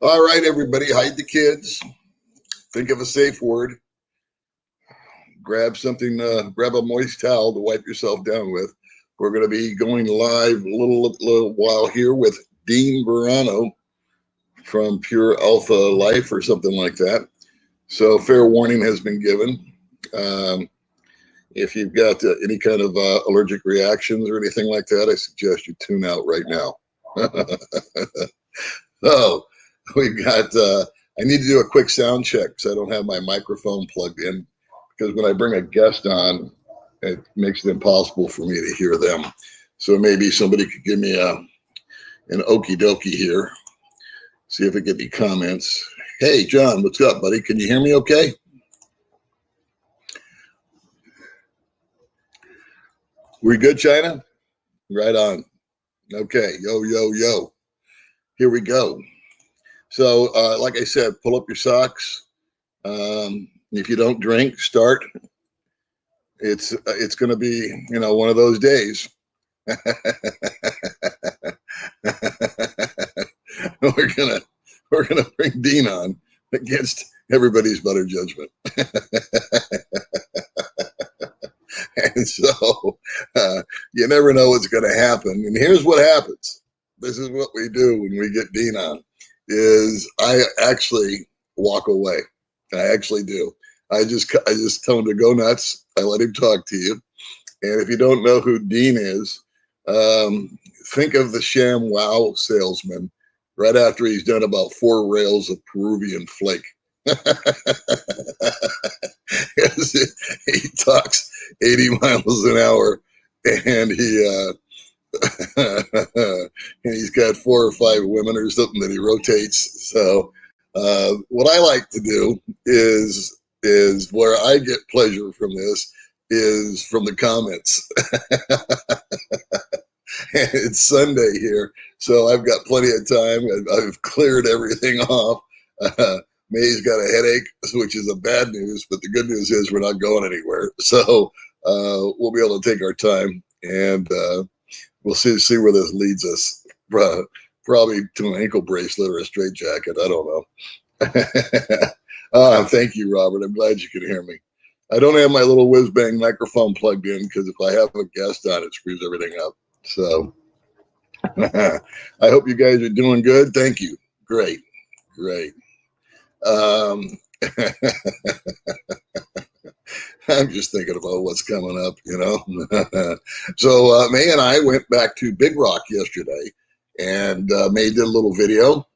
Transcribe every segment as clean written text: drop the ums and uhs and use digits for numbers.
All right, everybody, hide the kids. Think of a safe word. Grab something, grab a moist towel to wipe yourself down with. We're going to be going live a little while here with Dean Verano from Pure Alpha Life or something like that. So fair warning has been given. If you've got any kind of allergic reactions or anything like that, I suggest you tune out right now. So we've got, I need to do a quick sound check because I don't have my microphone plugged in, because when I bring a guest on, it makes it impossible for me to hear them. So maybe somebody could give me an okie dokie here. See if I get any comments. Hey, John, what's up, buddy? Can you hear me okay? We good, China? Right on. Okay, yo, yo, yo. Here we go. So, like I said, pull up your socks. If you don't drink, start. It's going to be, one of those days. we're gonna bring Dean on against everybody's better judgment. And so you never know what's going to happen. And here's what happens. This is what we do when we get Dean on, is I actually walk away. I actually do. I just tell him to go nuts. I let him talk to you. And if you don't know who Dean is, think of the Sham Wow salesman right after he's done about 4 rails of Peruvian flake. He talks 80 miles an hour, and he's got 4 or 5 women or something that he rotates. So what I like to do is where I get pleasure from this is from the comments. It's Sunday here, so I've got plenty of time. I've cleared everything off. May's got a headache, which is a bad news, but the good news is we're not going anywhere. So we'll be able to take our time, and we'll see where this leads us. Probably to an ankle bracelet or a straitjacket. I don't know. Thank you, Robert. I'm glad you can hear me. I don't have my little whiz-bang microphone plugged in because if I have a guest on, it screws everything up. So I hope you guys are doing good. Thank you. Great. I'm just thinking about what's coming up, So May and I went back to Big Rock yesterday, and May did a little video.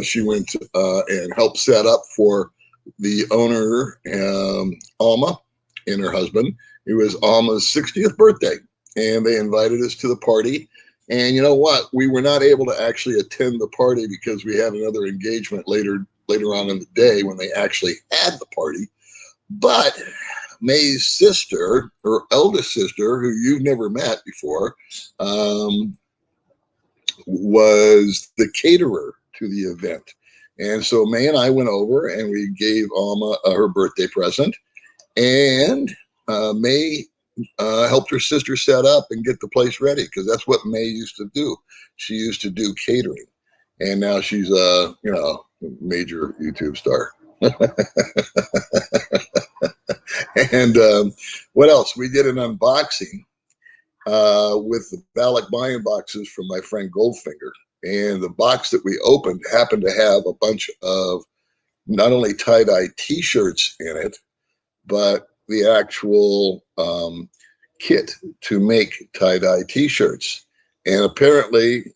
She went and helped set up for the owner, Alma, and her husband. It was Alma's 60th birthday, and they invited us to the party. And you know what? We were not able to actually attend the party because we had another engagement later on in the day when they actually had the party. But May's sister, her eldest sister, who you've never met before, was the caterer to the event. And so May and I went over and we gave Alma her birthday present. And May helped her sister set up and get the place ready, because that's what May used to do. She used to do catering, and now she's a major YouTube star. And what else? We did an unboxing with the Balak buying boxes from my friend Goldfinger, and the box that we opened happened to have a bunch of not only tie-dye T-shirts in it, but the actual kit to make tie-dye T-shirts. And apparently,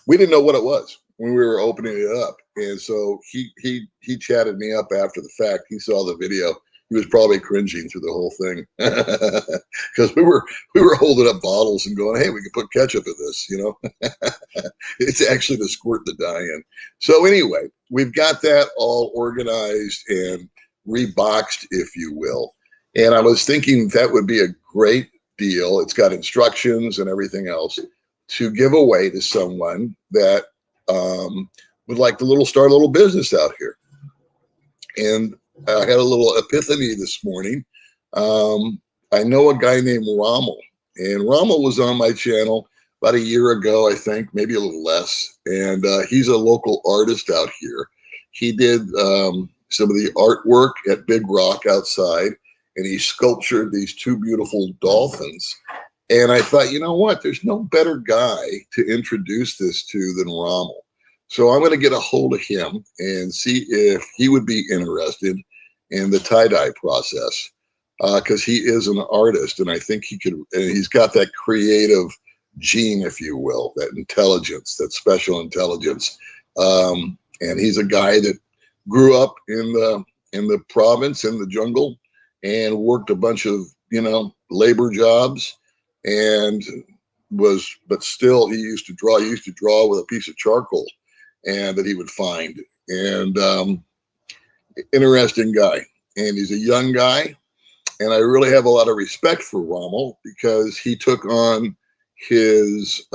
we didn't know what it was when we were opening it up. And so he chatted me up after the fact. He saw the video. He was probably cringing through the whole thing because we were holding up bottles and going, "Hey, we could put ketchup in this," It's actually to squirt the dye in. So anyway, we've got that all organized and reboxed, if you will. And I was thinking that would be a great deal. It's got instructions and everything else to give away to someone that would like to start a little business out here. And I had a little epiphany this morning. I know a guy named Rommel, and Rommel was on my channel about a year ago, I think, maybe a little less. And he's a local artist out here. He did some of the artwork at Big Rock outside, and he sculptured these two beautiful dolphins. And I thought, you know what? There's no better guy to introduce this to than Rommel. So I'm going to get a hold of him and see if he would be interested in the tie-dye process, because he is an artist, and I think he could. And he's got that creative gene, if you will, that intelligence, that special intelligence. And he's a guy that grew up in the province, in the jungle, and worked a bunch of labor jobs, and but still he used to draw. He used to draw with a piece of charcoal, and that he would find. And interesting guy, and he's a young guy, and I really have a lot of respect for Rommel because he took on his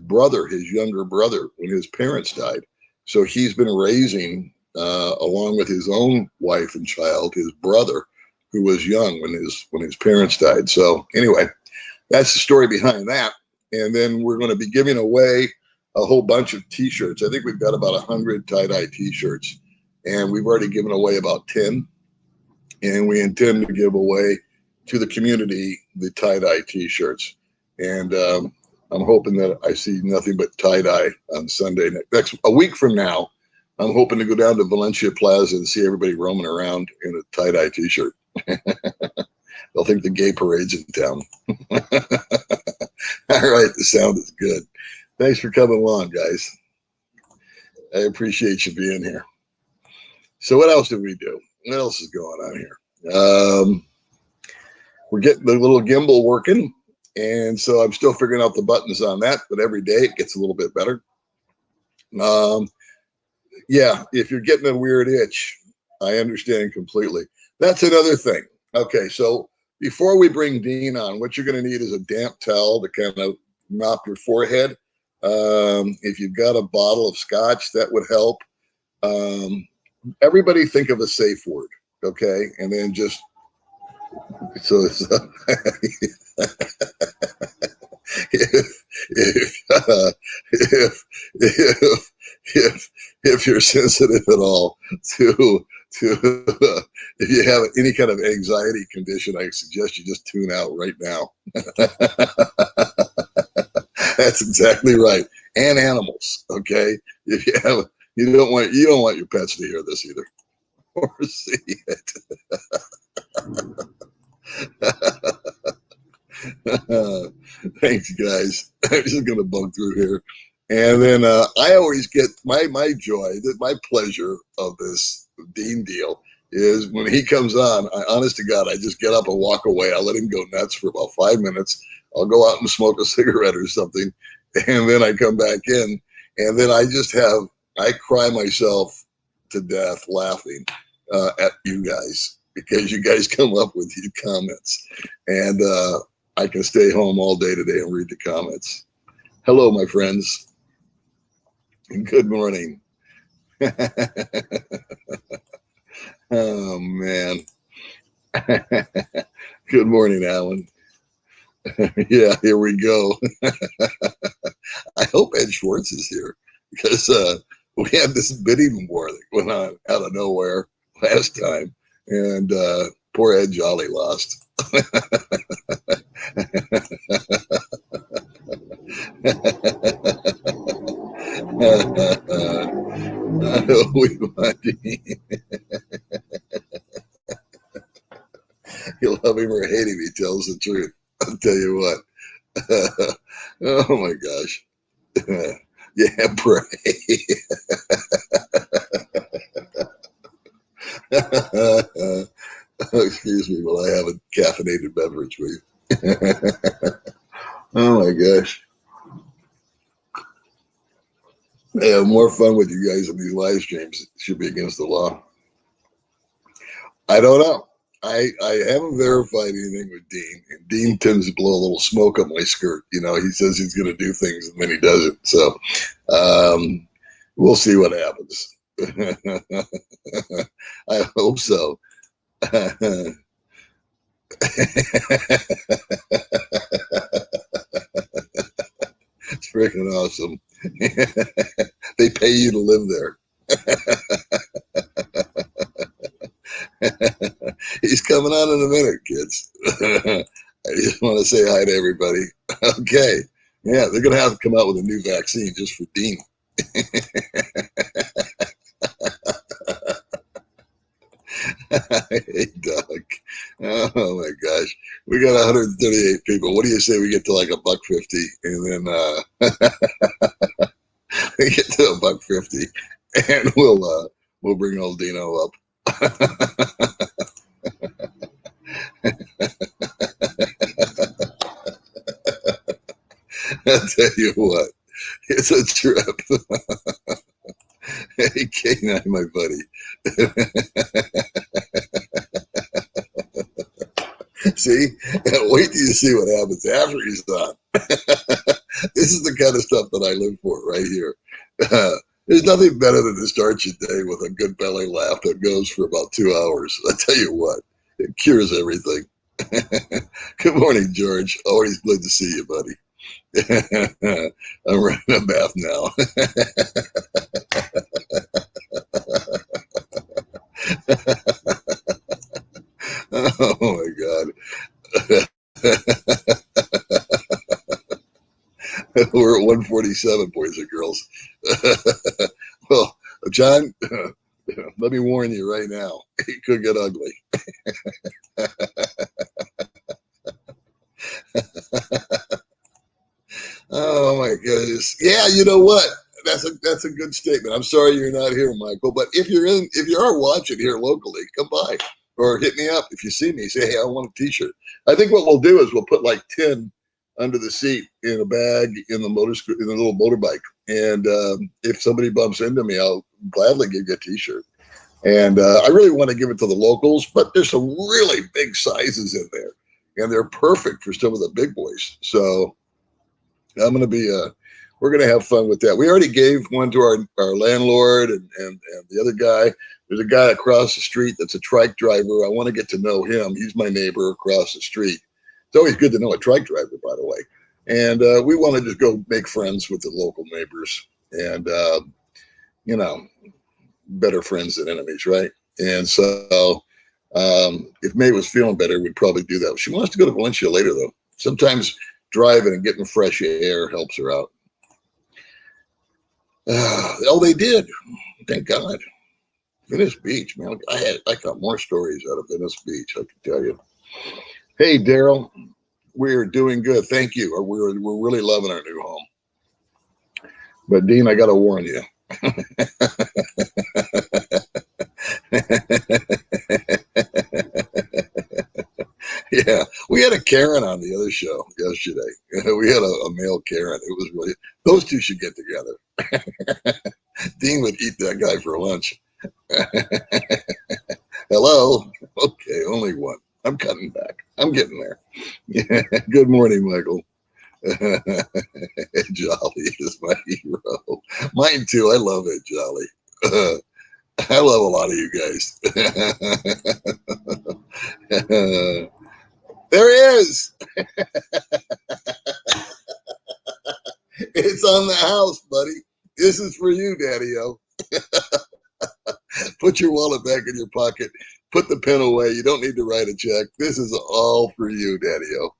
brother, his younger brother, when his parents died. So he's been raising, along with his own wife and child, his brother, who was young when his parents died. So anyway, that's the story behind that. And then we're going to be giving away a whole bunch of T-shirts. I think we've got about 100 tie-dye T-shirts, and we've already given away about 10. And we intend to give away to the community the tie-dye T-shirts. And I'm hoping that I see nothing but tie-dye on Sunday. Next, a week from now, I'm hoping to go down to Valencia Plaza and see everybody roaming around in a tie-dye T-shirt. They'll think the gay parade's in town. All right, the sound is good. Thanks for coming along, guys. I appreciate you being here. So what else did we do? What else is going on here? We're getting the little gimbal working, and so I'm still figuring out the buttons on that, but every day it gets a little bit better. Yeah, if you're getting a weird itch, I understand completely. That's another thing. Okay, so before we bring Dean on, what you're going to need is a damp towel to kind of mop your forehead. If you've got a bottle of scotch, that would help. Everybody think of a safe word, okay? And then just, so it's, if you're sensitive at all to if you have any kind of anxiety condition, I suggest you just tune out right now. That's exactly right. And animals, okay? If you have, you don't want your pets to hear this either or see it. Thanks, guys. I'm just gonna bug through here, and then I always get my joy, my pleasure of this Dean deal is when he comes on. Honest to God, I just get up and walk away. I let him go nuts for about 5 minutes. I'll go out and smoke a cigarette or something, and then I come back in, and then I cry myself to death laughing at you guys, because you guys come up with these comments, and I can stay home all day today and read the comments. Hello, my friends. Good morning. Oh, man. Good morning, Alan. Yeah, here we go. I hope Ed Schwartz is here, because we had this bidding war that went on out of nowhere last time, and poor Ed Jolly lost. We want You'll love him or hate him, he tells the truth. I'll tell you what. Oh my gosh. Yeah, pray. Excuse me while I have a caffeinated beverage with you. Oh my gosh. I have more fun with you guys in these live streams. It should be against the law. I don't know. I haven't verified anything with Dean. And Dean tends to blow a little smoke up my skirt. You know, he says he's going to do things and then he doesn't. So we'll see what happens. I hope so. It's freaking awesome. They pay you to live there. He's coming on in a minute, kids. I just want to say hi to everybody. Okay. Yeah, they're going to have to come out with a new vaccine just for Dean. Hey, Doug. Oh my gosh. We got 138 people. What do you say we get to like a buck 50 and then we get to a buck 50 and we'll bring old Dino up. I'll tell you what, it's a trip. Hey, K9, my buddy. See, wait till you see what happens after he's done. This is the kind of stuff that I live for right here. There's nothing better than to start your day with a good belly laugh that goes for about 2 hours. I tell you what, it cures everything. Good morning, George. Always good to see you, buddy. I'm running a bath now. Oh my God. We're at 147, boys and girls. Well, John, let me warn you right now, it could get ugly. Oh my goodness. Yeah, you know what? That's a good statement. I'm sorry you're not here, Michael. But if you are watching here locally, come by or hit me up if you see me. Say, hey, I want a T-shirt. I think what we'll do is we'll put like 10 under the seat in a bag in the little motorbike, and if somebody bumps into me, I'll gladly give you a T-shirt. And I really want to give it to the locals, but there's some really big sizes in there, and they're perfect for some of the big boys. So I'm going to be, we're going to have fun with that. We already gave one to our landlord and the other guy. There's a guy across the street that's a trike driver. I want to get to know him. He's my neighbor across the street. It's always good to know a trike driver, by the way. And we want to just go make friends with the local neighbors and, you know, better friends than enemies, right? And so if May was feeling better, we'd probably do that. She wants to go to Valencia later, though. Sometimes driving and getting fresh air helps her out. Oh, they did. Thank God. Venice Beach, man. I got more stories out of Venice Beach, I can tell you. Hey, Daryl, we're doing good. Thank you. We're really loving our new home. But Dean, I got to warn you. Yeah, we had a Karen on the other show yesterday. We had a male Karen. It was really, those two should get together. Dean would eat that guy for lunch. Hello. Okay, only one. I'm cutting back. I'm getting there. Good morning, Michael. Jolly is my hero. Mine too. I love it, Jolly. I love a lot of you guys. There he is. It's on the house, buddy. This is for you, Daddy-O. Put your wallet back in your pocket. Put the pen away. You don't need to write a check. This is all for you, Daddy-O.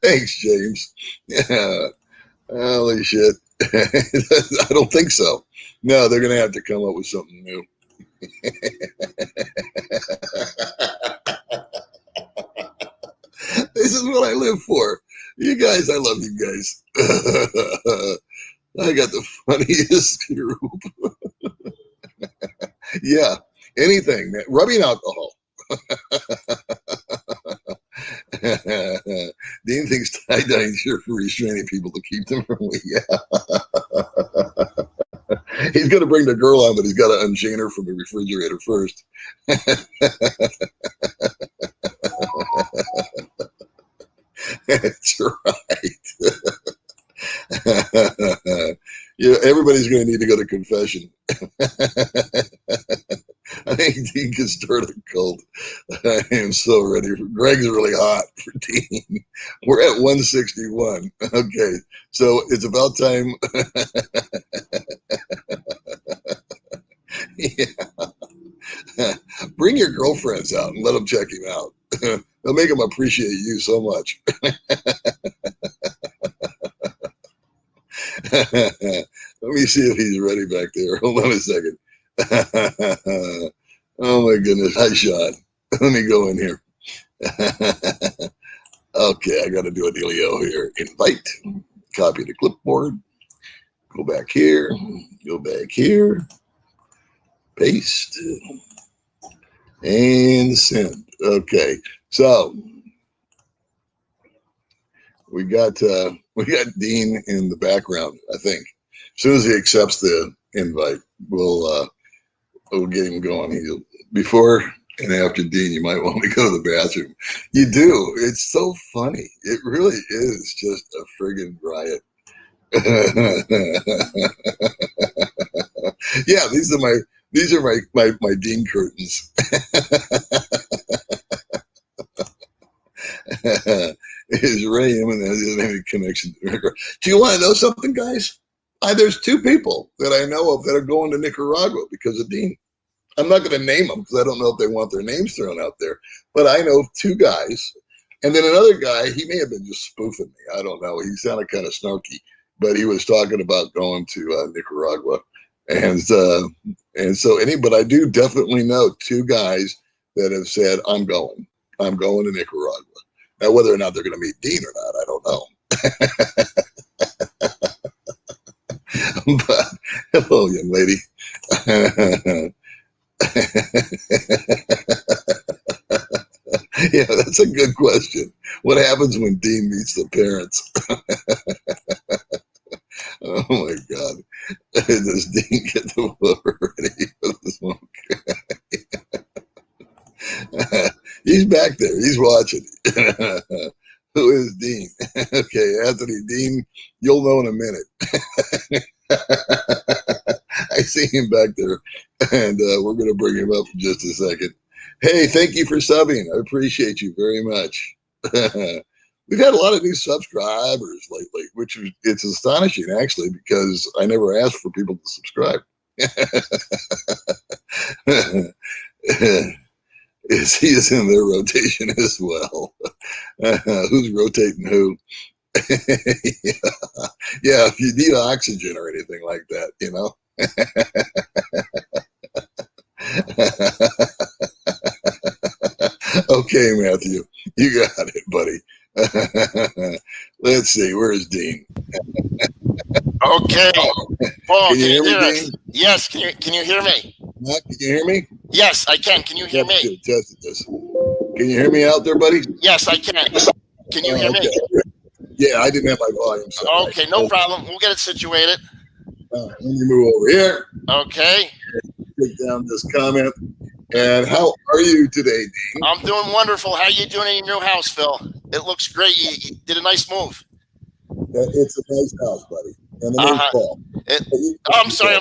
Thanks, James. Yeah. Holy shit. I don't think so. No, they're going to have to come up with something new. This is what I live for. You guys, I love you guys. I got the funniest group. Yeah, anything, man. Rubbing alcohol. Dean thinks tie-dyeing shirt for restraining people to keep them from me. Yeah. He's going to bring the girl on, but he's got to unchain her from the refrigerator first. That's right. Yeah, everybody's going to need to go to confession. I think Dean can start a cult. I am so ready. Greg's really hot for Dean. We're at 161. Okay, so it's about time. Yeah. Bring your girlfriends out and let them check him out. They'll make him appreciate you so much. Let me see if he's ready back there. Hold on a second. Oh my goodness. Hi, Sean. Let me go in here. Okay, I got to do a dealio here. Invite, copy the clipboard, go back here, paste, and send. Okay, so we got Dean in the background. I think as soon as he accepts the invite, we'll get him going. He'll before and after Dean, you might want to go to the bathroom. You do. It's so funny. It really is just a friggin' riot. Yeah, these are my Dean curtains. Is Ray Emmons doesn't have any connection to Nicaragua. Do you want to know something, guys? There's two people that I know of that are going to Nicaragua because of Dean. I'm not going to name them because I don't know if they want their names thrown out there. But I know two guys. And then another guy, he may have been just spoofing me. I don't know. He sounded kind of snarky, but he was talking about going to Nicaragua. And so but I do definitely know two guys that have said, I'm going to Nicaragua. Now, whether or not they're going to meet Dean or not, I don't know. But hello, young lady. Yeah, that's a good question. What happens when Dean meets the parents? Oh my God. Does Dean get the floor ready for the smoke? He's back there. He's watching. Who is Dean? Okay, Anthony Dean, you'll know in a minute. I see him back there, and we're going to bring him up in just a second. Hey, thank you for subbing. I appreciate you very much. We've had a lot of new subscribers lately, which it's astonishing, actually, because I never asked for people to subscribe. He is in their rotation as well. Who's rotating who? Yeah, if you need oxygen or anything like that, you know. Okay, Matthew, you got it, buddy. Let's see, where's Dean? Okay, Paul, can you hear me, Dean? Yes, can you hear me? Matt, can you hear me? Yes, I can. Can you hear me? Good. Tested this. Can you hear me out there, buddy? Yes, I can. Can you hear me? Yeah, I didn't have my volume set. Okay, right. No problem. We'll get it situated. Let me move over here. Okay. Take down this comment. And how are you today, Dean? I'm doing wonderful. How are you doing in your new house, Phil? It looks great. You did a nice move. It's a nice house, buddy. And the name's Paul. I'm sorry.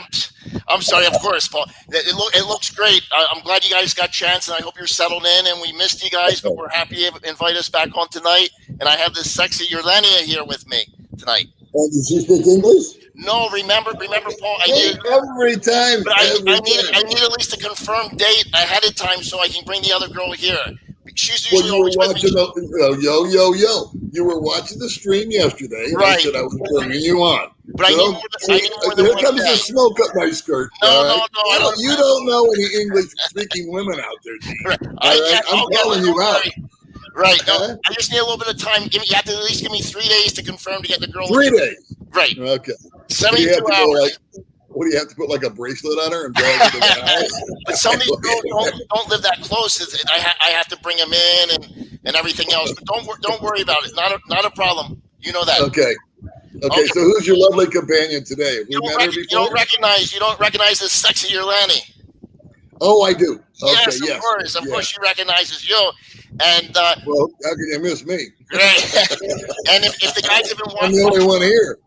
I'm sorry. Of course, Paul. It looks great. I'm glad you guys got a chance, and I hope you're settled in. And we missed you guys, but we're happy you invite us back on tonight. And I have this sexy Yurlania here with me tonight. And does she speak English? No, remember, Paul. Every time. But I need at least a confirmed date ahead of time so I can bring the other girl here. She's usually always watching. Yo. You were watching the stream yesterday. Right. I said I was bringing you on. But so, I need more than here one comes day. the smoke up my skirt. No. You don't know any English-speaking women out there, Dean. Right. I'm calling you out. Right. No, I just need a little bit of time. You have to at least give me 3 days to confirm to get the girl. 3 days. Right. Okay. 72 hours. What do you have to put like a bracelet on her and drag her to the house? But some of these girls don't live that close. I have to bring them in and everything else. But don't worry about it. Not a problem. You know that. Okay. So who's your lovely companion today? You don't recognize this sexy Yurlani. Oh, I do. Okay, yes, of course. Of course, she recognizes you. And well, how can you miss me? right. And if the guys have been watching, I'm the only one here.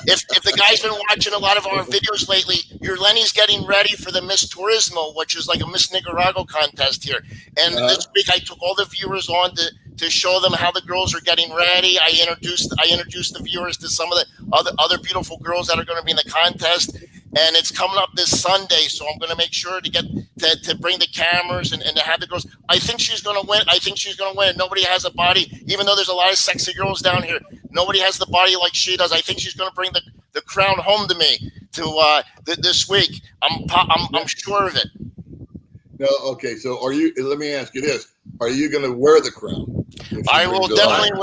if the guys been watching a lot of our videos lately, your Lenny's getting ready for the Miss Turismo, which is like a Miss Nicaragua contest here. And this week I took all the viewers on to show them how the girls are getting ready. I introduced the viewers to some of the other beautiful girls that are going to be in the contest. And it's coming up this Sunday, so I'm going to make sure to get to bring the cameras and to have the girls. I think she's going to win. Nobody has a body, even though there's a lot of sexy girls down here. Nobody has the body like she does. I think she's going to bring the crown home to me this week. I'm sure of it. No, okay. So let me ask you this: are you going to wear the crown? I will definitely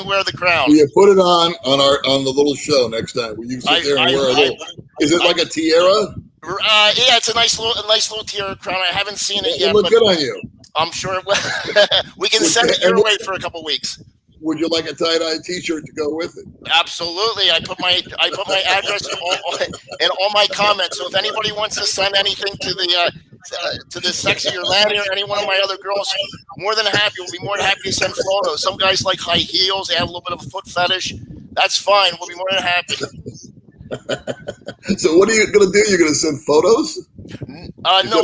wear the crown. Will you put it on the little show next time? Will you sit there and wear a little? Is it like a tiara? Yeah, it's a nice little tiara crown. I haven't seen it yet. It look good on you. I'm sure it will. We can send it your way for a couple weeks. Would you like a tie-dye T-shirt to go with it? Absolutely. I put my address in all my comments. So if anybody wants to send anything to the Sexy Orlando or any one of my other girls, more than happy. We'll be more than happy to send photos. Some guys like high heels. They have a little bit of a foot fetish. That's fine. We'll be more than happy. So what are you going to do? You're going to send photos? No.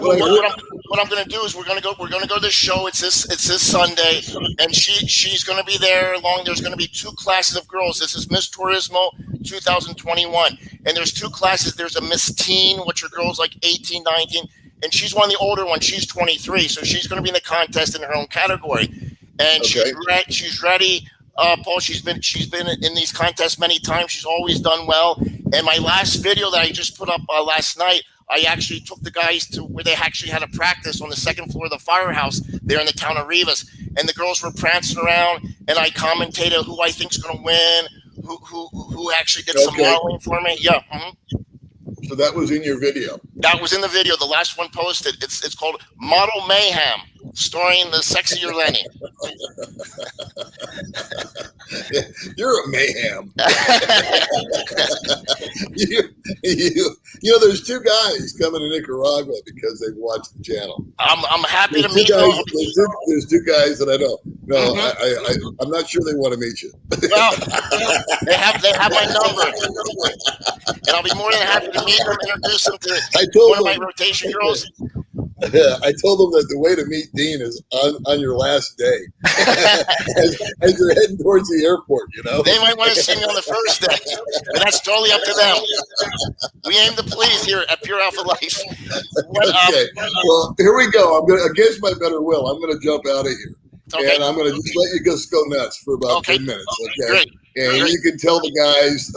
What I'm going to do is we're going to go to the show. It's this Sunday, and she's going to be there There's going to be 2 classes of girls. This is Miss Turismo 2021, and there's 2 classes. There's a Miss Teen, which are girls like 18, 19, and she's one of the older ones. She's 23, so she's going to be in the contest in her own category, and okay. She's ready. Paul, she's been in these contests many times. She's always done well. And my last video that I just put up last night, I actually took the guys to where they actually had a practice on the 2nd floor of the firehouse there in the town of Rivas. And the girls were prancing around, and I commentated who I think's going to win, who actually did some modeling for me. Yeah. Mm-hmm. So that was in your video? That was in the video, the last one posted. It's called Model Mayhem, starring the Sexy Lenny. You're a mayhem. There's 2 guys coming to Nicaragua because they've watched the channel. I'm happy to meet you. There's 2 guys that I know. No, mm-hmm. I'm not sure they want to meet you. Well, they have my number, and I'll be more than happy to meet them, introduce them to one of my rotation girls. I told them that the way to meet Dean is on your last day, as you're heading towards the airport. They might want to see me on the first day, but that's totally up to them. We aim to please here at Pure Alpha Life. Okay, well, here we go. I'm gonna, against my better will, I'm going to jump out of here. Okay. And I'm going to just let you just go nuts for about 10 minutes, okay? Great. And Great. You can tell the guys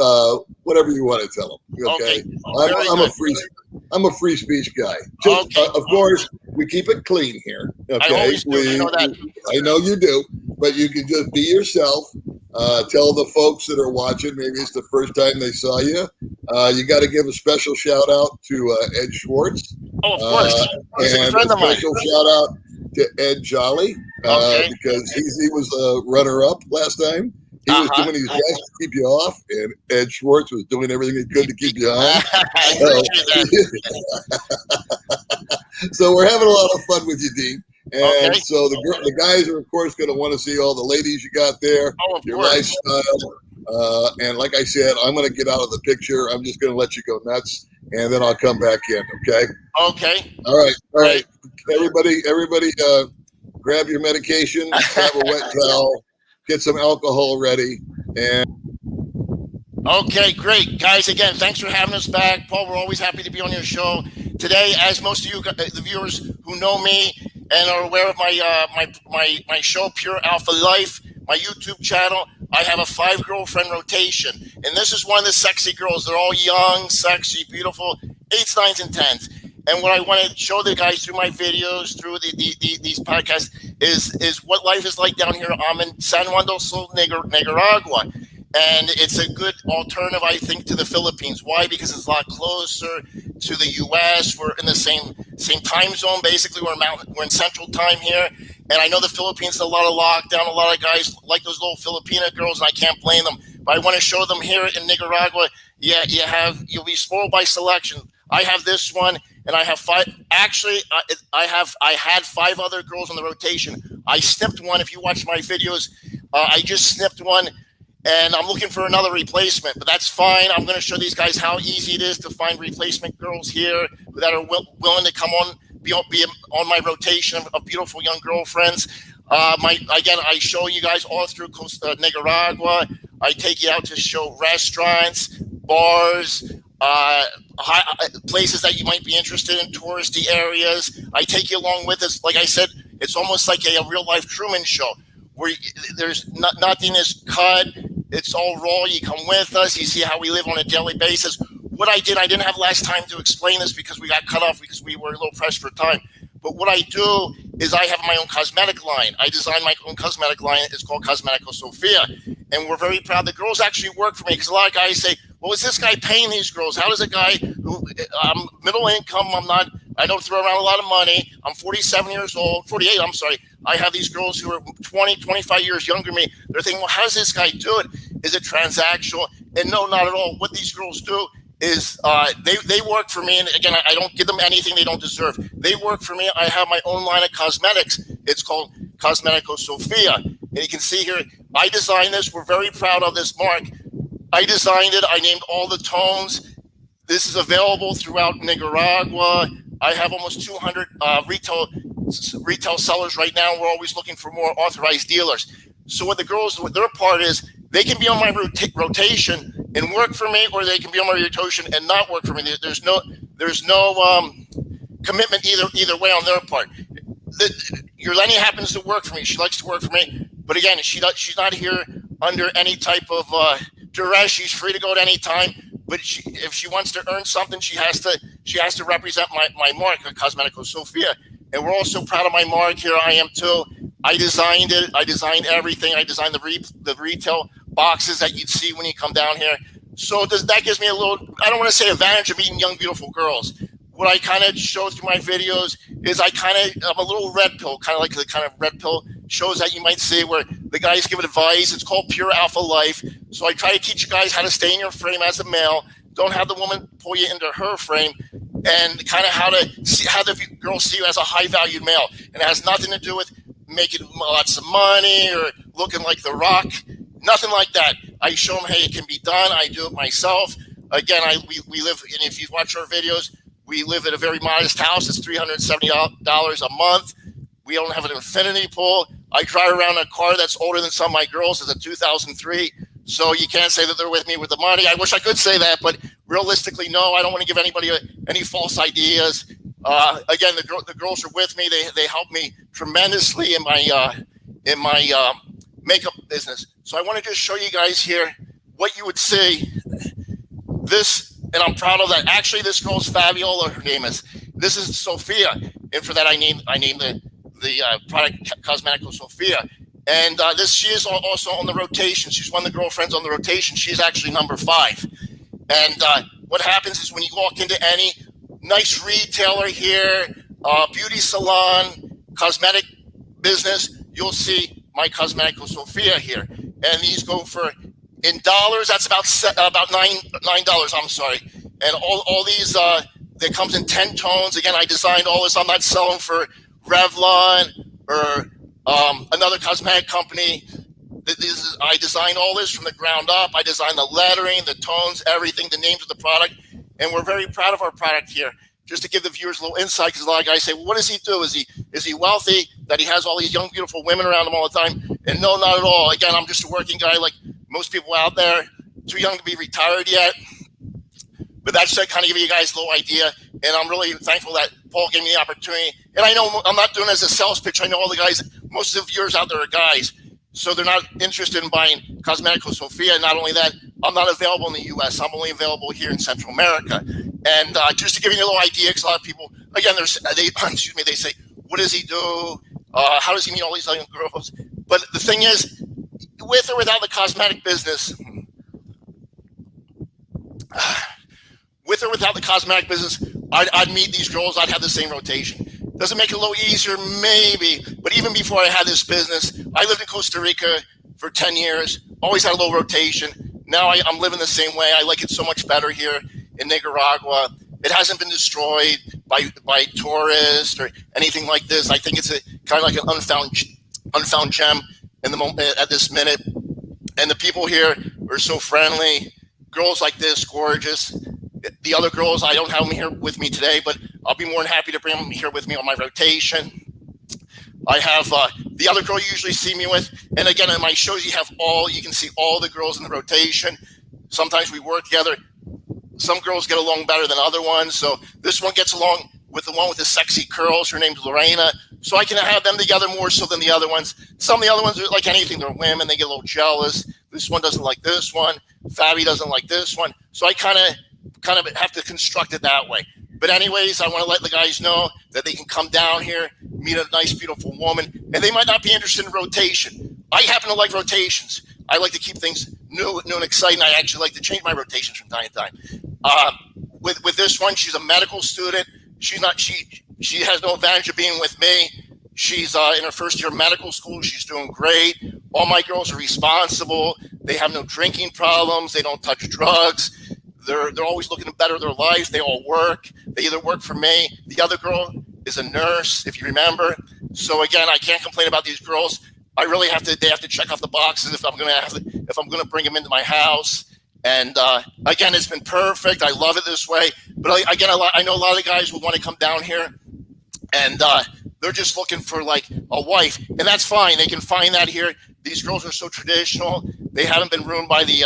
whatever you want to tell them, okay? I'm a free speech guy. Just, of course, we keep it clean here, okay? I always do. I know that. I know you do, but you can just be yourself. Tell the folks that are watching, maybe it's the first time they saw you. You got to give a special shout out to Ed Schwartz. Oh, of course. And a special shout out to Ed Jolly because he was a runner-up last time. He was doing his best to keep you off, and Ed Schwartz was doing everything he could to keep you on. So we're having a lot of fun with you, Dean. And so the guys are, of course, going to want to see all the ladies you got there, your lifestyle. And like I said, I'm going to get out of the picture. I'm just going to let you go nuts, and then I'll come back in, okay? Okay. All right. Everybody, grab your medication, grab a wet towel, get some alcohol ready, and okay, great. Guys, again, thanks for having us back. Paul, we're always happy to be on your show. Today, as most of you, the viewers who know me and are aware of my show, Pure Alpha Life, my YouTube channel, I have a 5-girlfriend rotation. And this is one of the sexy girls. They're all young, sexy, beautiful, 8s, 9s, and 10s. And what I want to show the guys through my videos, through these podcasts, is what life is like down here. I'm in San Juan del Sur, Nicaragua. And it's a good alternative, I think, to the Philippines. Why? Because it's a lot closer to the U.S. We're in the same time zone, basically. We're in Central Time here. And I know the Philippines is a lot of lockdown. A lot of guys like those little Filipina girls, and I can't blame them. But I want to show them here in Nicaragua, you'll be spoiled by selection. I have this one, and I have five. Actually, I had five other girls on the rotation. I snipped one. If you watch my videos, I just snipped one, and I'm looking for another replacement. But that's fine. I'm going to show these guys how easy it is to find replacement girls here that are willing to come on, be on my rotation of beautiful young girlfriends. I show you guys all through Nicaragua. I take you out to show restaurants, bars, places that you might be interested in, touristy areas. I take you along with us. Like I said, it's almost like a real life Truman Show where there's nothing is cut. It's all raw. You come with us. You see how we live on a daily basis. What I didn't have last time to explain this because we got cut off because we were a little pressed for time. But what I do is I have my own cosmetic line. I design my own cosmetic line. It's called Cosmetico Sofia. And we're very proud. The girls actually work for me because a lot of guys say, well, is this guy paying these girls? How does a guy who I'm middle income, I don't throw around a lot of money. I'm 47 years old, 48, I'm sorry. I have these girls who are 20, 25 years younger than me. They're thinking, well, how does this guy do it? Is it transactional? And no, not at all. What these girls do is they work for me. And again, I don't give them anything they don't deserve. They work for me. I have my own line of cosmetics. It's called Cosmetico Sofia. And you can see here, I designed this. We're very proud of this mark. I designed it. I named all the tones. This is available throughout Nicaragua. I have almost 200 retail sellers right now. We're always looking for more authorized dealers. So what the girls, their part is, they can be on my rotation and work for me, or they can be on my rotation and not work for me. There's no commitment either way on their part. Your Lenny happens to work for me. She likes to work for me, but again, she's not here under any type of duress. She's free to go at any time. But if she wants to earn something, she has to represent my mark, Cosmetico Sofia. And we're also proud of my mark here. I am too. I designed it. I designed everything. I designed the retail boxes that you'd see when you come down here. So that gives me a little, I don't want to say advantage of meeting young, beautiful girls. What I kind of show through my videos is I'm a little red pill, kind of like the kind of red pill shows that you might see where the guys give advice. It's called Pure Alpha Life. So I try to teach you guys how to stay in your frame as a male. Don't have the woman pull you into her frame, and kind of how the girls see you as a high-valued male. And it has nothing to do with making lots of money or looking like The Rock. Nothing like that. I show them, hey, it can be done. I do it myself. Again, we live, and if you watch our videos, we live in a very modest house. It's $370 a month. We don't have an infinity pool. I drive around a car that's older than some of my girls. It's a 2003. So you can't say that they're with me with the money. I wish I could say that, but realistically, no. I don't want to give anybody any false ideas. Again, the girls are with me. They help me tremendously in my makeup business. So I want to just show you guys here what you would see. This, and I'm proud of that. Actually, this girl's Fabiola. Her name is. This is Sophia, and for that I named the product Cosmetico Sofia. And she is also on the rotation. She's one of the girlfriends on the rotation. She's actually number 5. And what happens is when you walk into any nice retailer here, beauty salon, cosmetic business, you'll see my Cosmetico Sofia here. And these go for, in dollars, that's about $9. I'm sorry. And all these, that comes in 10 tones. Again, I designed all this. I'm not selling for Revlon or another cosmetic company. I designed all this from the ground up. I designed the lettering, the tones, everything, the names of the product. And we're very proud of our product here. Just to give the viewers a little insight, because a lot of guys say, well, what does he do? Is he wealthy, that he has all these young, beautiful women around him all the time? And no, not at all. Again, I'm just a working guy like most people out there, too young to be retired yet. But that's to kind of give you guys a little idea. And I'm really thankful that Paul gave me the opportunity. And I know I'm not doing it as a sales pitch. I know all the guys, most of the viewers out there are guys. So they're not interested in buying Cosmetico Sofia. Not only that, I'm not available in the U.S. I'm only available here in Central America. And just to give you a little idea, because a lot of people, again, they say, what does he do? How does he meet all these young girls? But the thing is, with or without the cosmetic business, I'd meet these girls. I'd have the same rotation. Does it make it a little easier? Maybe. But even before I had this business, I lived in Costa Rica for 10 years, always had a little rotation. Now I'm living the same way. I like it so much better here in Nicaragua. It hasn't been destroyed. by tourists or anything like this. I think it's a kind of like an unfound gem in the moment at this minute. And the people here are so friendly. Girls like this, gorgeous. The other girls, I don't have them here with me today, but I'll be more than happy to bring them here with me on my rotation. I have the other girl you usually see me with. And again, in my shows, you can see all the girls in the rotation. Sometimes we work together. Some girls get along better than other ones. So this one gets along with the one with the sexy curls. Her name's Lorena. So I can have them together more so than the other ones. Some of the other ones are like anything. They're women. They get a little jealous. This one doesn't like this one. Fabi doesn't like this one. So I kind of have to construct it that way. But anyways, I want to let the guys know that they can come down here, meet a nice, beautiful woman, and they might not be interested in rotation. I happen to like rotations. I like to keep things new and exciting. I actually like to change my rotations from time to time. With this one, she's a medical student. She has no advantage of being with me. She's in her first year of medical school. She's doing great. All my girls are responsible. They have no drinking problems. They don't touch drugs. They're always looking to better their life. They all work. They either work for me. The other girl is a nurse, if you remember. So again, I can't complain about these girls. I really they have to check off the boxes if I'm gonna bring them into my house. And again, it's been perfect. I love it this way. But again, I know a lot of the guys will want to come down here, and they're just looking for like a wife, and that's fine. They can find that here. These girls are so traditional. They haven't been ruined by the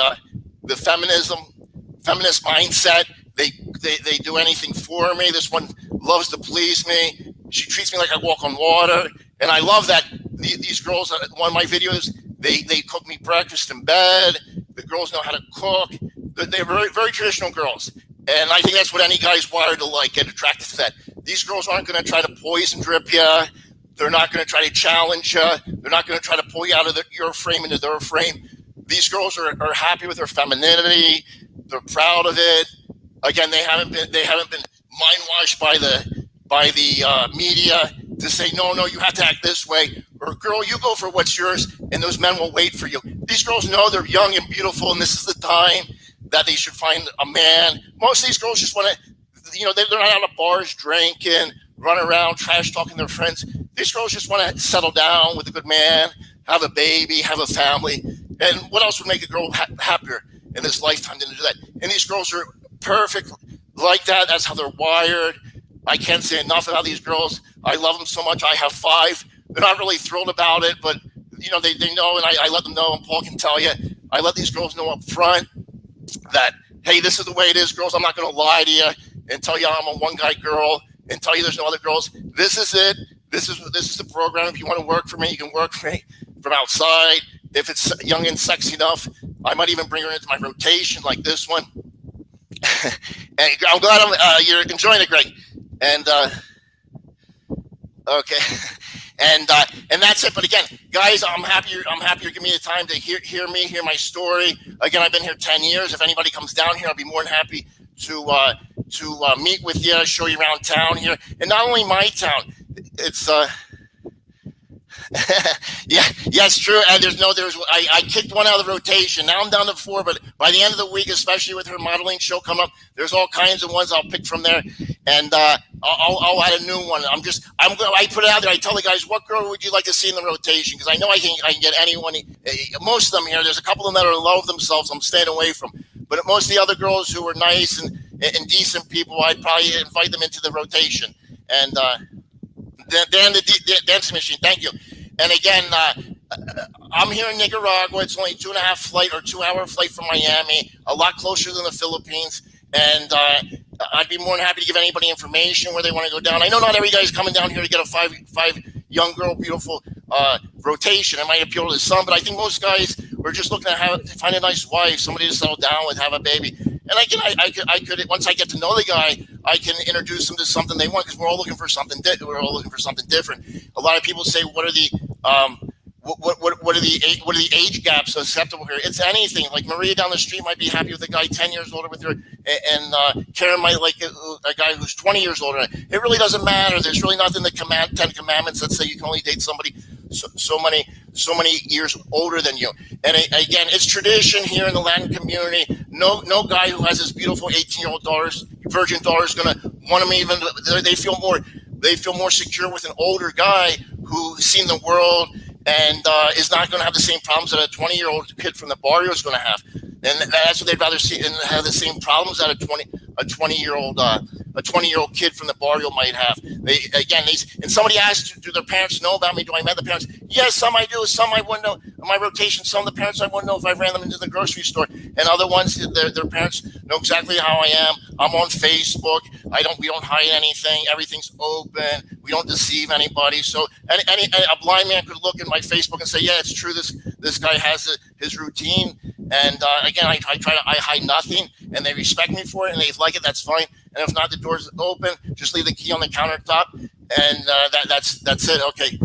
feminist mindset. They do anything for me. This one loves to please me. She treats me like I walk on water, and I love that. These girls, one of my videos, they cook me breakfast in bed. The girls know how to cook. They're very, very traditional girls, and I think that's what any guy's wired to like, get attracted to that. These girls aren't going to try to poison drip you. They're not going to try to challenge you. They're not going to try to pull you out of your frame into their frame. These girls are happy with their femininity. They're proud of it. Again, they haven't been mind washed by the media to say no, you have to act this way, or girl, you go for what's yours, and those men will wait for you. These girls know they're young and beautiful, and this is the time that they should find a man. Most of these girls just want to, they're not out of bars drinking, run around trash talking their friends. These girls just want to settle down with a good man, have a baby, have a family. And what else would make a girl happier in this lifetime than to do that? And these girls are perfect like that. That's how they're wired. I can't say enough about these girls. I love them so much. I have 5. They're not really thrilled about it, but they know, and I let them know, and Paul can tell you, I let these girls know up front that, hey, this is the way it is, girls. I'm not going to lie to you and tell you I'm a one-guy girl and tell you there's no other girls. This is it. This is the program. If you want to work for me, you can work for me from outside. If it's young and sexy enough, I might even bring her into my rotation like this one. And I'm glad you're enjoying it, Greg. And okay, and that's it. But again, guys, I'm happy you're giving me the time to hear my story. Again, I've been here 10 years. If anybody comes down here, I'll be more than happy to meet with you, show you around town here, and not only my town. It's yeah, it's true. And I kicked one out of the rotation. Now I'm down to 4, but by the end of the week, especially with her modeling show coming up, there's all kinds of ones I'll pick from there, and I'll add a new one. I put it out there. I tell the guys, what girl would you like to see in the rotation? Because I know I can get anyone. Most of them here. There's a couple of them that are in love with themselves. I'm staying away from. But most of the other girls who are nice and decent people, I'd probably invite them into the rotation. And Dan, the dancing machine. Thank you. And again, I'm here in Nicaragua. It's only 2.5-hour flight from Miami, a lot closer than the Philippines. And I'd be more than happy to give anybody information where they want to go down. I know not every guy's coming down here to get a five young girl, beautiful rotation. It might appeal to some, but I think most guys are just looking to find a nice wife, somebody to settle down with, have a baby. And I could once I get to know the guy, I can introduce them to something they want, because we're all looking for something. We're all looking for something different. A lot of people say, "What are the what are the age gaps acceptable here?" It's anything. Like Maria down the street might be happy with a guy 10 years older with her, and Karen might like a guy who's 20 years older. It really doesn't matter. There's really nothing in the 10 Commandments that say you can only date somebody so many years older than you. And again, it's tradition here in the Latin community. No guy who has his beautiful 18-year-old virgin daughter is going to want them even. They feel more secure with an older guy who's seen the world and is not going to have the same problems that a 20-year-old kid from the barrio is going to have. And that's what they'd rather see, and have the same problems that a 20-year-old kid from the barrio might have. And somebody asked, do their parents know about me? Do I met the parents? Yes, some I do. Some I wouldn't know. In my rotation, some of the parents I wouldn't know if I ran them into the grocery store, and other ones, their parents know exactly how I am. I'm on Facebook. We don't hide anything. Everything's open. We don't deceive anybody. So a blind man could look at my Facebook and say, yeah, it's true. This guy has his routine. And again, I hide nothing, and they respect me for it, and they like it. That's fine. And if not, the door's open. Just leave the key on the countertop, and that's it. Okay.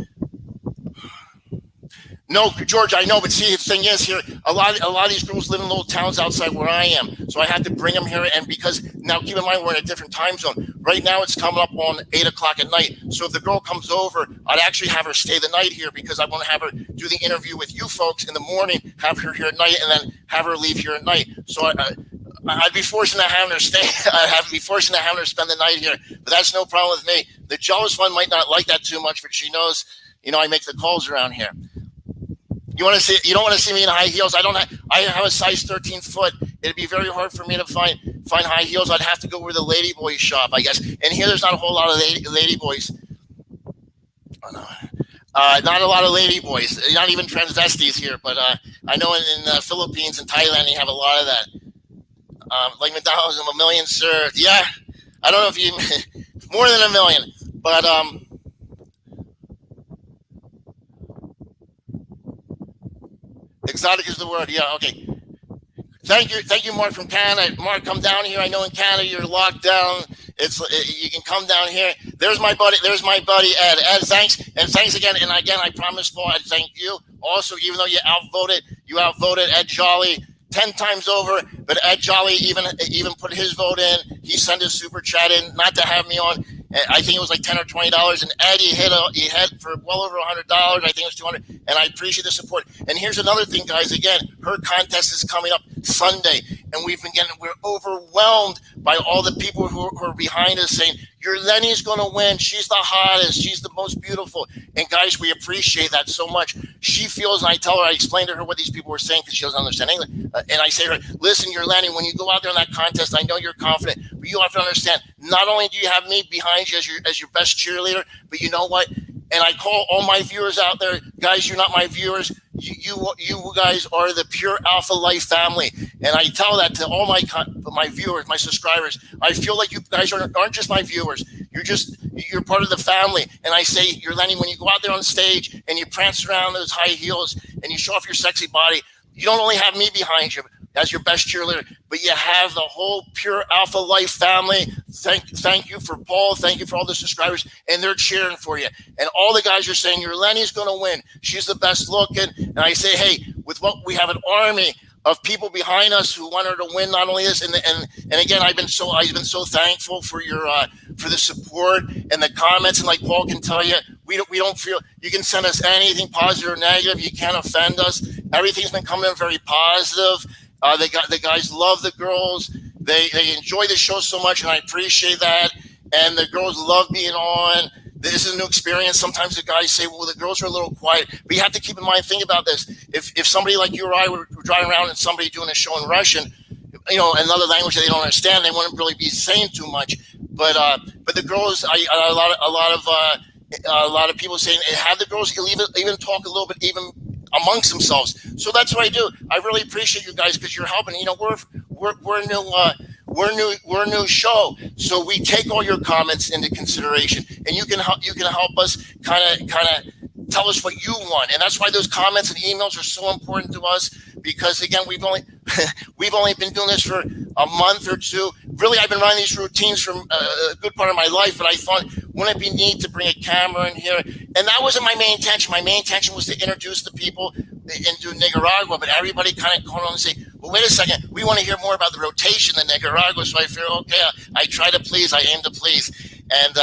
No, George, I know, but see, the thing is here, a lot of these girls live in little towns outside where I am, so I have to bring them here. And because now, keep in mind, we're in a different time zone. Right now, it's coming up on 8 o'clock at night. So if the girl comes over, I'd actually have her stay the night here, because I want to have her do the interview with you folks in the morning, have her here at night, and then have her leave here at night. So I'd be forcing to have her stay. I'd be forcing to have her spend the night here, but that's no problem with me. The jealous one might not like that too much, but she knows, I make the calls around here. You don't want to see me in high heels. I have a size 13 foot. It'd be very hard for me to find high heels. I'd have to go where the lady boys shop, I guess. And here, there's not a whole lot of lady boys. Oh, no. Not a lot of lady boys. Not even transvesties here. But I know in the Philippines and Thailand, they have a lot of that. Like McDonald's, a million served. Yeah, I don't know if you more than a million, but exotic is the word. Yeah, okay. Thank you, Mark from Canada. Mark, come down here. I know in Canada you're locked down. You can come down here. There's my buddy Ed. Ed, thanks, and thanks again. And again, I promise, Paul, I thank you. Also, even though you outvoted Ed Jolly 10 times over, but Ed Jolly even put his vote in. He sent his super chat in, not to have me on. I think it was like $10 or $20, and Ed, he hit for well over $100. I think it was $200, and I appreciate the support. And here's another thing, guys. Again, her contest is coming up Sunday, and we're overwhelmed by all the people who are behind us saying, your Lenny's going to win. She's the hottest. She's the most beautiful. And guys, we appreciate that so much. She feels, and I explained to her what these people were saying, because she doesn't understand English. And I say to her, listen, your Lenny, when you go out there in that contest, I know you're confident, but you have to understand, not only do you have me behind you as your best cheerleader, but you know what? And I call all my viewers out there, guys, you're not my viewers. You guys are the pure Alpha Life family. And I tell that to all my viewers, my subscribers. I feel like you guys aren't just my viewers. You're part of the family. And I say, you're Lenny, when you go out there on stage and you prance around those high heels and you show off your sexy body, you don't only have me behind you as your best cheerleader, but you have the whole pure Alpha Life family. Thank you for Paul. Thank you for all the subscribers, and they're cheering for you. And all the guys are saying, your Lenny's going to win. She's the best looking. And I say, hey, with what we have an army of people behind us who want her to win. Not only this, and again, I've been so thankful for your for the support and the comments. And like Paul can tell you, we don't feel you can send us anything positive or negative. You can't offend us. Everything's been coming in very positive. The guys love the girls. They enjoy the show so much, and I appreciate that. And the girls love being on. This is a new experience. Sometimes the guys say, well, the girls are a little quiet. But you have to keep in mind, think about this. If somebody like you or I were driving around and somebody doing a show in Russian, another language that they don't understand, they wouldn't really be saying too much. But the girls, a lot of people saying, have the girls even talk a little bit, even amongst themselves. So that's what I do. I really appreciate you guys, because you're helping. We're a new show, so we take all your comments into consideration, and you can help us kind of tell us what you want. And that's why those comments and emails are so important to us, because again, we've only been doing this for a month or two. Really, I've been running these routines for a good part of my life, but I thought, wouldn't it be neat to bring a camera in here? And that wasn't my main intention. My main intention was to introduce the people into Nicaragua, but everybody kind of called on and say, well, wait a second, we want to hear more about the rotation in Nicaragua. So I figured, okay, I try to please, I aim to please. And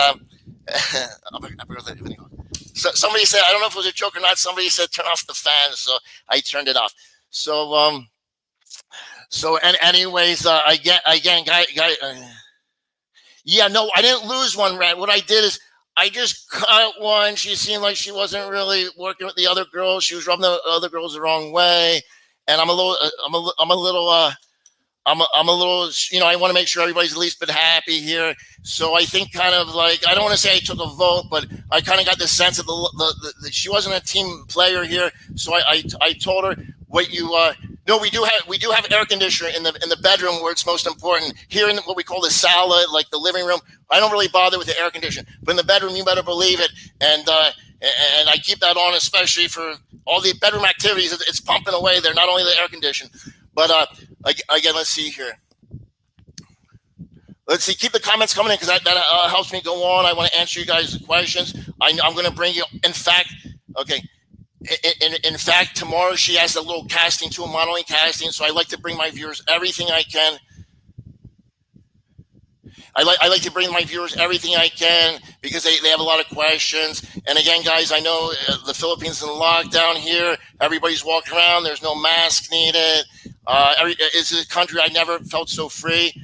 so somebody said, I don't know if it was a joke or not, somebody said, turn off the fan. So I turned it off. So anyways, Yeah, no, I didn't lose one, Rat. What I did is I just cut one. She seemed like she wasn't really working with the other girls. She was rubbing the other girls the wrong way, and I'm a little, I'm a little, I want to make sure everybody's at least been happy here. So I think kind of like, I don't want to say I took a vote, but I kind of got the sense that she wasn't a team player here. So I told her what you, no, we do have air conditioner in the bedroom where it's most important. Here in what we call the sala, like the living room, I don't really bother with the air conditioner, but in the bedroom, you better believe it. And I keep that on, especially for all the bedroom activities. It's pumping away there, not only the air conditioner, but again, let's see here. Let's see. Keep the comments coming in because that helps me go on. I want to answer you guys' questions. I'm going to bring you. In fact, okay. In fact, tomorrow she has a little casting too, a modeling casting. So I like to bring my viewers everything I can. I like to bring my viewers everything I can because they have a lot of questions. And again, guys, I know the Philippines is in lockdown here. Everybody's walking around. There's no mask needed. It's a country I never felt so free.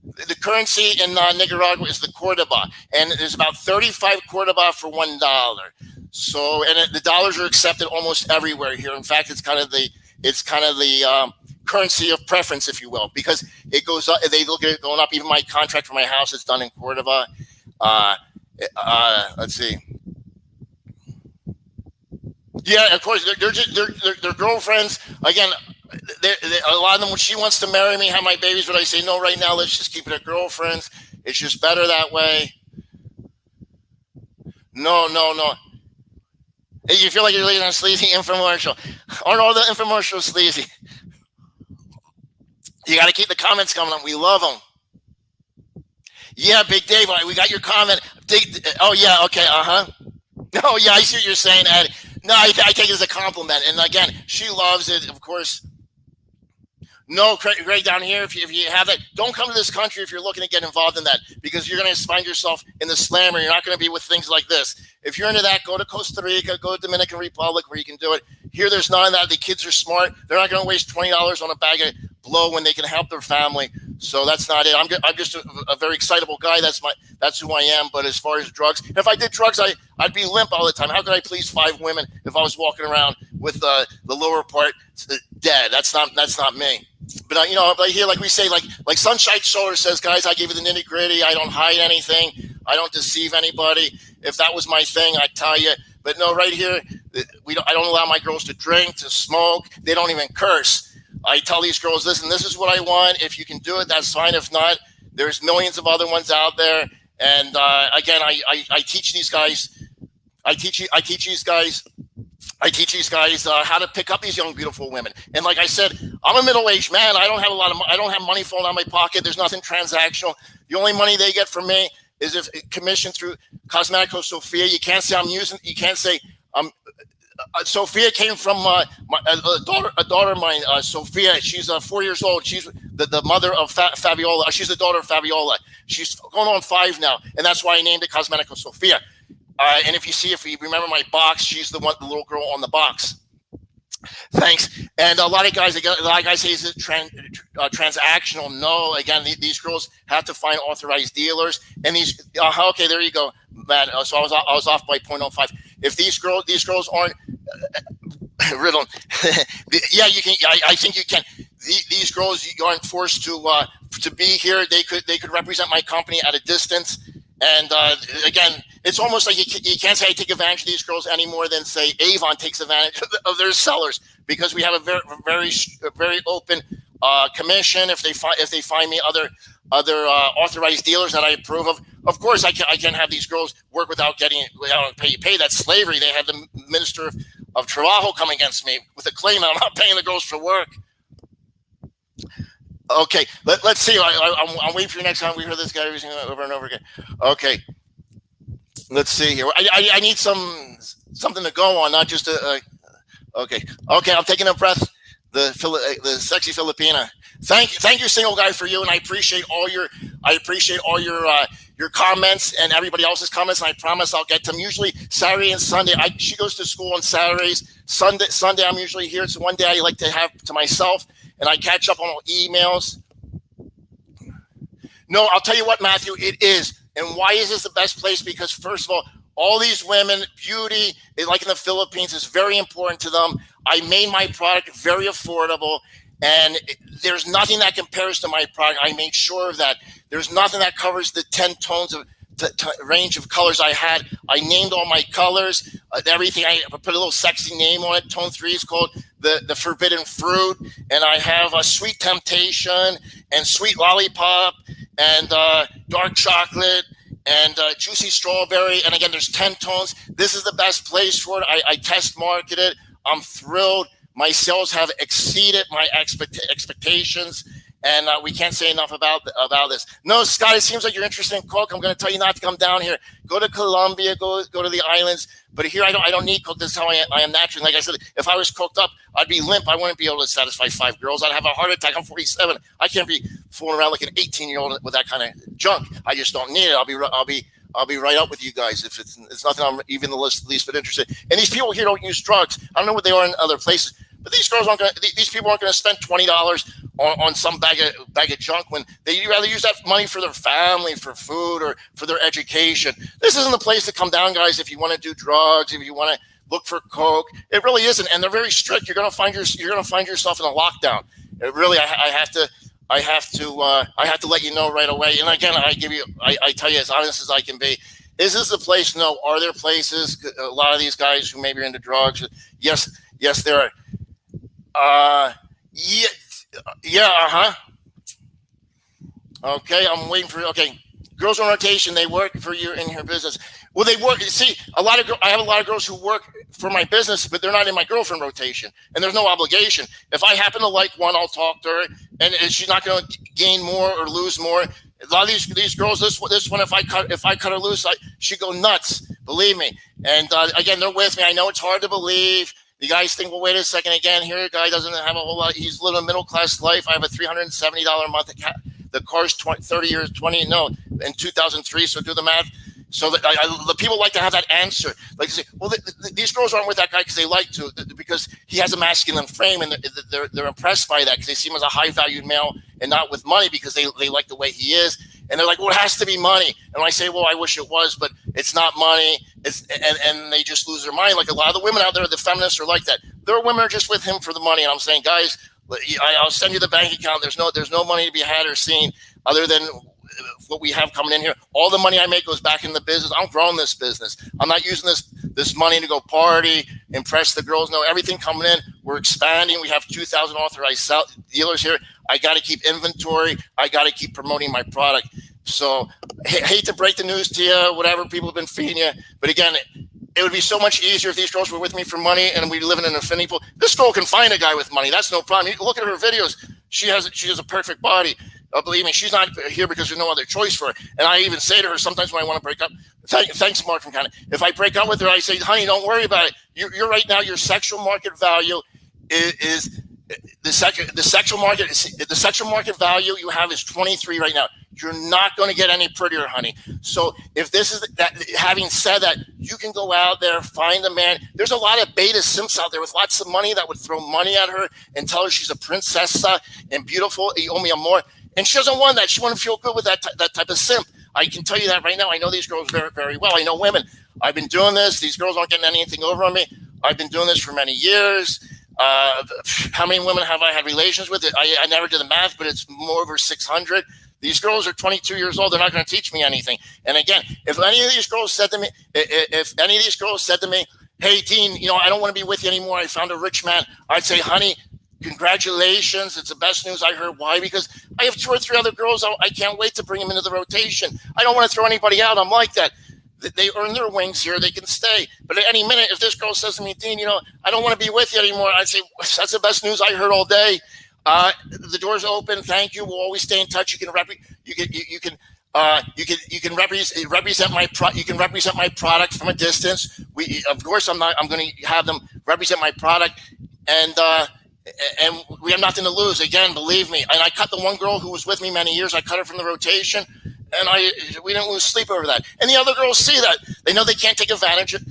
The currency in Nicaragua is the Cordoba, and there's about 35 Cordoba for $1. So, and the dollars are accepted almost everywhere here. In fact, it's kind of the currency of preference, if you will, because it goes up. They look at it going up. Even my contract for my house is done in Cordoba. Let's see. Yeah, of course, they're girlfriends. Again, a lot of them, when she wants to marry me, have my babies, but I say, no, right now, let's just keep it at girlfriends. It's just better that way. No. Hey, you feel like you're leading a sleazy infomercial. Aren't all the infomercials sleazy? You got to keep the comments coming up. We love them. Yeah, Big Dave, we got your comment. Oh, yeah, okay, Oh, yeah, I see what you're saying, Ed. No, I take it as a compliment. And again, she loves it, of course. No, Greg, down here, if you have that, don't come to this country if you're looking to get involved in that, because you're going to find yourself in the slammer. You're not going to be with things like this. If you're into that, go to Costa Rica, go to Dominican Republic where you can do it. Here, there's none of that. The kids are smart. They're not going to waste $20 on a bag of blow when they can help their family. So that's not it. I'm just a very excitable guy. That's who I am. But as far as drugs, if I did drugs, I'd be limp all the time. How could I please 5 women if I was walking around with the lower part dead? That's not me. But like here, like we say, like Sunshine Solar says, guys, I give you the nitty gritty. I don't hide anything. I don't deceive anybody. If that was my thing, I'd tell you. But no, right here, I don't allow my girls to drink, to smoke. They don't even curse. I tell these girls, listen, this is what I want. If you can do it, that's fine. If not, there's millions of other ones out there. And again, I teach these guys. I teach these guys how to pick up these young, beautiful women. And like I said, I'm a middle-aged man. I don't have money falling out of my pocket. There's nothing transactional. The only money they get from me is if commission through Cosmetic Sophia. You can't say I'm using. You can't say Sophia came from a daughter of mine, Sophia. She's 4 years old. She's the mother of Fabiola. She's the daughter of Fabiola. She's going on 5 now, and that's why I named it Cosmetic Sophia. And if you remember my box, she's the little girl on the box. Thanks. And a lot of guys say is it transactional? No. Again, these girls have to find authorized dealers, and these. Okay, there you go, man. So I was off by 0.05. If these girls aren't riddled, yeah, you can. I think you can. These girls aren't forced to be here. They could represent my company at a distance. And again, it's almost like you can't say I take advantage of these girls any more than say Avon takes advantage of their sellers, because we have a very open commission. If they find me other authorized dealers that I approve of, of course I can have these girls work without pay. That's slavery. They had the Minister of Trabajo come against me with a claim that I'm not paying the girls for work. Okay, let's see. I'm waiting for you next time. We heard this guy over and over again. Okay, let's see here. I need something to go on, not just okay. I'm taking a breath. The sexy Filipina. Thank you, single guy, for you, and I appreciate all your comments and everybody else's comments. And I promise I'll get to them. Usually Saturday and Sunday. She goes to school on Saturdays. Sunday I'm usually here. So one day I like to have to myself, and I catch up on all emails. No, I'll tell you what, Matthew, it is. And why is this the best place? Because first of all these women, beauty, like in the Philippines, is very important to them. I made my product very affordable, and there's nothing that compares to my product. I made sure of that. There's nothing that covers the 10 tones of range of colors I had. I named all my colors, everything. I put a little sexy name on it. Tone 3 is called the Forbidden Fruit, and I have a Sweet Temptation and Sweet Lollipop and Dark Chocolate and Juicy Strawberry. And again, there's 10 tones. This is the best place for it. I test market it. I'm thrilled. My sales have exceeded my expectations. And we can't say enough about this. No, Scott, it seems like you're interested in Coke. I'm going to tell you not to come down here. Go to Colombia, go to the islands. But here, I don't need Coke. This is how I am naturally. Like I said, if I was coked up, I'd be limp. I wouldn't be able to satisfy 5 girls. I'd have a heart attack. I'm 47. I can't be fooling around like an 18-year-old with that kind of junk. I just don't need it. I'll be right up with you guys if it's nothing I'm even the least bit interested. And these people here don't use drugs. I don't know what they are in other places, but these people aren't going to spend $20 on some bag of junk when they'd rather use that money for their family, for food, or for their education. This isn't the place to come down, guys, if you want to do drugs, if you want to look for Coke. It really isn't, and they're very strict. You're going to find yourself in a lockdown. It really, I have to let you know right away. And again, I tell you as honest as I can be. Is this a place? No. Are there places? A lot of these guys who maybe are into drugs. Yes, there are. Okay, I'm waiting for. Okay, girls on rotation. They work for you in your business. Well, they work. See, I have a lot of girls who work for my business, but they're not in my girlfriend rotation, and there's no obligation. If I happen to like one, I'll talk to her, and she's not going to gain more or lose more. A lot of these girls, this one, if I cut her loose, she'd go nuts. Believe me. And again, they're with me. I know it's hard to believe. You guys think, well, wait a second. Again, here a guy doesn't have a whole lot. He's living a middle class life. I have a $370 a month. The car's 30 years, in 2003. So do the math. So that the people like to have that answer. Like they say, well, these girls aren't with that guy because they like to, because he has a masculine frame, and they're impressed by that because they see him as a high valued male and not with money because they like the way he is. And they're like, well, it has to be money. And I say, well, I wish it was, but it's not money. And they just lose their mind. Like a lot of the women out there, the feminists are like that. Their women are just with him for the money. And I'm saying, guys, I'll send you the bank account. There's no money to be had or seen other than what we have coming in here. All the money I make goes back in the business. I'm growing this business. I'm not using this money to go party, impress the girls. No, everything coming in, we're expanding. We have 2,000 authorized dealers here. I got to keep inventory. I got to keep promoting my product. So hate to break the news to you, whatever people have been feeding you. But again, it would be so much easier if these girls were with me for money and we live in an affinity pool. This girl can find a guy with money. That's no problem. You look at her videos. She has a perfect body. Believe me, she's not here because there's no other choice for her. And I even say to her sometimes when I want to break up, thanks, Mark from Canada. If I break up with her, I say, honey, don't worry about it. You're right now, your sexual market value is the sexual market value you have is 23 right now. You're not going to get any prettier, honey. So if this is that, having said that, you can go out there, find a man. There's a lot of beta simps out there with lots of money that would throw money at her and tell her she's a princess and beautiful. You owe me a more. And she doesn't want that. She wouldn't feel good with that type of simp. I can tell you that right now. I know these girls very, very well. I know women. I've been doing this. These girls aren't getting anything over on me. I've been doing this for many years. How many women have I had relations with? I never did the math, but it's more over 600. These girls are 22 years old. They're not going to teach me anything. And again, if any of these girls said to me, hey, Dean, I don't want to be with you anymore. I found a rich man. I'd say, honey, congratulations. It's the best news I heard. Why? Because I have 2 or 3 other girls. I can't wait to bring them into the rotation. I don't want to throw anybody out. I'm like that. They earn their wings here. They can stay. But at any minute, if this girl says to me, Dean, I don't want to be with you anymore, I'd say, that's the best news I heard all day. The door's open. Thank you. We'll always stay in touch. You can represent my product from a distance. Of course, I'm going to have them represent my product, and we have nothing to lose. Again, believe me. And I cut the one girl who was with me many years. I cut her from the rotation, and we didn't lose sleep over that. And the other girls see that. They know they can't take advantage of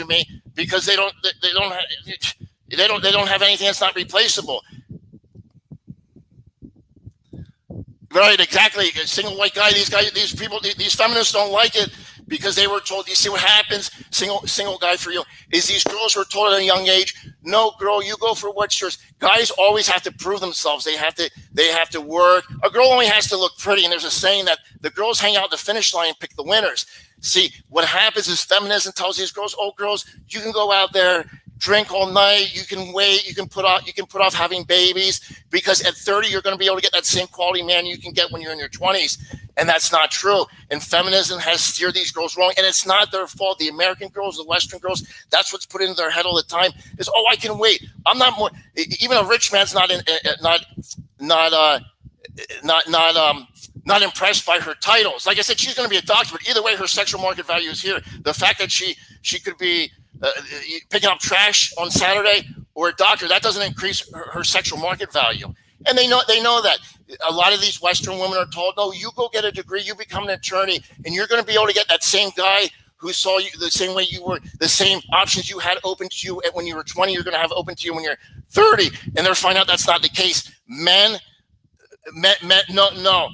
me because they don't have anything that's not replaceable. Right, exactly. A single white guy. These people, these feminists don't like it because they were told. You see what happens? Single guy for you is these girls were told at a young age, no, girl, you go for what's yours. Guys always have to prove themselves. They have to work. A girl only has to look pretty. And there's a saying that the girls hang out at the finish line and pick the winners. See, what happens is feminism tells these girls, oh, girls, you can go out there, drink all night, you can wait, you can put off having babies, because at 30 you're going to be able to get that same quality man you can get when you're in your 20s. And that's not true. And feminism has steered these girls wrong, and it's not their fault. The American girls, the Western girls, that's what's put into their head all the time is, oh, I can wait. I'm not more. Even a rich man's not impressed by her titles. Like I said, she's going to be a doctor, but either way, her sexual market value is here. The fact that she could be picking up trash on Saturday or a doctor, that doesn't increase her sexual market value. And they know that. A lot of these Western women are told, no, you go get a degree, you become an attorney, and you're going to be able to get that same guy who saw you the same way you were, the same options you had open to you when you were 20, you're going to have open to you when you're 30. And they're finding out that's not the case. Men, Max, no.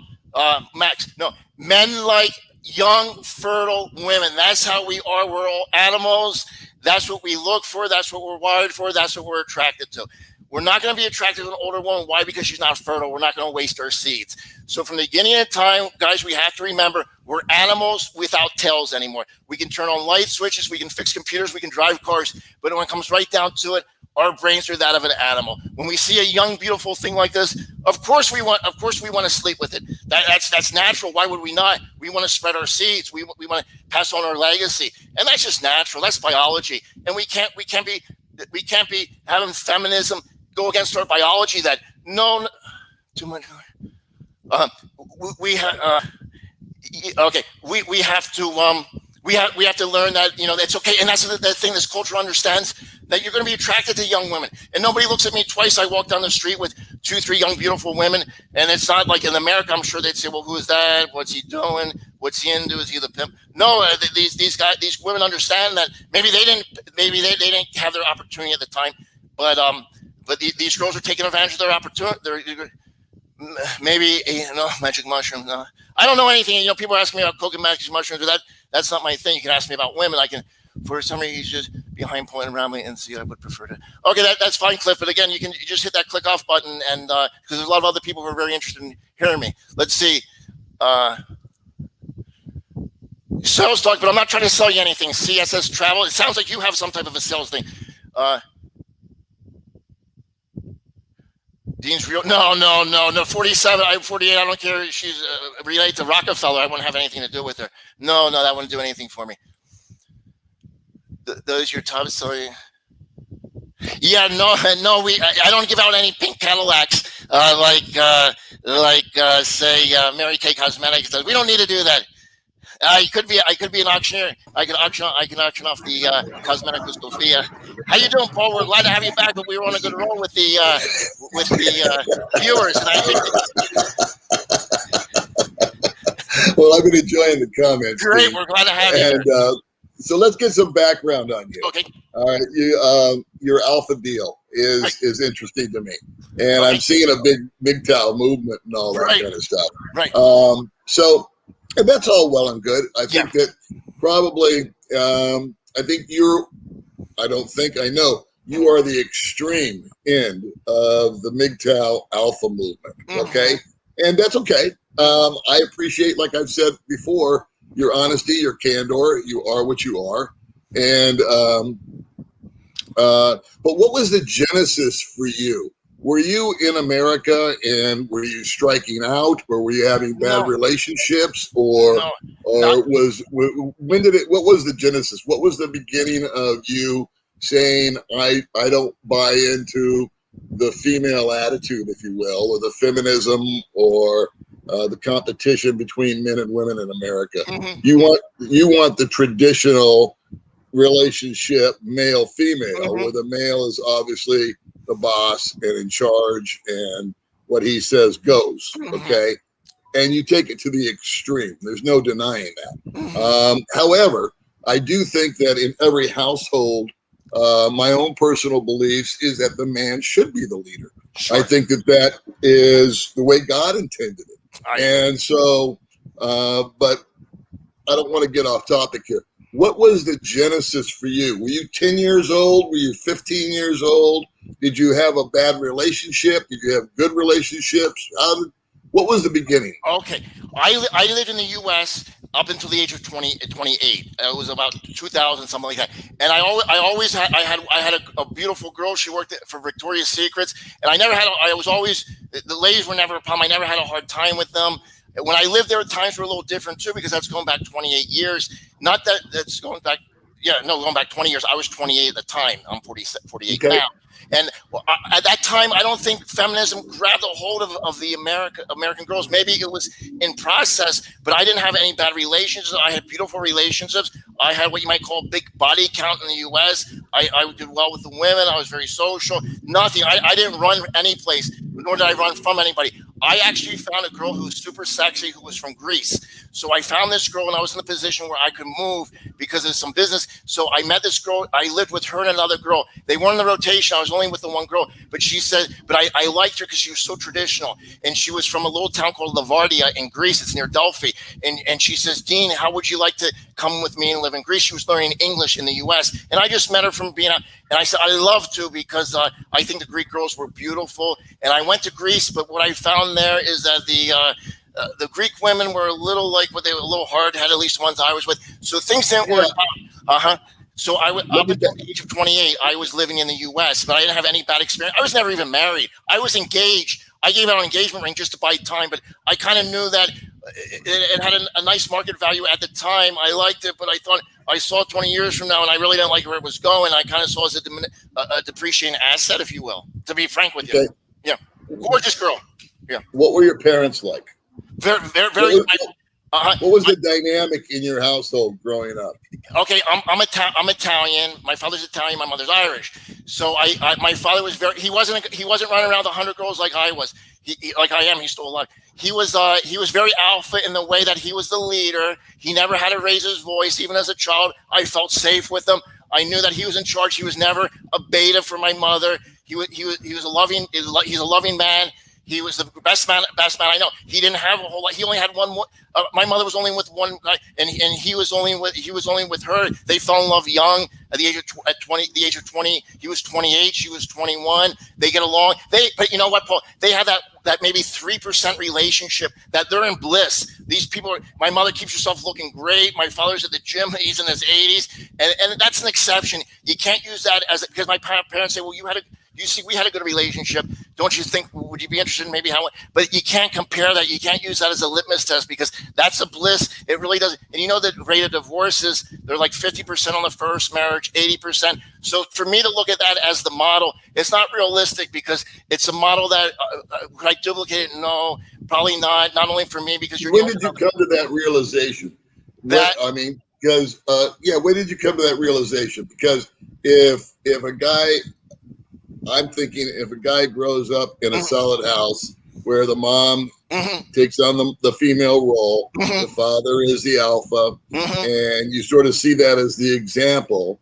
Men like young, fertile women. That's how we are. We're all animals. That's what we look for. That's what we're wired for. That's what we're attracted to. We're not going to be attracted to an older woman. Why? Because she's not fertile. We're not going to waste our seeds. So from the beginning of time, guys, we have to remember we're animals without tails anymore. We can turn on light switches. We can fix computers. We can drive cars. But when it comes right down to it, our brains are that of an animal. When we see a young, beautiful thing like this, of course we want to sleep with it. That's natural. Why would we not? We want to spread our seeds. We want to pass on our legacy, and that's just natural. That's biology, and we can't be having feminism go against our biology. That no, too much. We have to learn that it's okay, and that's the thing this culture understands, that you're going to be attracted to young women, and nobody looks at me twice. I walk down the street with 2-3 young beautiful women, and it's not like in America. I'm sure they'd say, well, who is that? What's he doing? What's he into? Is he the pimp? No, these women understand that maybe they didn't have their opportunity at the time, but these girls are taking advantage of their opportunity. Maybe magic mushroom. No, I don't know anything. People ask me about coconut magic mushrooms, or that's not my thing. You can ask me about women. I can, for some reason, just behind pointing around me and see. I would prefer to. Okay, that's fine, Cliff. But again, you just hit that click off button, and because there's a lot of other people who are very interested in hearing me. Let's see. Sales talk, but I'm not trying to sell you anything. CSS travel. It sounds like you have some type of a sales thing. Dean's real. No. 47. I'm 48. I don't care. She's related to Rockefeller. I wouldn't have anything to do with her. No, that wouldn't do anything for me. Those your top story. Yeah, no. I don't give out any pink Cadillacs say Mary Kay Cosmetics does. We don't need to do that. I could be an auctioneer. I can auction off the cosmetic with Sophia. How you doing, Paul? We're glad to have you back, but we were on a good roll with the viewers, and I think. Well, I've been enjoying the comments. Great, Steve. We're glad to have you. And so let's get some background on you. Okay. All right, your alpha deal is interesting to me, and I'm seeing a big MGTOW movement and all that kind of stuff. Right. So. And that's all well and good. I think that probably, I know you are the extreme end of the MGTOW alpha movement. Okay. And that's okay. I appreciate, like I've said before, your honesty, your candor. You are what you are. And, but what was the genesis for you? Were you in America and were you striking out, or were you having bad relationships, or what was the genesis? What was the beginning of you saying, I don't buy into the female attitude, if you will, or the feminism, or the competition between men and women in America? You want the traditional relationship, male female, where the male is obviously the boss and in charge, and what he says goes. Okay. And you take it to the extreme. There's no denying that. However, I do think that in every household, my own personal beliefs is that the man should be the leader. Sure. I think that is the way God intended it. And so, but I don't want to get off topic here. What was the genesis for you? Were you 10 years old? Were you 15 years old? Did you have a bad relationship? Did you have good relationships? What was the beginning? Okay. I lived in the U.S. up until the age of 28. It was about 2000, something like that. And I had a beautiful girl. She worked for Victoria's Secrets, and the ladies were never a problem. I never had a hard time with them. When I lived there, times were a little different too, because that's going back 28 years. Not that that's going back. Yeah, no, going back 20 years. I was 28 at the time. I'm 48 now. And at that time, I don't think feminism grabbed a hold of the American girls. Maybe it was in process, but I didn't have any bad relationships. I had beautiful relationships. I had what you might call big body count in the U.S. I did well with the women. I was very social. Nothing. I didn't run any place, nor did I run from anybody. I actually found a girl who was super sexy, who was from Greece. So I found this girl, and I was in a position where I could move because of some business. So I met this girl. I lived with her and another girl. They weren't in the rotation. I was only with the one girl. But she said, but I liked her because she was so traditional. And she was from a little town called Lavardia in Greece. It's near Delphi. And she says, Dean, how would you like to come with me and live in Greece? She was learning English in the U.S. And I just met her from being out. And I said, I'd love to, because I think the Greek girls were beautiful. And I went to Greece, but what I found there is that the Greek women were a little hard-headed, at least the ones I was with. So things didn't work out. So up until the age of 28, I was living in the U.S., but I didn't have any bad experience. I was never even married. I was engaged. I gave out an engagement ring just to buy time, but I kind of knew that it had a nice market value at the time. I liked it, but I thought I saw 20 years from now, and I really didn't like where it was going. I kind of saw it as a depreciating asset, if you will, to be frank with you. Yeah. Gorgeous girl. Yeah. What were your parents like? Very, very, very. What was the dynamic in your household growing up? Okay, I'm Italian. My father's Italian. My mother's Irish. So my father was he wasn't running around 100 girls like I was. He like I am. He's still alive. He was very alpha in the way that he was the leader. He never had to raise his voice. Even as a child, I felt safe with him. I knew that he was in charge. He was never a beta for my mother. He's a loving man. He was the best man I know. He didn't have a whole lot. He only had one. My mother was only with one guy, and he was only with her. They fell in love young at the age of 20. He was 28. She was 21. They get along. But you know what, Paul? They have that maybe 3% relationship that they're in bliss. These people. My mother keeps herself looking great. My father's at the gym. He's in his 80s, and that's an exception. You can't use that because my parents say, well, we had a good relationship. Don't you think? Would you be interested in maybe how? But you can't compare that. You can't use that as a litmus test, because that's a bliss. It really doesn't. And you know the rate of divorces, they're like 50% on the first marriage, 80%. So for me to look at that as the model, it's not realistic, because it's a model that could I duplicate it? No, probably not. Not only for me, because you're. When did you come to that realization? When did you come to that realization? Because if a guy. I'm thinking if a guy grows up in a solid house where the mom takes on the female role, the father is the alpha, and you sort of see that as the example.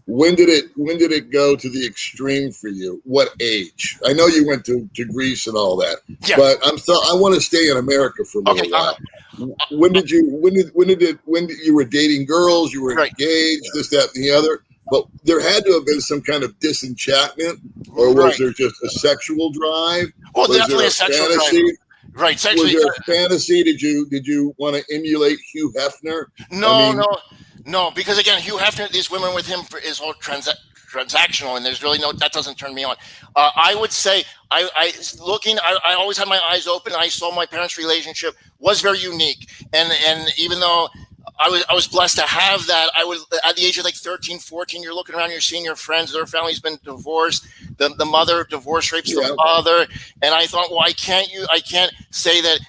When did it go to the extreme for you? What age? I know you went to Greece and all that, but I want to stay in America for a little while. When you were dating girls, you were engaged, this, that, and the other. But there had to have been some kind of disenchantment, or was there just a sexual drive? Well, was definitely a sexual fantasy? Drive. Right, sexually. Was there a fantasy? Did you want to emulate Hugh Hefner? No, because again, Hugh Hefner, these women with him is all transactional, and there's really that doesn't turn me on. I would say I always had my eyes open. I saw my parents' relationship was very unique, and even though I was blessed to have that. I was at the age of like 13, 14, you're looking around, you're seeing your friends, their family's been divorced. The mother divorce rapes the father. And I thought, well, I can't say that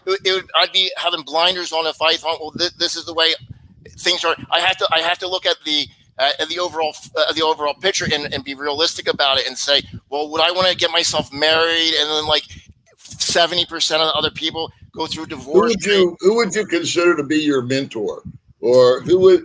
I'd be having blinders on if I thought, well, this is the way things are. I have to look at the overall picture and be realistic about it and say, well, would I want to get myself married and then like 70% of the other people go through divorce? Who would you consider to be your mentor? Or who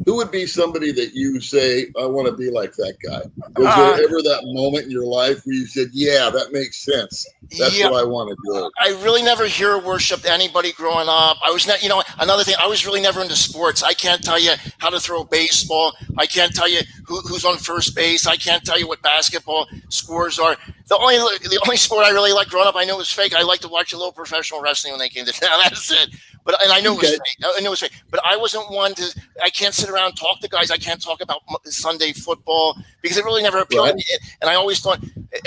who would be somebody that you say, I want to be like that guy? Was there ever that moment in your life where you said, yeah, that makes sense? That's what I want to do. I really never hero worshipped anybody growing up. I was not, another thing, I was really never into sports. I can't tell you how to throw a baseball. I can't tell you who's on first base. I can't tell you what basketball scores are. The only sport I really liked growing up, I knew it was fake. I liked to watch a little professional wrestling when they came to town. That's it. And I knew it was fake. I knew it was fake. But I wasn't one to. I can't sit around and talk to guys. I can't talk about Sunday football because it really never appealed to me. And I always thought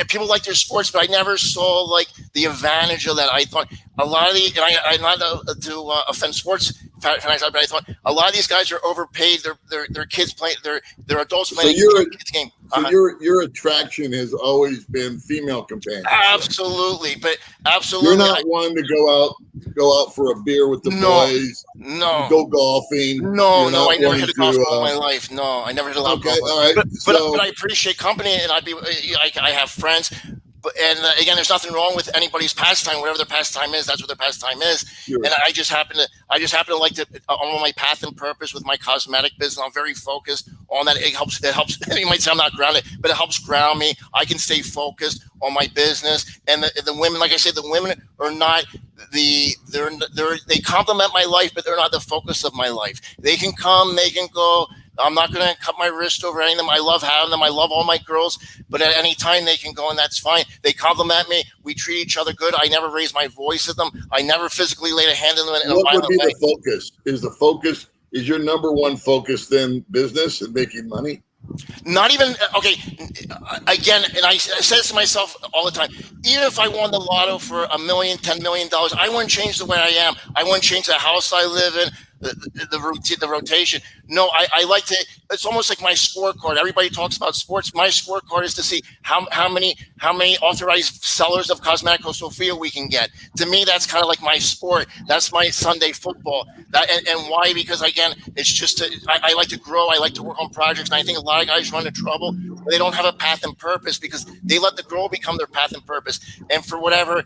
people like their sports, but I never saw like the advantage of that. I thought a lot of the, and I'm not to offend sports fans, but I thought a lot of these guys are overpaid. Their kids playing, their adults playing kids game. So your attraction has always been female companions. Absolutely, but absolutely, you're not one to go out for a beer with the boys. No, go golfing. No, I never hit a golf ball in my life. No, I never hit a golf ball. All right, but I appreciate company, and I have friends. And again, there's nothing wrong with anybody's pastime. Whatever their pastime is, that's what their pastime is. Sure. And I just happen to like to on my path and purpose with my cosmetic business. I'm very focused on that. It helps. You might say I'm not grounded, but it helps ground me. I can stay focused on my business. And the women, like I said, the women are not they complement my life, but they're not the focus of my life. They can come, they can go. I'm not going to cut my wrist over any of them. I love having them. I love all my girls, but at any time they can go, and that's fine. They compliment me. We treat each other good. I never raise my voice at them. I never physically laid a hand on them in a violent way. What would be the focus? Is your number one focus then business and making money? Not even, okay, again, and I say this to myself all the time, even if I won the lotto for $1 million, $10 million, I wouldn't change the way I am. I wouldn't change the house I live in, the rotation. No, I like to, it's almost like my scorecard. Everybody talks about sports. My scorecard is to see how many authorized sellers of Cosmetic Sophia we can get. To me, that's kind of like my sport. That's my Sunday football. And why? Because again, it's just, I like to grow. I like to work on projects. And I think a lot of guys run into trouble when they don't have a path and purpose because they let the girl become their path and purpose. And for whatever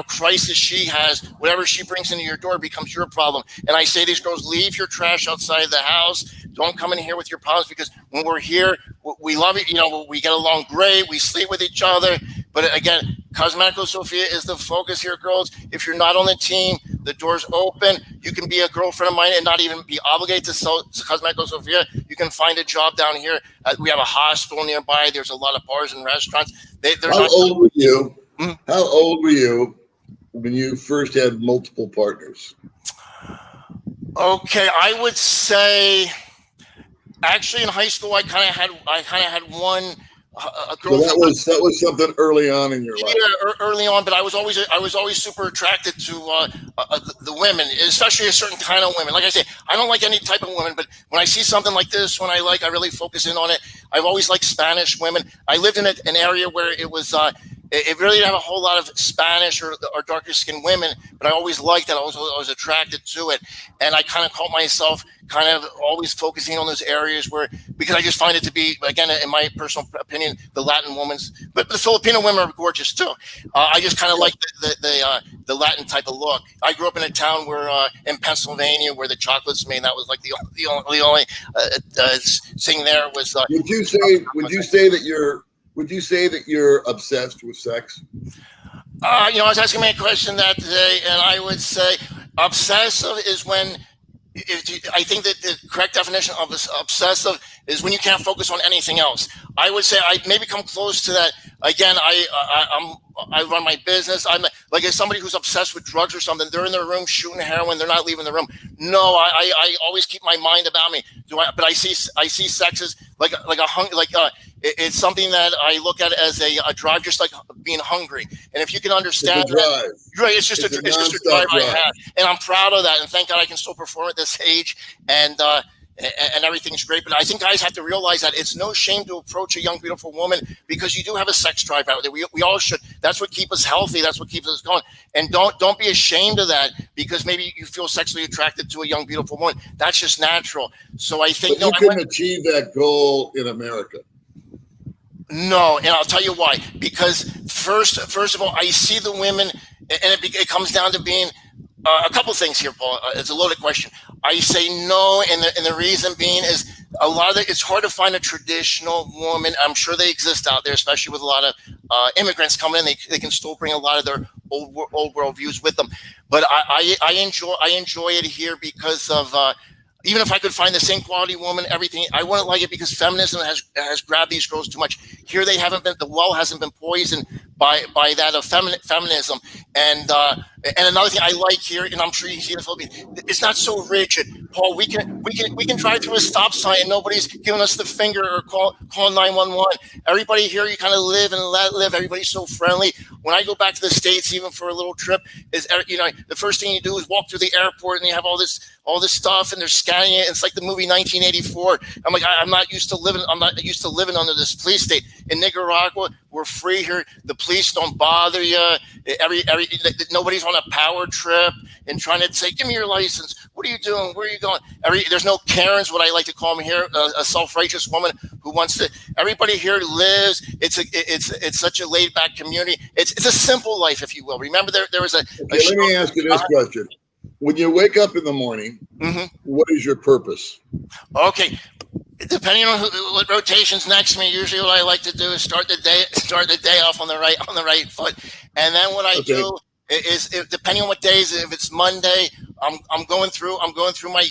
crisis she has, whatever she brings into your door becomes your problem. And I say to these girls, leave your trash outside the house. Don't come in here with your problems because when we're here, we love it. We get along great. We sleep with each other. But again, Cosmetic Sophia is the focus here, girls. If you're not on the team, the door's open. You can be a girlfriend of mine and not even be obligated to sell Cosmetic Sophia. You can find a job down here. We have a hospital nearby. There's a lot of bars and restaurants. How old were you? How old were you when you first had multiple partners? Okay, I would say actually in high school I kind of had one girl. So that was something early on in your life. Yeah, early on, but I was always super attracted to the women, especially a certain kind of women. Like I say, I don't like any type of women, but when I see something like this, I really focus in on it. I've always liked Spanish women. I lived in an area where it was. It really didn't have a whole lot of Spanish or darker skinned women, but I always liked that. I was attracted to it. And I kind of caught myself kind of always focusing on those areas because I just find it to be, again, in my personal opinion, the Latin women's, but the Filipino women are gorgeous too. I just kind of like the Latin type of look. I grew up in a town in Pennsylvania where the chocolate's made. That was like the only thing there was. Would you say that you're obsessed with sex? I was asking me a question that day, and I would say obsessive is when, I think that the correct definition of obsessive is when you can't focus on anything else. I would say I maybe come close to that. Again, I run my business. I'm like somebody who's obsessed with drugs or something. They're in their room shooting heroin. They're not leaving the room. No, I always keep my mind about me. But I see sex as it's something that I look at as a drive, just like being hungry. And if you can understand that, right, it's just a drive I have, and I'm proud of that. And thank God I can still perform at this age, and everything's great. But I think guys have to realize that it's no shame to approach a young, beautiful woman because you do have a sex drive out there. We all should. That's what keeps us healthy. That's what keeps us going. And don't be ashamed of that because maybe you feel sexually attracted to a young, beautiful woman. That's just natural. So I think you can achieve that goal in America. No, and I'll tell you why. Because first of all, I see the women, and it comes down to being a couple things here, Paul. It's a loaded question. I say no, and the reason being is a lot of it's hard to find a traditional woman. I'm sure they exist out there, especially with a lot of immigrants coming in. They can still bring a lot of their old world views with them. But I enjoy it here because of even if I could find the same quality woman, everything, I wouldn't like it because feminism has grabbed these girls too much. Here they haven't been, the well hasn't been poisoned by that of feminism. And another thing I like here, and I'm sure you see in the Philippines, it's not so rigid. Paul, we can drive through a stop sign and nobody's giving us the finger or call 911. Everybody here, you kind of live and let live. Everybody's so friendly. When I go back to the States, even for a little trip, is the first thing you do is walk through the airport and you have all this stuff and they're scanning it. It's like the movie 1984. I'm like, I'm not used to living under this police state. In Nicaragua, we're free here. The police don't bother you. Nobody's on a power trip and trying to say, give me your license. What are you doing? Where are you going? There's no Karens, what I like to call them here, a self-righteous woman who wants to. Everybody here lives. It's such a laid-back community. It's a simple life, if you will. Remember, there was let me ask you this question. When you wake up in the morning, what is your purpose? Okay. Depending on what rotation's next to me, usually what I like to do is start the day off on the right foot, and then what I do is, depending on what days, if it's Monday, I'm going through my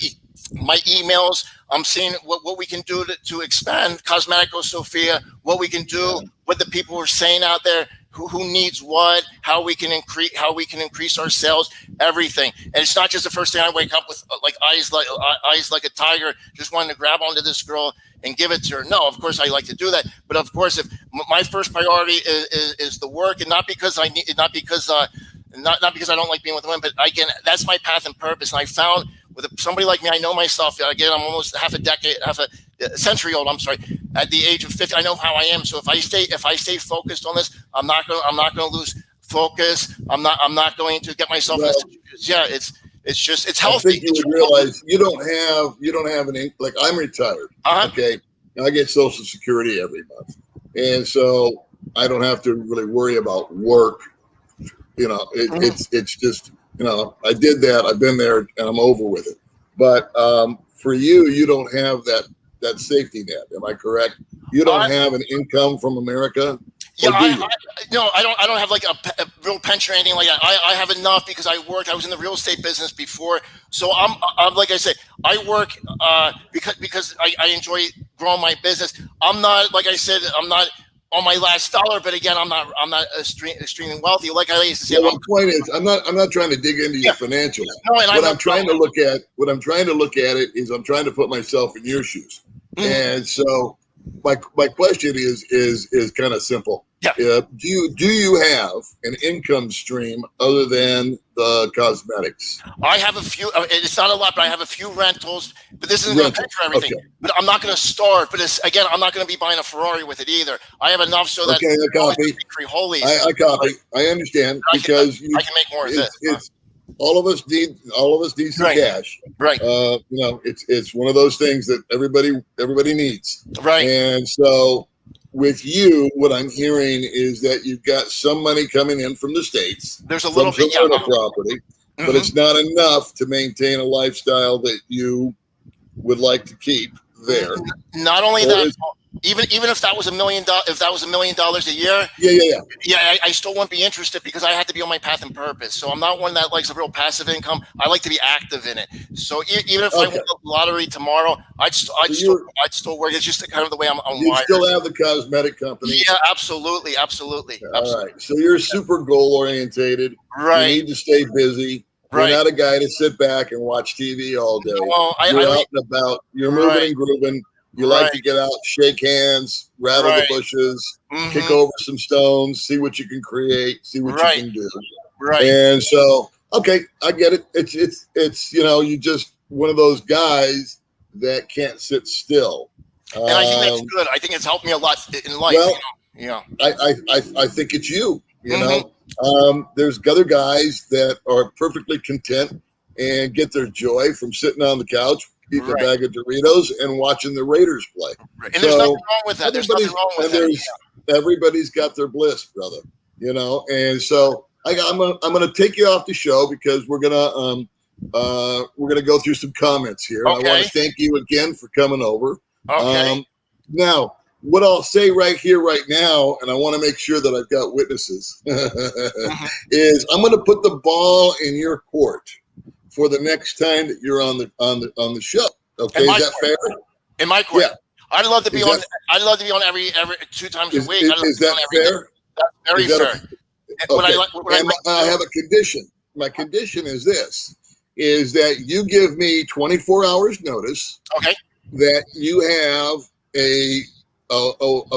emails. I'm seeing what we can do to expand Cosmetic Sophia, what we can do, what the people are saying out there, who needs what, how we can increase our sales, everything. And it's not just the first thing I wake up with, like eyes like a tiger, just wanting to grab onto this girl and give it to her. No, of course I like to do that, but of course, if my first priority is the work, and not because I don't like being with women, but again, that's my path and purpose. And I found with somebody like me, I know myself. Again, I'm almost half a century old. I'm sorry. At the age of 50, I know how I am. So if I stay focused on this, I'm not going to lose focus. I'm not going to get myself in a situation. It's healthy. I think you would realize you don't have an income. Like, I'm retired. Okay, I get Social Security every month, and so I don't have to really worry about work. It's just, I did that. I've been there, and I'm over with it. But for you don't have that safety net. Am I correct? You don't have an income from America. Yeah, I don't have like a real pension or anything like that. I have enough because I work. I was in the real estate business before, so I'm like I said, I work because I enjoy growing my business. I'm not, like I said, I'm not on my last dollar, but again, I'm not extremely wealthy. Like I used to say, my point is, I'm not trying to dig into your financials. No, and I'm trying to look at it is I'm trying to put myself in your shoes, and so my question is kind of simple. Yeah. Do you have an income stream other than the cosmetics? I have a few. It's not a lot, but I have a few rentals. But this isn't going to pay for everything. Okay. But I'm not going to starve. But again, I'm not going to be buying a Ferrari with it either. I have enough so that I copy. I copy. I understand because I can make more of this. All of us need some cash. Right. It's one of those things that everybody needs. Right. And so with you, what I'm hearing is that you've got some money coming in from the States. There's a little bit of property, but it's not enough to maintain a lifestyle that you would like to keep there. Not only that, even if that was $1 million, a year, I still wouldn't be interested because I had to be on my path and purpose. So I'm not one that likes a real passive income. I like to be active in it. So even if I won the lottery tomorrow, I'd still work. It's just kind of the way I'm wired. You still have the cosmetic company. Yeah, absolutely. All right. So you're super goal orientated. Right. You need to stay busy. You're not a guy to sit back and watch TV all day. You're out and about. You're moving and grooving. You like to get out, shake hands, rattle the bushes, kick over some stones, see what you can create, see what you can do. Right. And so, okay, I get it. It's you just one of those guys that can't sit still. And I think that's good. I think it's helped me a lot in life. Well, I think it's you. You know, there's other guys that are perfectly content and get their joy from sitting on the couch, eating a bag of Doritos and watching the Raiders play. And there's nothing wrong with that. There's nothing wrong with that. Everybody's got their bliss, brother. And so I'm gonna take you off the show because we're gonna go through some comments here. Okay. I want to thank you again for coming over. Okay. Now, what I'll say right here, right now, and I want to make sure that I've got witnesses, Mm-hmm. is I'm going to put the ball in your court for the next time that you're on the show. Okay, is that fair? In my court. Yeah. I'd love to be on. I'd love to be on every 2 times a week. Is that fair? That's very fair. Okay. I have a condition. My condition is this: is that you give me 24 hours notice. Okay. That you have a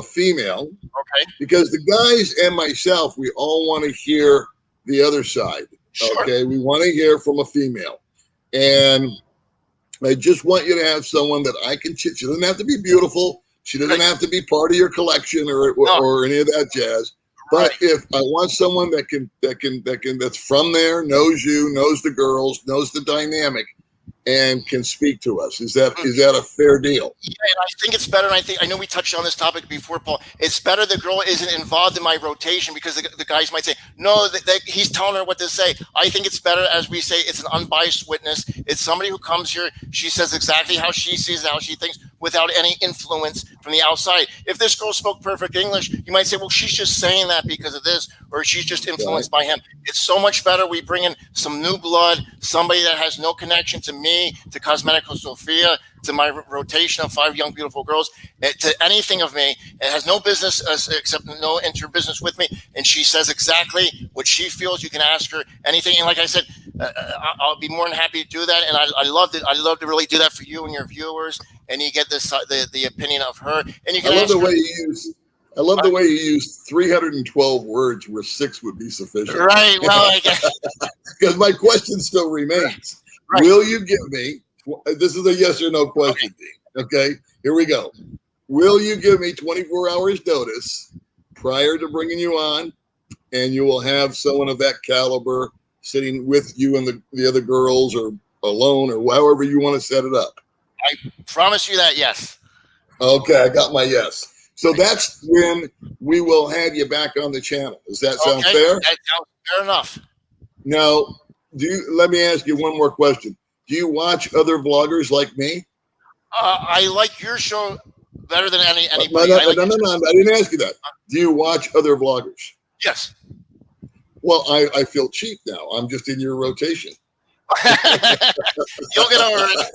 female. Okay. Because the guys and myself, we all want to hear the other side. Sure. Okay, we want to hear from a female, and I just want you to have someone that I can. She doesn't have to be beautiful. She doesn't have to be part of your collection or any of that jazz. But if I want someone that's from there, knows you, knows the girls, knows the dynamic, and can speak to us, is that a fair deal? Yeah, and I think it's better. And I know we touched on this topic before, Paul. It's better the girl isn't involved in my rotation because the guys might say no, that he's telling her what to say. I think it's better, as we say, it's an unbiased witness. It's somebody who comes here. She says exactly how she sees it, how she thinks, without any influence from the outside. If this girl spoke perfect English, you might say, well, she's just saying that because of this, or she's just influenced by him. It's so much better. We bring in some new blood, somebody that has no connection to me, to Cosmetic Sophia, to my rotation of 5 young, beautiful girls, to anything of me. It has no business except no inter-business with me. And she says exactly what she feels. You can ask her anything. And like I said, I'll be more than happy to do that. And I loved it. I love to really do that for you and your viewers. And you get this the opinion of her. And you can I love the way you use 312 words where 6 would be sufficient. Right. Well, I guess. Because my question still remains. Right. Will you give me, this is a yes or no question, Dean. Okay, here we go. Will you give me 24 hours notice prior to bringing you on, and you will have someone of that caliber sitting with you and the other girls, or alone, or however you want to set it up? I promise you that, yes. Okay, I got my yes. So that's when we will have you back on the channel. Does that sound fair? That sounds fair enough. Now, let me ask you one more question. Do you watch other vloggers like me? I like your show better than anybody. No, I didn't ask you that. Do you watch other vloggers? Yes. Well, I feel cheap now. I'm just in your rotation. You'll get over it.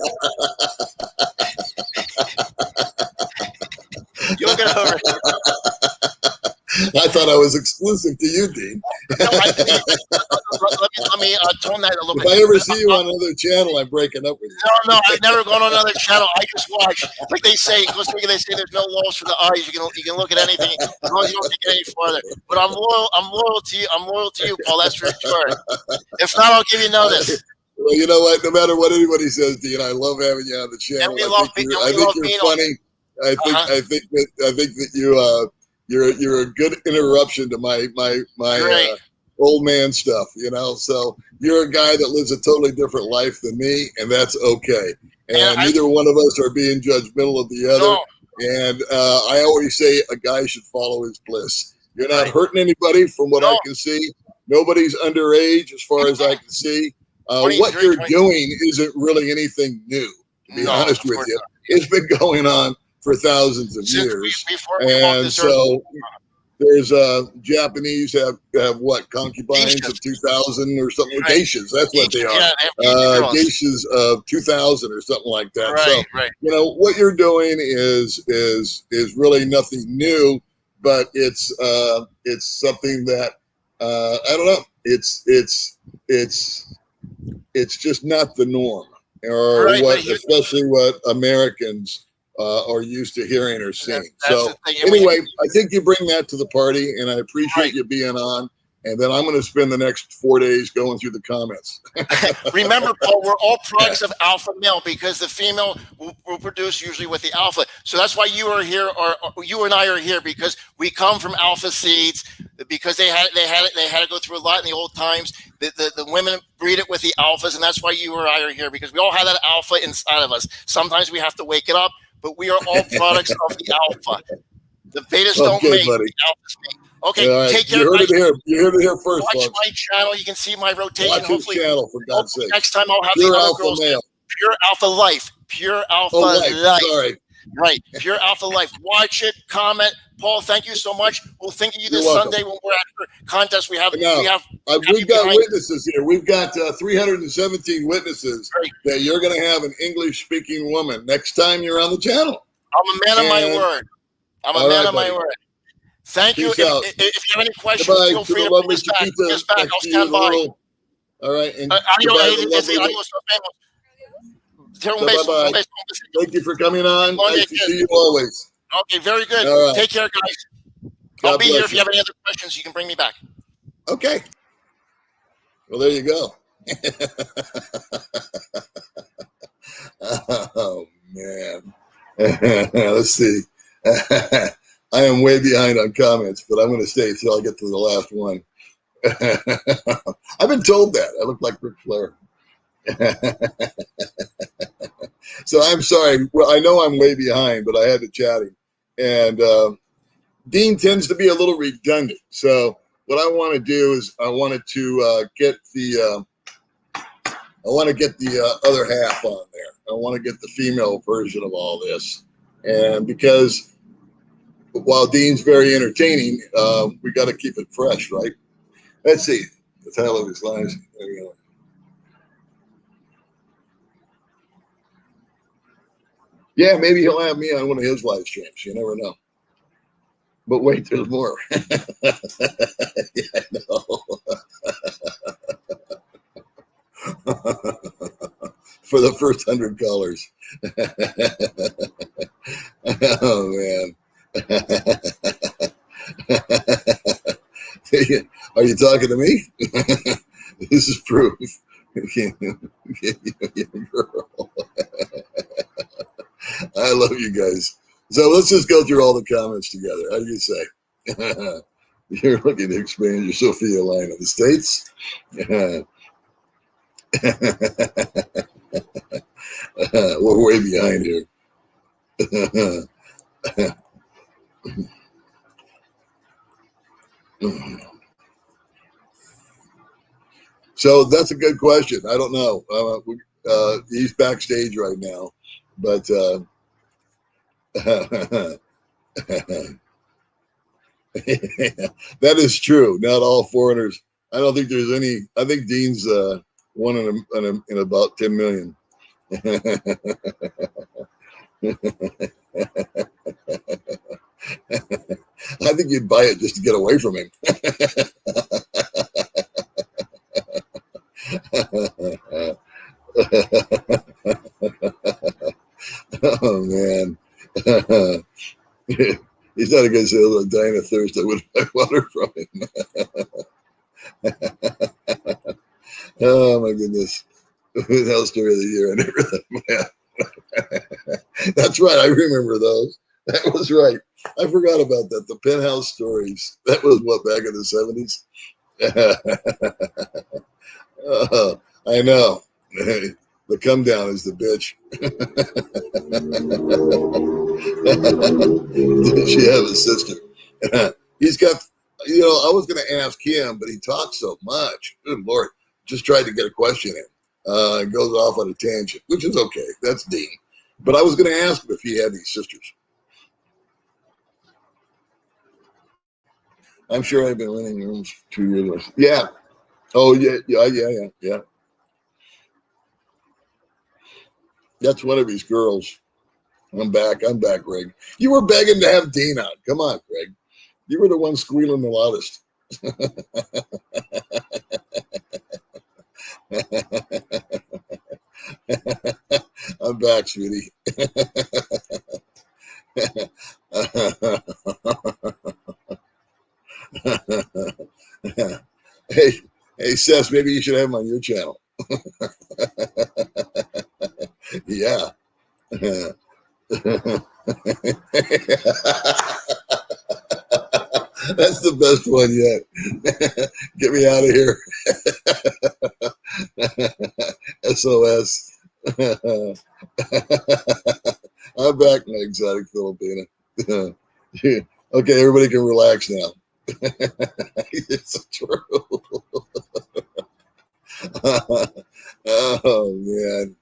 You'll get over it. I thought I was exclusive to you, Dean. No, let me tone that a little bit. If I ever see you on another channel, I'm breaking up with you. No, I've never gone on another channel. I just watch. Like they say, in Costa Rica, they say there's no walls for the eyes. You can look at anything as long as you don't take it any farther. But I'm loyal to you. I'm loyal to you, Paul. That's for sure. If not, I'll give you notice. Well, you know what? No matter what anybody says, Dean, I love having you on the channel. I think you're funny. I think that you're a good interruption to my old man stuff, so you're a guy that lives a totally different life than me, and that's okay. And neither one of us are being judgmental of the other. No. And I always say a guy should follow his bliss. You're not hurting anybody from what I can see. Nobody's underage as far as I can see. What you're doing isn't really anything new, to be honest with you. It's been going on for thousands of years. And so there's Japanese have what, concubines of 2000 or something, geishas, that's what they are. Geishas of 2000 or something like that. What you're doing is really nothing new, but it's something that I don't know, it's just not the norm, or especially what Americans are used to hearing or seeing. So anyway, I think you bring that to the party, and I appreciate you being on. And then I'm going to spend the next 4 days going through the comments. Remember, Paul, we're all products of alpha male, because the female will produce usually with the alpha. So that's why you are here, or you and I are here, because we come from alpha seeds. Because they had to go through a lot in the old times. The women breed it with the alphas, and that's why you or I are here, because we all have that alpha inside of us. Sometimes we have to wake it up, but we are all products of the alpha. The betas don't make, the alphas make. Okay, take care. You heard it here first. Watch my channel. You can see my rotation. Watch hopefully, your channel, for God's sake. Next time I'll have Pure the other alpha girls. Male. Pure alpha life. Pure alpha life. Sorry. Right. Pure Alpha Life. Watch it. Comment. Paul, thank you so much. We'll think of you this Sunday when we're at the contest. We've got witnesses here. We've got 317 witnesses that you're going to have an English-speaking woman next time you're on the channel. I'm a man of my word. I'm a man of my word. Thank you. If you have any questions, feel free to bring us back. Bring us back. I'll stand by. All right. And bye-bye. Thank you for coming on. Nice to see you always. Okay, very good. Right. Take care, guys. I'll be here if you have any other questions. You can bring me back. Okay. Well, there you go. Oh, man. Let's see. I am way behind on comments, but I'm going to stay until I get to the last one. I've been told that. I look like Ric Flair. So I'm sorry. Well, I know I'm way behind, but I had to chat him. And Dean tends to be a little redundant. So what I want to do is I wanted to get the other half on there. I want to get the female version of all this. And because while Dean's very entertaining, we got to keep it fresh, right? Let's see. The title of his lines. There we go. Yeah, maybe he'll have me on one of his live streams. You never know. But wait, there's more. Yeah, I know. For the first 100 callers. Oh, man. Are you talking to me? This is proof. Girl. I love you guys. So let's just go through all the comments together. How do you say? You're looking to expand your Sophia line in the States. We're way behind here. So that's a good question. I don't know. He's backstage right now, but that is true. Not all foreigners. I don't think there's any. I think Dean's one in about 10 million. I think you'd buy it just to get away from him. Oh, man. He's not a good salesman. I'm dying of thirst. I wouldn't buy water from him. Oh, my goodness. The hell story of the year. I never thought. That's right. I remember those. That was right. I forgot about that. The penthouse stories. That was what, back in the 70s? I know. The come down is the bitch. Did she have a sister? He's got, I was going to ask him, but he talks so much. Good Lord. Just tried to get a question in. Goes off on a tangent, which is okay. That's Dean. But I was going to ask him if he had any sisters. I'm sure I've been renting rooms for 2 years. Yeah. Oh, yeah. That's one of his girls. I'm back, Greg. You were begging to have Dean on. Come on, Greg. You were the one squealing the loudest. I'm back, sweetie. Hey, Seth, maybe you should have him on your channel. Yeah. That's the best one yet. Get me out of here. SOS. I'm back, my exotic Filipina. Okay, everybody can relax now. It's true. Oh, man.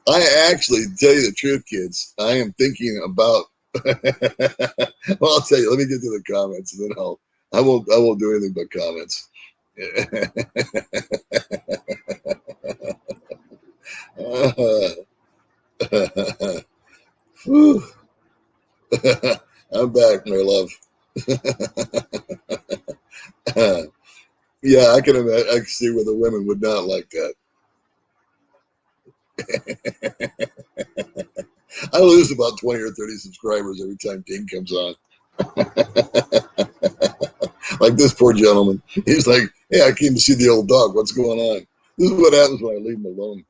I actually, tell you the truth, kids, I am thinking about. Well, I'll tell you. Let me get to the comments, and then I won't do anything but comments. I'm back, my love. Yeah, I can imagine. I can see where the women would not like that. I lose about 20 or 30 subscribers every time Dean comes on. Like this poor gentleman. He's like, "Hey, I came to see the old dog. What's going on?" This is what happens when I leave him alone.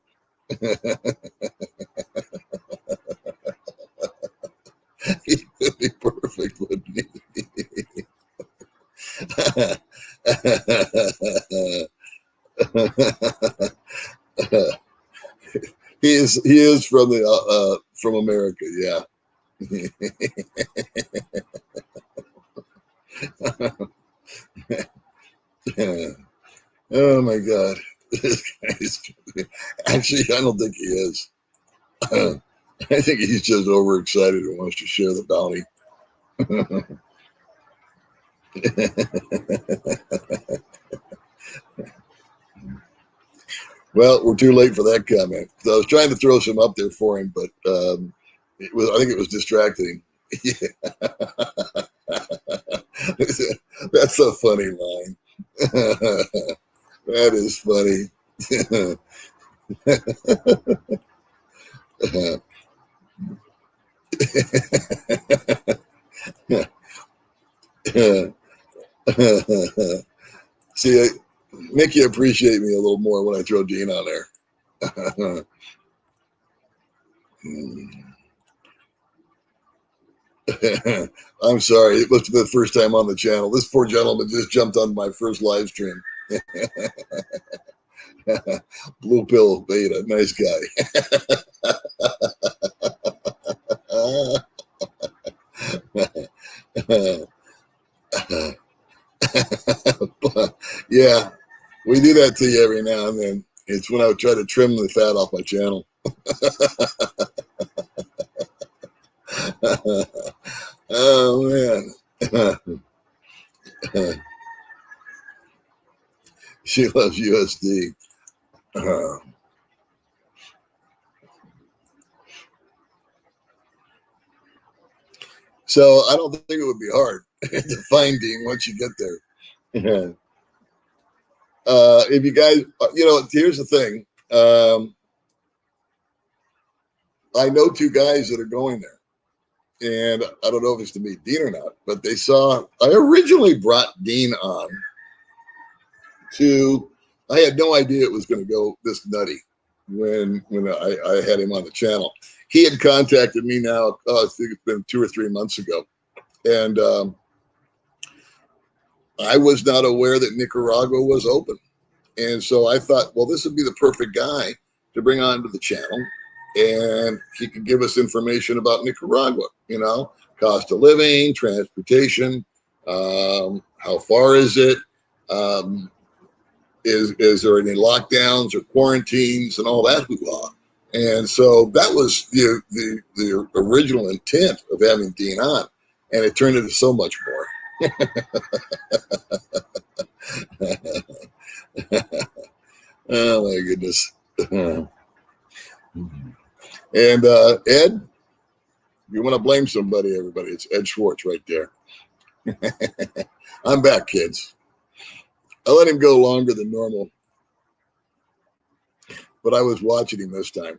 He would be perfect, wouldn't he? He is from America, yeah. Oh my God. This guy is, actually, I don't think he is. I think he's just overexcited and wants to share the bounty. Well, we're too late for that comment. So I was trying to throw some up there for him, but I think it was distracting. That's a funny line. That is funny. See, make you appreciate me a little more when I throw Dean on there. I'm sorry. It must have been the first time on the channel. This poor gentleman just jumped on my first live stream. Blue pill beta. Nice guy. Yeah, we do that to you every now and then. It's when I would try to trim the fat off my channel. Oh man. She loves USD. So I don't think it would be hard to find Dean once you get there. If you guys, here's the thing. I know two guys that are going there. And I don't know if it's to meet Dean or not, but I originally brought Dean on I had no idea it was going to go this nutty when I had him on the channel. He had contacted me now, I think it's been 2 or 3 months ago. And I was not aware that Nicaragua was open. And so I thought, well, this would be the perfect guy to bring onto the channel. And he could give us information about Nicaragua, cost of living, transportation, how far is it, is there any lockdowns or quarantines and all that hoopla. And so that was the original intent of having Dean on, and it turned into so much more. Oh my goodness. And Ed, you want to blame somebody, everybody, it's Ed Schwartz right there. I'm back, kids. I let him go longer than normal, but I was watching him this time.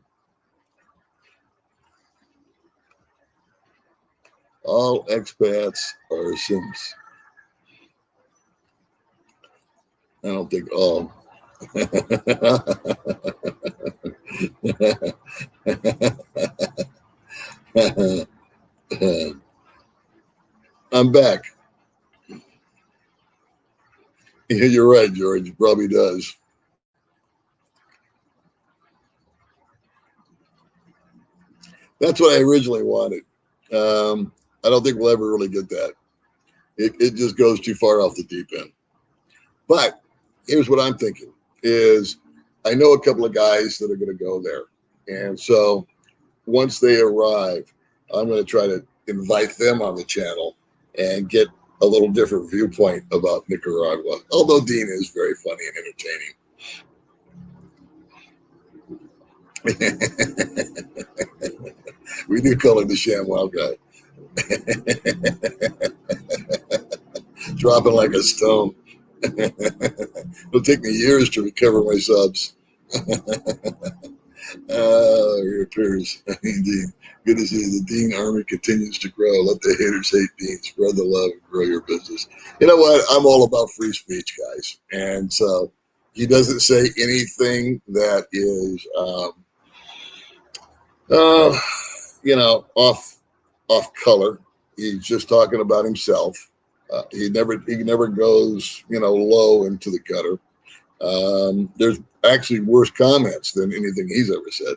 All expats are Sims. I don't think all. I'm back. Yeah, you're right, George. It probably does. That's what I originally wanted. I don't think we'll ever really get that. It just goes too far off the deep end. But here's what I'm thinking. is I know a couple of guys that are going to go there. And so once they arrive, I'm going to try to invite them on the channel and get a little different viewpoint about Nicaragua, although Dean is very funny and entertaining. We do call him the ShamWow guy. Dropping like a stone. It'll take me years to recover my subs. It appears. Indeed. Good to see the Dean Army continues to grow. Let the haters hate Dean. Spread the love and grow your business. You know what? I'm all about free speech, guys. And so he doesn't say anything that is, off color. He's just talking about himself. He never goes, low into the gutter. There's actually worse comments than anything he's ever said.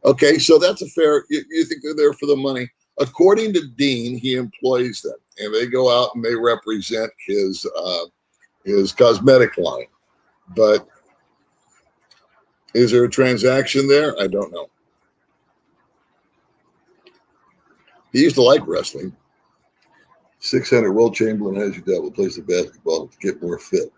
Okay, so that's a fair. You think they're there for the money? According to Dean, he employs them, and they go out and they represent his cosmetic line. But is there a transaction there? I don't know. He used to like wrestling. 600 Will Chamberlain has you devil plays the basketball to get more fit.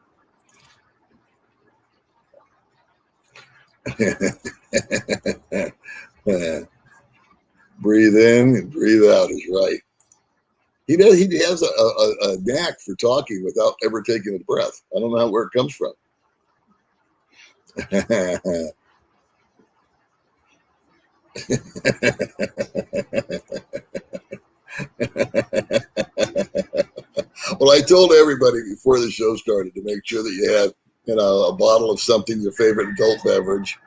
Breathe in and breathe out is right. He has a knack for talking without ever taking a breath. I don't know where it comes from. Well, I told everybody before the show started to make sure that you had, a bottle of something, your favorite adult beverage,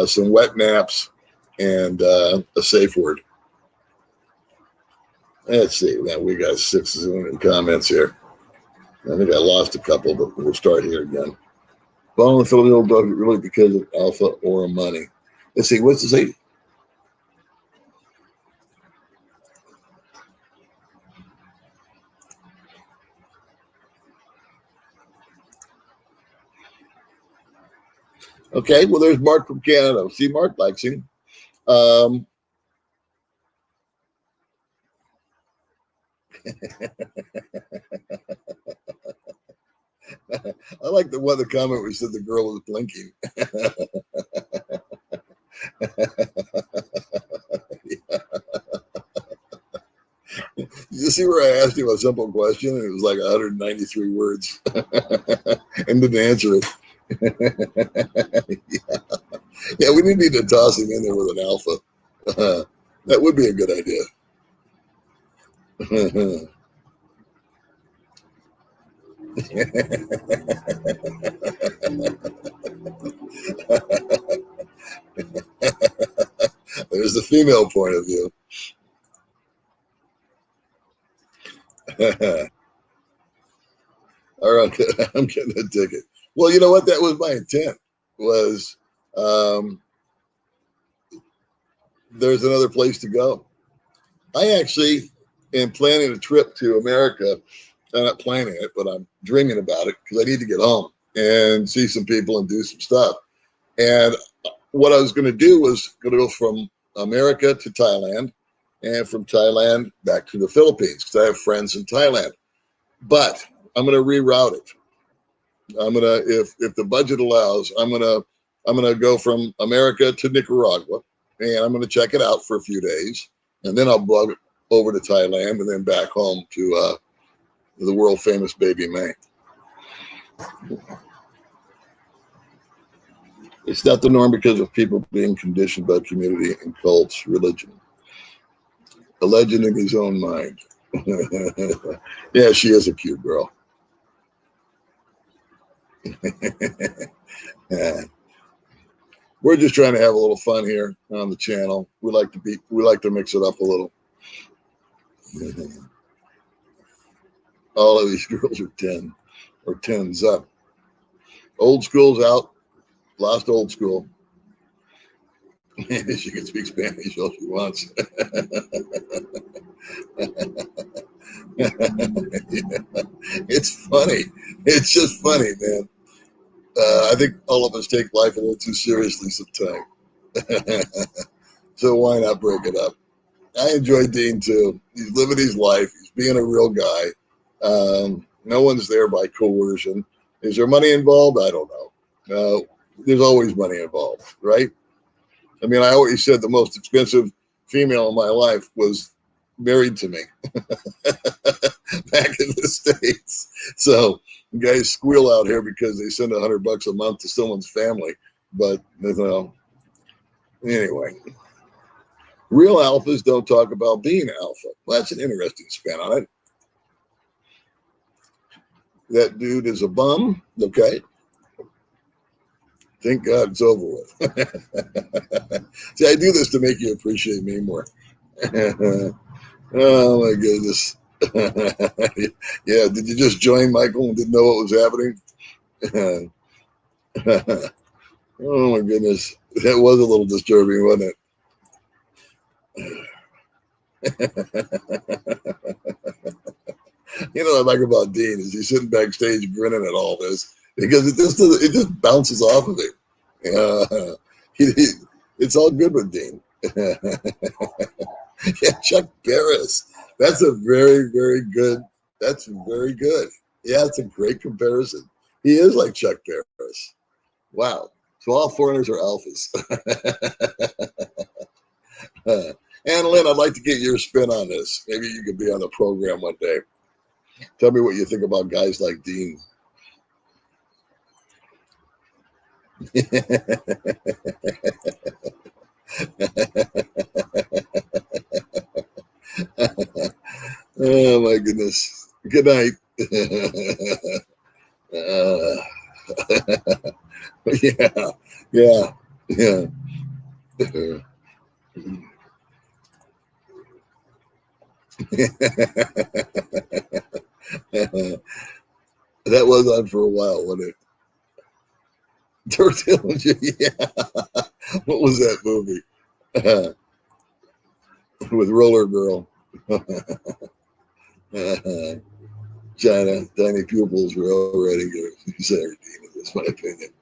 some wet naps, and a safe word. Let's see. Now we got 6 comments here. I think I lost a couple, but we'll start here again. Following the Philadelphia dog really because of alpha or money. Let's see. What's it say? Okay, well, there's Mark from Canada. See, Mark likes him. I like the comment we said the girl was blinking. You see where I asked him a simple question and it was like 193 words and didn't answer it. Yeah, we need to toss him in there with an alpha. That would be a good idea. There's the female point of view. All right, I'm getting a ticket. Well, you know what? That was my intent. Was there's another place to go. I actually am planning a trip to America. I'm not planning it, but I'm dreaming about it because I need to get home and see some people and do some stuff. And what I was going to do was going to go from America to Thailand and from Thailand back to the Philippines because I have friends in Thailand. But I'm going to reroute it. I'm going to, if the budget allows, I'm going to go from America to Nicaragua and I'm going to check it out for a few days. And then I'll bug over to Thailand and then back home to the world famous Baby May. It's not the norm because of people being conditioned by community and cults, religion. A legend in his own mind. Yeah, she is a cute girl. Yeah. We're just trying to have a little fun here on the channel. We like to mix it up a little. All of these girls are 10 or 10s up. Old school's out. Lost old school. She can speak Spanish all she wants. Yeah. It's funny. It's just funny, man. I think all of us take life a little too seriously sometimes. So why not break it up? I enjoy Dean too. He's living his life. He's being a real guy. No one's there by coercion. Is there money involved? I don't know. There's always money involved, right? I mean, I always said the most expensive female in my life was married to me back in the States. So guys squeal out here because they send $100 a month to someone's family. But you know, anyway, real alphas don't talk about being alpha. Well, that's an interesting spin on it. That dude is a bum. Okay. Thank God it's over with. See, I do this to make you appreciate me more. Oh my goodness. Yeah, did you just join, Michael, and didn't know what was happening? Oh my goodness. That was a little disturbing, wasn't it? You know what I like about Dean is he's sitting backstage grinning at all this because it just bounces off of him. He, it's all good with Dean. Yeah, Chuck Barris. That's a very, very good. That's very good. Yeah, it's a great comparison. He is like Chuck Barris. Wow. So all foreigners are alphas. And Lynn, I'd like to get your spin on this. Maybe you could be on the program one day. Tell me what you think about guys like Dean. Oh my goodness. Good night. uh, yeah, yeah, yeah. That was on for a while, wasn't it? Dirt Dillinger, yeah. What was that movie? With Roller Girl. China, tiny pupils were already good. Sardine, that's my opinion.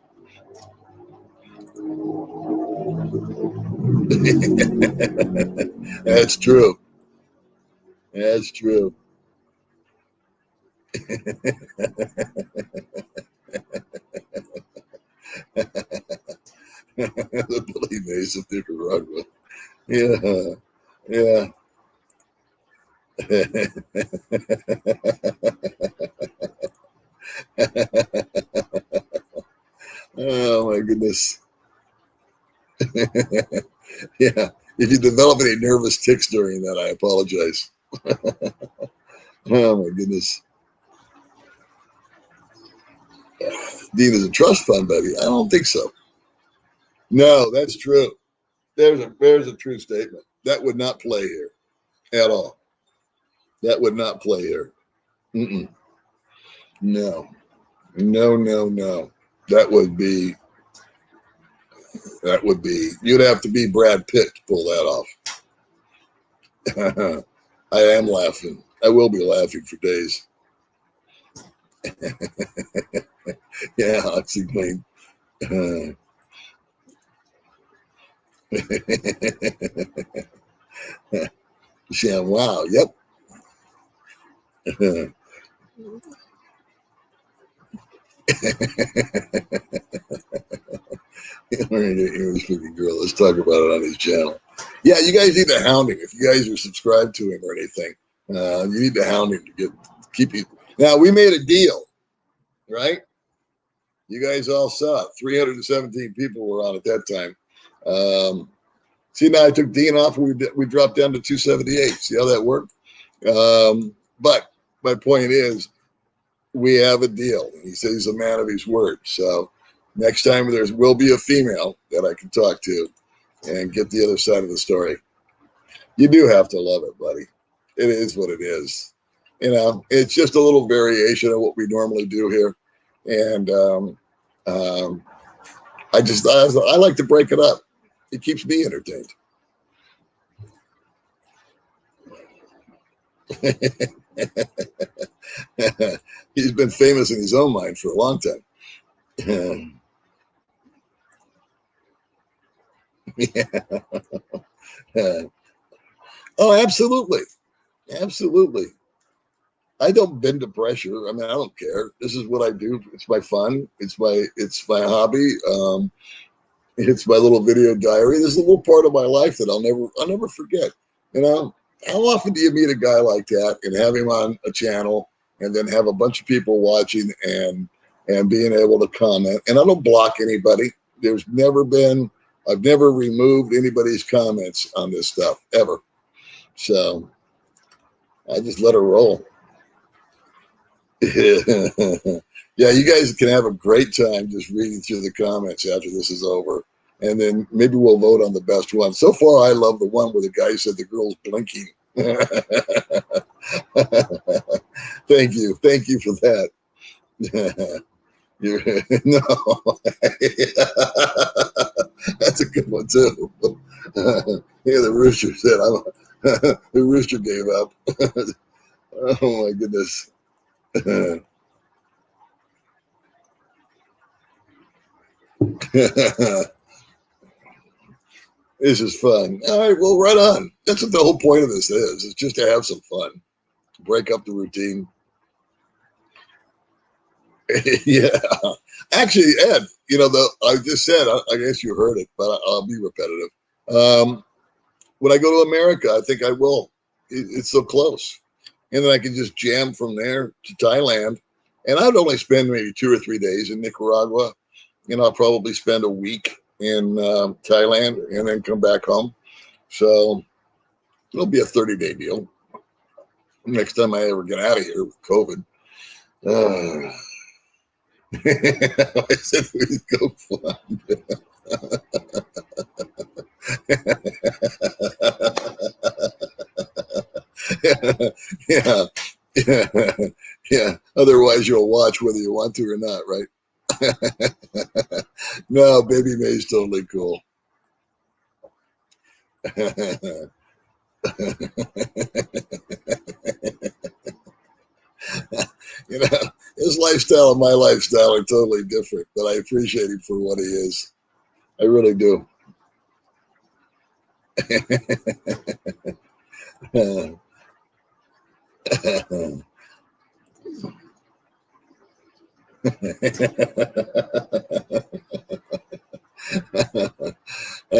That's true. That's true. The Billy Mays of Nicaragua. Yeah, yeah. Oh my goodness. Yeah. If you develop any nervous tics during that, I apologize. Oh my goodness. Dean is a trust fund, baby. I don't think so. No, that's true. There's a true statement. That would not play here at all. That would not play here. Mm-mm. No, no, no, no. That would be you'd have to be Brad Pitt to pull that off. I am laughing. I will be laughing for days. Yeah, OxyClean. Yeah, wow. Yep. English speaking girl. Let's talk about it on his channel. Yeah, you guys need to hound him. If you guys are subscribed to him or anything, you need to hound him to keep you. Now we made a deal, right? You guys all saw it. 317 people were on at that time. See, now I took Dean off. We dropped down to 278. See how that worked? But my point is, we have a deal. And he says he's a man of his word. So next time there will be a female that I can talk to and get the other side of the story. You do have to love it, buddy. It is what it is. You know, it's just a little variation of what we normally do here. And um, I like to break it up. It keeps me entertained. He's been famous in his own mind for a long time. Oh, absolutely. Absolutely. I don't bend to pressure. I mean, I don't care. This is what I do. It's my fun. It's my hobby. It's my little video diary. There's a little part of my life that I'll never forget. You know, how often do you meet a guy like that and have him on a channel and then have a bunch of people watching and being able to comment? And I don't block anybody. I've never removed anybody's comments on this stuff ever. So I just let her roll. Yeah, you guys can have a great time just reading through the comments after this is over. And then maybe we'll vote on the best one. So far, I love the one where the guy said the girl's blinking. Thank you. Thank you for that. No, that's a good one too. Yeah, the rooster said, the rooster gave up. Oh my goodness. This is fun. All right, well, right on. That's what the whole point of this is. It's just to have some fun, break up the routine. Yeah. Actually, Ed, I just said, I guess you heard it, but I'll be repetitive. When I go to America, I think I will. It's so close. And then I can just jam from there to Thailand. And I'd only spend maybe 2 or 3 days in Nicaragua. I'll probably spend a week in Thailand and then come back home. So it'll be a 30-day deal. Next time I ever get out of here with COVID. I said we'd go fun. Yeah, yeah, yeah. Otherwise, you'll watch whether you want to or not, right? No, Baby May's totally cool. His lifestyle and my lifestyle are totally different, but I appreciate him for what he is. I really do. I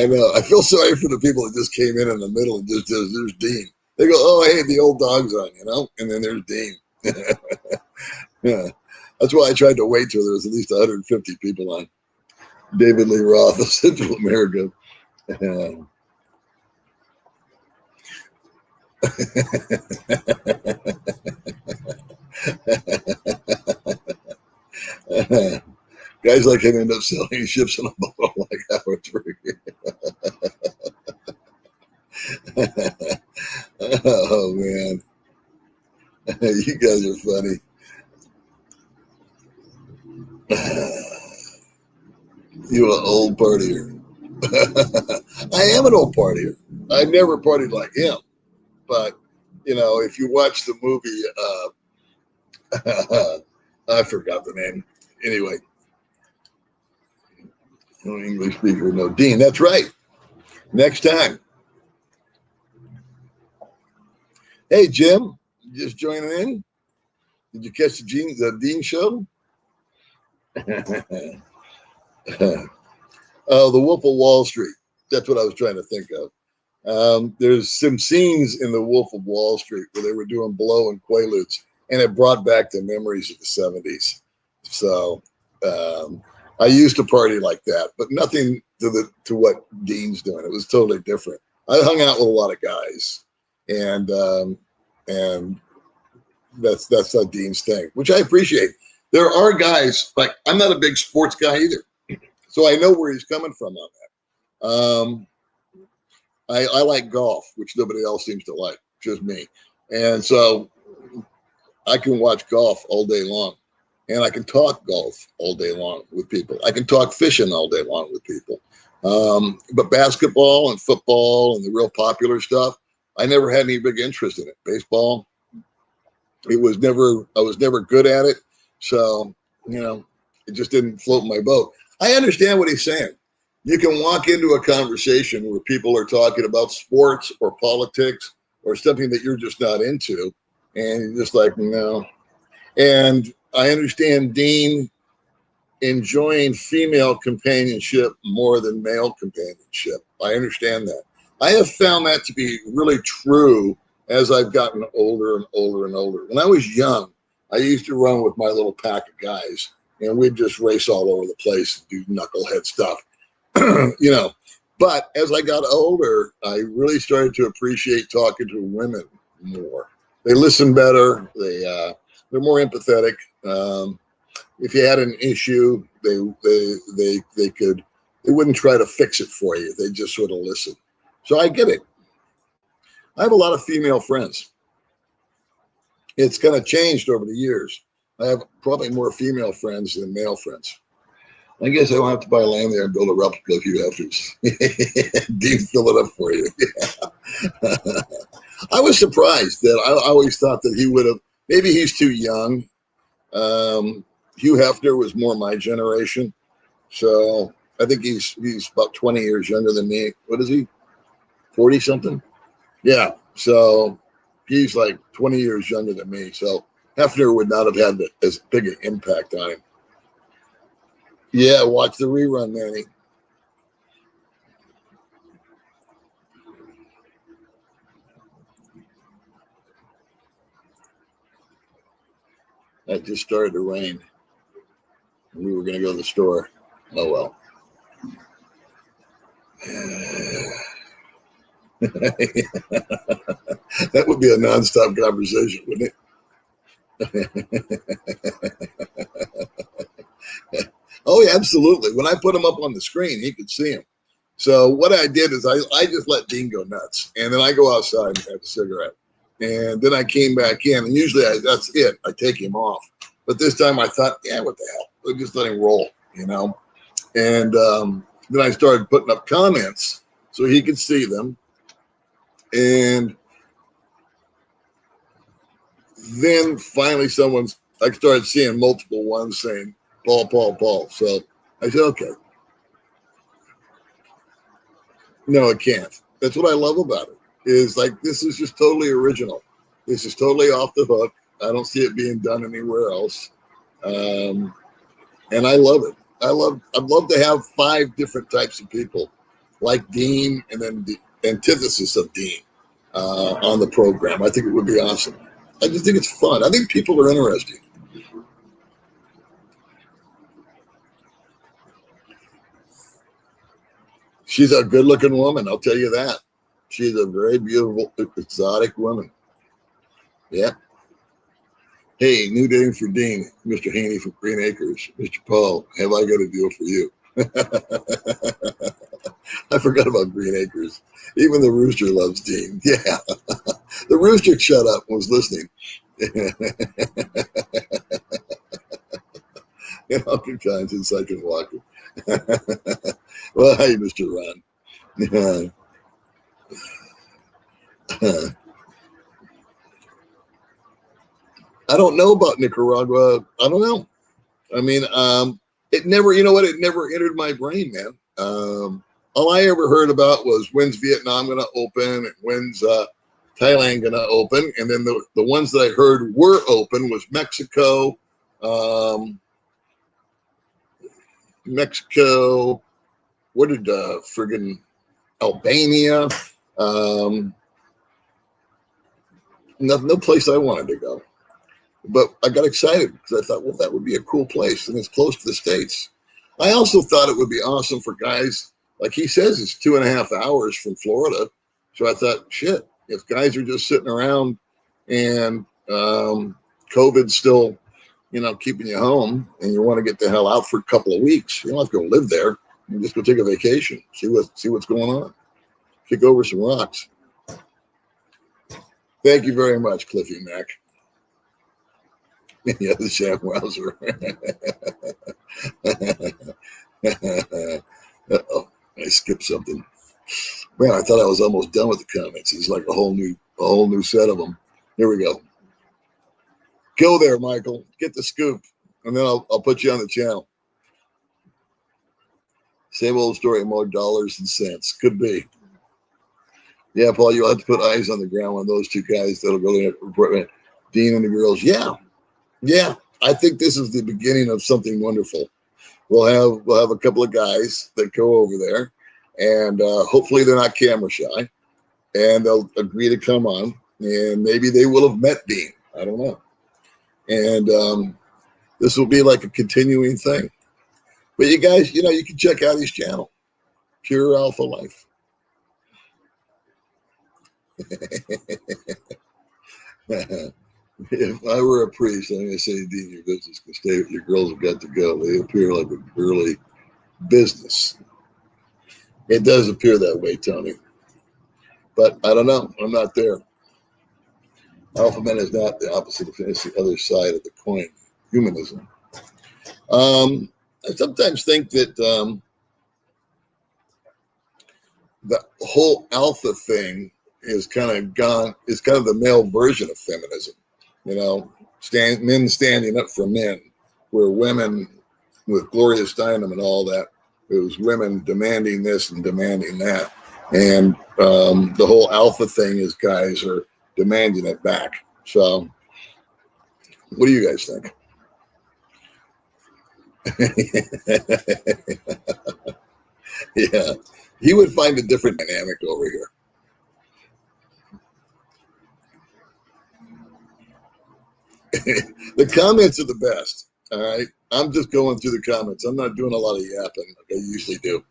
know. I feel sorry for the people that just came in the middle and just there's Dean. They go, oh, hey, the old dog's on, and then there's Dean. Yeah. That's why I tried to wait till there was at least 150 people on. David Lee Roth of Central America. Guys like him end up selling ships in a bottle like Howard Tree. Oh man, you guys are funny. You an old partier. I am an old partier. I never partied like him, but if you watch the movie, I forgot the name. Anyway, no English speaker, no Dean. That's right. Next time. Hey Jim, you just joining in? Did you catch the Dean show? Oh, The Wolf of Wall Street. That's what I was trying to think of. There's some scenes in The Wolf of Wall Street where they were doing blow and quaaludes, and it brought back the memories of the 70s. So I used to party like that, but nothing to what Dean's doing. It was totally different. I hung out with a lot of guys, and that's not Dean's thing, which I appreciate. There are guys, like, I'm not a big sports guy either, so I know where he's coming from on that. I like golf, which nobody else seems to like, just me. And so I can watch golf all day long, and I can talk golf all day long with people. I can talk fishing all day long with people. But basketball and football and the real popular stuff, I never had any big interest in it. Baseball, I was never good at it. So, it It just didn't float my boat. I understand what he's saying. You can walk into a conversation where people are talking about sports or politics or something that you're just not into, and you're just like, no. And I understand Dean enjoying female companionship more than male companionship. I understand that. I have found that to be really true as I've gotten older and older and older. When I was young, I used to run with my little pack of guys, and we'd just race all over the place and do knucklehead stuff, you know. But as I got older, I really started to appreciate talking to women more. They listen better. They're more empathetic. If you had an issue, they wouldn't try to fix it for you. They just sort of listen. So I get it. I have a lot of female friends. It's kind of changed over the years. I have probably more female friends than male friends. I guess I don't have to buy land there and build a replica if you have to. Dean, fill it up for you. Yeah. I was surprised that I always thought that he would have, maybe he's too young. Hugh Hefner was more my generation. So I think he's about 20 years younger than me. What is he? 40 something? Yeah. So he's like 20 years younger than me. So Hefner would not have had as big an impact on him. Yeah, watch the rerun, Manny. It just started to rain. And we were going to go to the store. Oh, well. That would be a nonstop conversation, wouldn't it? Oh, yeah, absolutely. When I put him up on the screen, he could see him. So what I did is I just let Dean go nuts. And then I go outside and have a cigarette. And then I came back in. And usually that's it. I take him off. But this time I thought, yeah, what the hell? We'll just let him roll, you know. And then I started putting up comments so he could see them. And then finally I started seeing multiple ones saying, Paul, Paul, Paul. So I said, okay. No, it can't. That's what I love about it. Is like, this is just totally original. This is totally off the hook. I don't see it being done anywhere else. And I love it. I'd love to have 5 different types of people like Dean and then the antithesis of Dean on the program. I think it would be awesome. I just think it's fun. I think people are interesting. She's a good-looking woman, I'll tell you that. She's a very beautiful, exotic woman. Yeah. Hey, new name for Dean, Mr. Haney from Green Acres. Mr. Paul, have I got a deal for you? I forgot about Green Acres. Even the rooster loves Dean. Yeah. The rooster shut up and was listening. And Uncle John's in Second Walker. Well, hey, Mr. Ron. I don't know about Nicaragua. I don't know. I mean, it never, you know what? It never entered my brain, man. All I ever heard about was when's Vietnam going to open and when's Thailand going to open. And then the ones that I heard were open was Mexico, what did friggin' Albania, no place I wanted to go. But I got excited because I thought, well, that would be a cool place, and it's close to the States. I also thought it would be awesome for guys, like he says, it's 2.5 hours from Florida. So I thought, shit, if guys are just sitting around and COVID's still, keeping you home, and you want to get the hell out for a couple of weeks, you don't have to go live there. You just go take a vacation, see what's going on, kick over some rocks. Thank you very much, Cliffy Mac. Yeah, the ShamWowzer. Uh-oh, I skipped something. Man, I thought I was almost done with the comments. It's like a whole new set of them. Here we go. Go there, Michael. Get the scoop, and then I'll put you on the channel. Same old story, more dollars and cents. Could be. Yeah, Paul, you'll have to put eyes on the ground on those two guys that'll go in report. Dean and the girls. Yeah, yeah. I think this is the beginning of something wonderful. We'll have a couple of guys that go over there, and hopefully they're not camera shy, and they'll agree to come on, and maybe they will have met Dean. I don't know, and this will be like a continuing thing. But you guys, you can check out his channel, Pure Alpha Life. If I were a priest, I'm going to say, Dean, your business can stay. Your girls have got to go. They appear like a early business. It does appear that way, Tony. But I don't know. I'm not there. Alpha men is not the opposite of it's the other side of the coin, humanism. I sometimes think that the whole alpha thing is kind of gone, is kind of the male version of feminism. Men standing up for men, where women with Gloria Steinem and all that, it was women demanding this and demanding that. And the whole alpha thing is guys are demanding it back. So what do you guys think? Yeah, he would find a different dynamic over here. The comments are the best. All right. I'm just going through the comments. I'm not doing a lot of yapping like I usually do.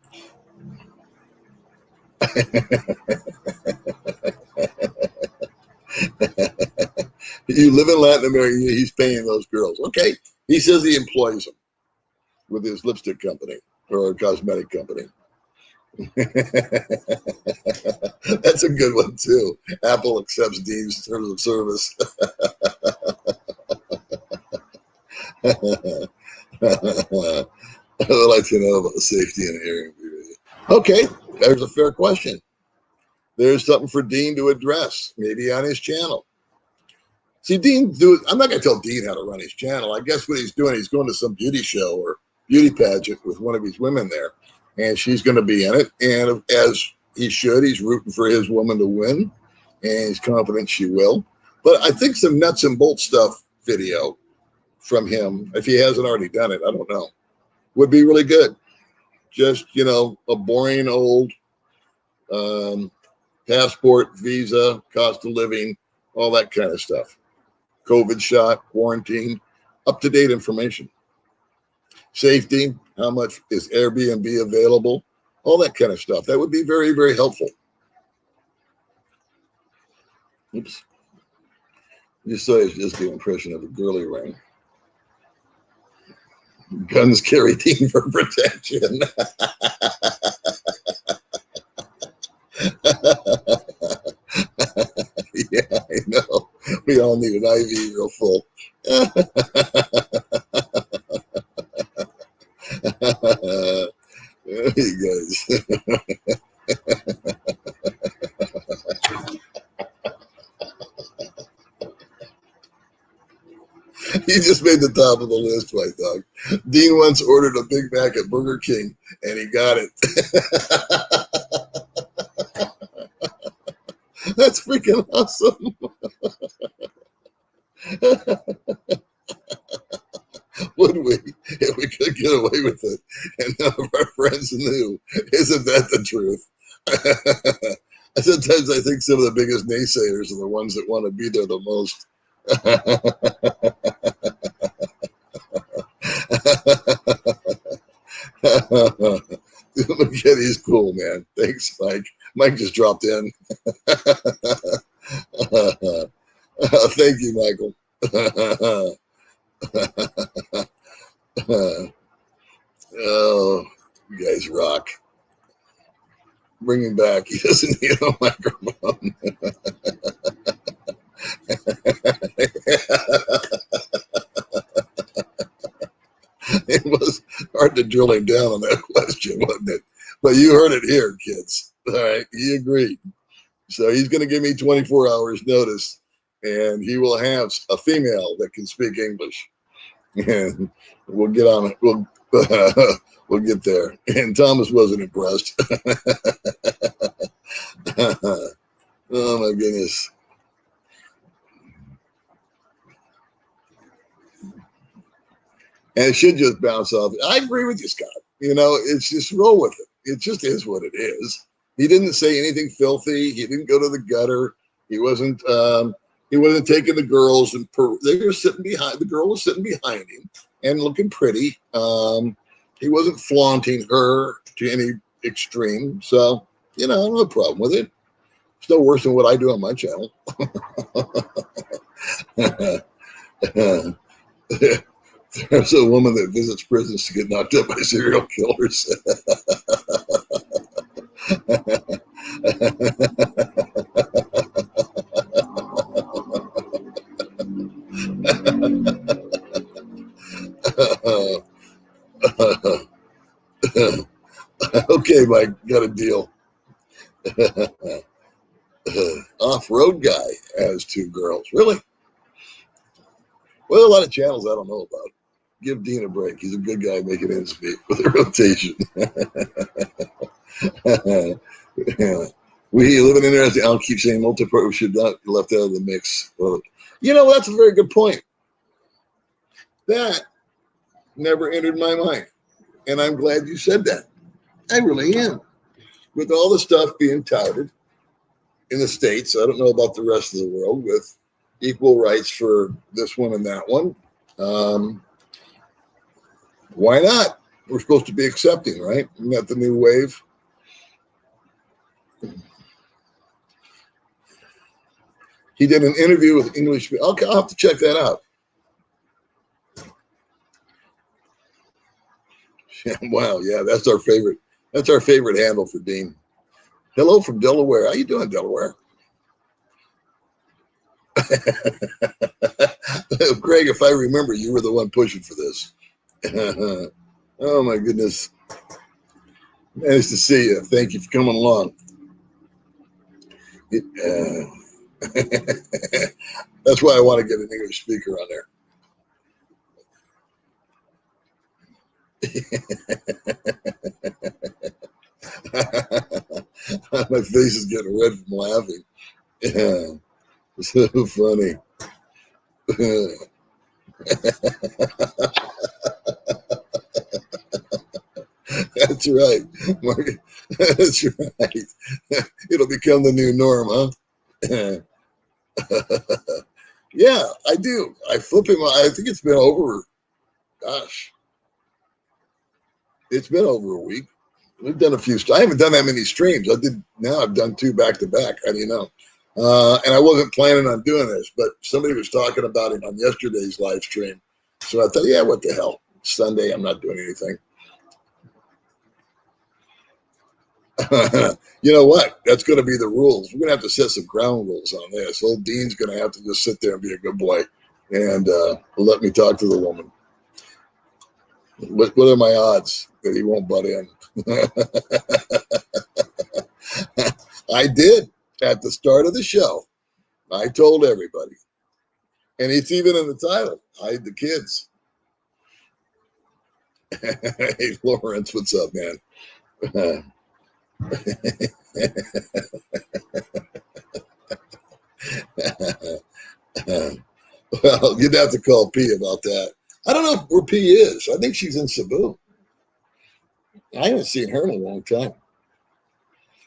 You live in Latin America, he's paying those girls. Okay. He says he employs them with his lipstick company or a cosmetic company. That's a good one too. Apple accepts Dean's terms of service. I would like to know about the safety and hearing. Okay, there's a fair question. There's something for Dean to address, maybe on his channel. See, I'm not going to tell Dean how to run his channel. I guess what he's doing, he's going to some beauty show or beauty pageant with one of his women there, and she's going to be in it. And as he should, he's rooting for his woman to win, and he's confident she will. But I think some nuts and bolts stuff video from him, if he hasn't already done it, I don't know, would be really good. Just, a boring old passport, visa, cost of living, all that kind of stuff. COVID shot, quarantine, up-to-date information. Safety, how much is Airbnb available, all that kind of stuff. That would be very, very helpful. Oops. Just so it's just the impression of a girly ring. Guns carry Dean for protection. Yeah, I know. We all need an IV real full. You guys. He just made the top of the list, my dog. Dean once ordered a Big Mac at Burger King, and he got it. That's freaking awesome. Would we, if we could get away with it and none of our friends knew? Isn't that the truth? Sometimes I think some of the biggest naysayers are the ones that want to be there the most. McKinney's cool, man. Thanks, Mike. Mike just dropped in. Thank you, Michael. Oh, you guys rock. Bring him back. He doesn't need a microphone. It was hard to drill him down on that question, wasn't it? But you heard it here, kids. All right, he agreed. So he's going to give me 24 hours notice, and he will have a female that can speak English. And we'll get on it. But we'll get there. And Thomas wasn't impressed. Oh my goodness. And it should just bounce off. I agree with you, Scott. You know, it's just roll with it. It just is what it is. He didn't say anything filthy. He didn't go to the gutter. He wasn't taking the girls and they were sitting behind. The girl was sitting behind him and looking pretty. He wasn't flaunting her to any extreme. So, you know, no problem with it. It's no worse than what I do on my channel. There's a woman that visits prisons to get knocked up by serial killers. Okay, Mike, got a deal. Off-road guy has 2 girls. Really? Well, a lot of channels I don't know about. Give Dean a break. He's a good guy making ends meet with a rotation. We live in interesting. I'll keep saying multi-pro should not be left out of the mix. Well, you know, that's a very good point. That never entered my mind. And I'm glad you said that. I really am. With all the stuff being touted in the States, I don't know about the rest of the world, with equal rights for this one and that one. Why not? We're supposed to be accepting, right? Isn't that the new wave? He did an interview with English. Okay, I'll have to check that out. Yeah, wow, yeah, that's our favorite. That's our favorite handle for Dean. Hello from Delaware. How you doing, Delaware? Greg, if I remember, you were the one pushing for this. Oh my goodness. Nice to see you. Thank you for coming along. That's why I want to get an English speaker on there. My face is getting red from laughing. Yeah, so funny. That's right, Mark. That's right. It'll become the new norm, huh? Yeah, I do. I flip him. I think it's been over. Gosh, it's been over a week. We've done a few. I haven't done that many streams. I did. Now I've done 2 back to back. How do you know? And I wasn't planning on doing this, but somebody was talking about it on yesterday's live stream. So I thought, yeah, what the hell? Sunday, I'm not doing anything. You know what? That's going to be the rules. We're going to have to set some ground rules on this. Old Dean's going to have to just sit there and be a good boy and let me talk to the woman. What are my odds that he won't butt in? I did at the start of the show. I told everybody. And it's even in the title. Hide the kids. Hey, Lawrence, what's up, man? Well, you'd have to call P about that. I don't know where P is. I think she's in Cebu. I haven't seen her in a long time.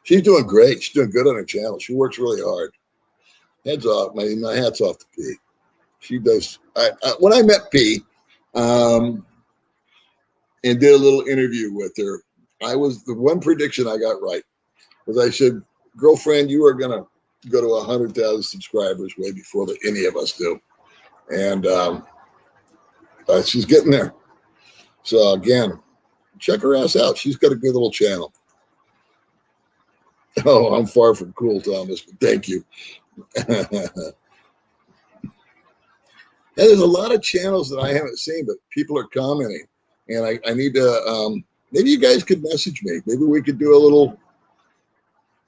She's doing great. She's doing good on her channel. She works really hard. Heads off. My hat's off to P. She does. When I met P and did a little interview with her, the one prediction I got right was I said, girlfriend, you are going to go to 100,000 subscribers way before any of us do. And she's getting there. So again, check her ass out. She's got a good little channel. Oh, I'm far from cool, Thomas, but thank you. And there's a lot of channels that I haven't seen, but people are commenting. And I need to, maybe you guys could message me. Maybe we could do a little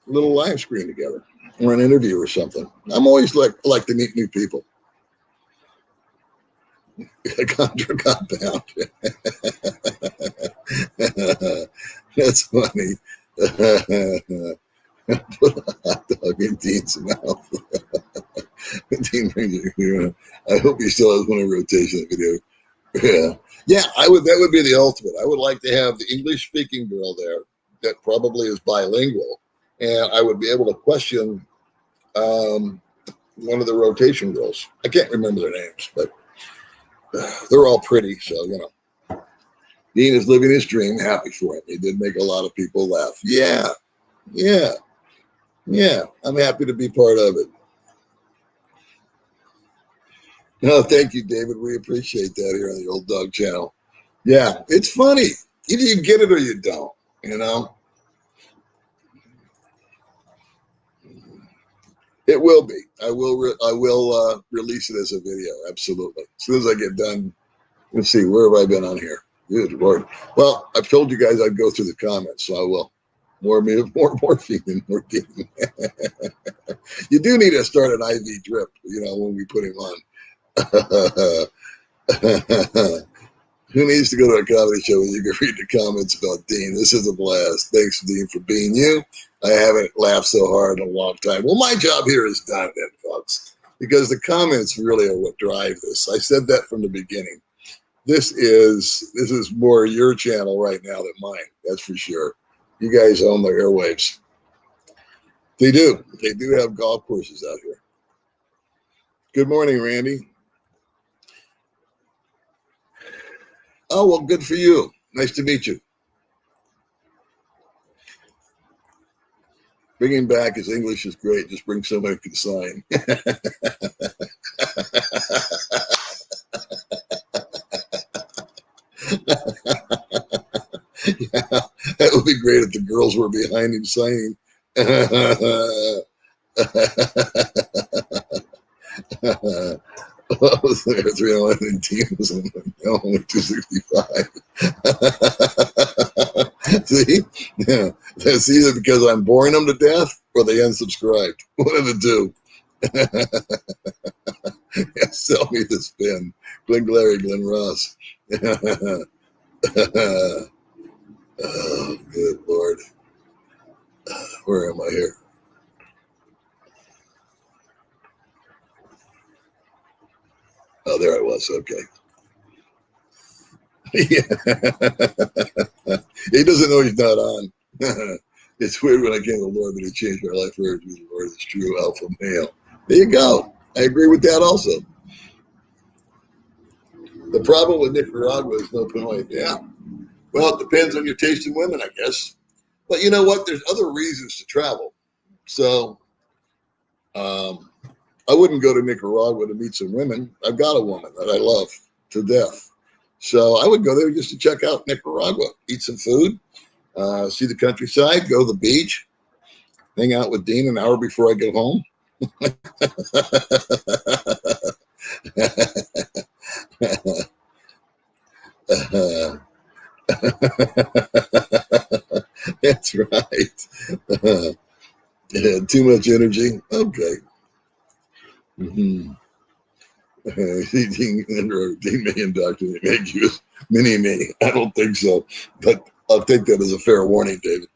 live screen together or an interview or something. I'm always like to meet new people. Contra compound. That's funny. Put a hot dog in Dean's mouth. Dean, I hope he still has one in rotation video. Yeah, yeah. That would be the ultimate. I would like to have the English-speaking girl there that probably is bilingual, and I would be able to question one of the rotation girls. I can't remember their names, but they're all pretty. So Dean is living his dream. Happy for him. He did make a lot of people laugh. Yeah, yeah, yeah. I'm happy to be part of it. No, thank you, David. We appreciate that here on the Old Dog Channel. Yeah, it's funny. Either you get it or you don't. It will be. I will release it as a video. Absolutely. As soon as I get done. Let's see. Where have I been on here? Good Lord. Well, I've told you guys I'd go through the comments, so I will. More morphine and morphine. You do need to start an IV drip. When we put him on. Who needs to go to a comedy show when you can read the comments about Dean? This is a blast. Thanks, Dean, for being you. I haven't laughed so hard in a long time. Well, my job here is done then, folks, because the comments really are what drive this. I said that from the beginning. This is more your channel right now than mine. That's for sure. You guys own the airwaves. They do. They do have golf courses out here. Good morning, Randy. Oh, well, good for you. Nice to meet you. Bringing back his English is great. Just bring somebody who can sign. Yeah, that would be great if the girls were behind him signing. What was there? 311 teams and only 265. See? Yeah. That's either because I'm boring them to death or they unsubscribed. One of the two. Yeah, sell me the spin. Glenn Glary, Glenn Ross. Oh, good Lord. Where am I here? Oh, there I was. Okay. Yeah. He doesn't know he's not on. It's weird when I came to the Lord, but he changed my life forever. The Lord is true alpha male. There you go. I agree with that also. The problem with Nicaragua is no point. Yeah. Well, it depends on your taste in women, I guess. But you know what? There's other reasons to travel. So I wouldn't go to Nicaragua to meet some women. I've got a woman that I love to death. So I would go there just to check out Nicaragua, eat some food, see the countryside, go to the beach, hang out with Dean an hour before I get home. That's right. Too much energy. Okay. Mm-hmm. Dean Million Doctor, they make you mini me. I don't think so, but I'll take that as a fair warning, David.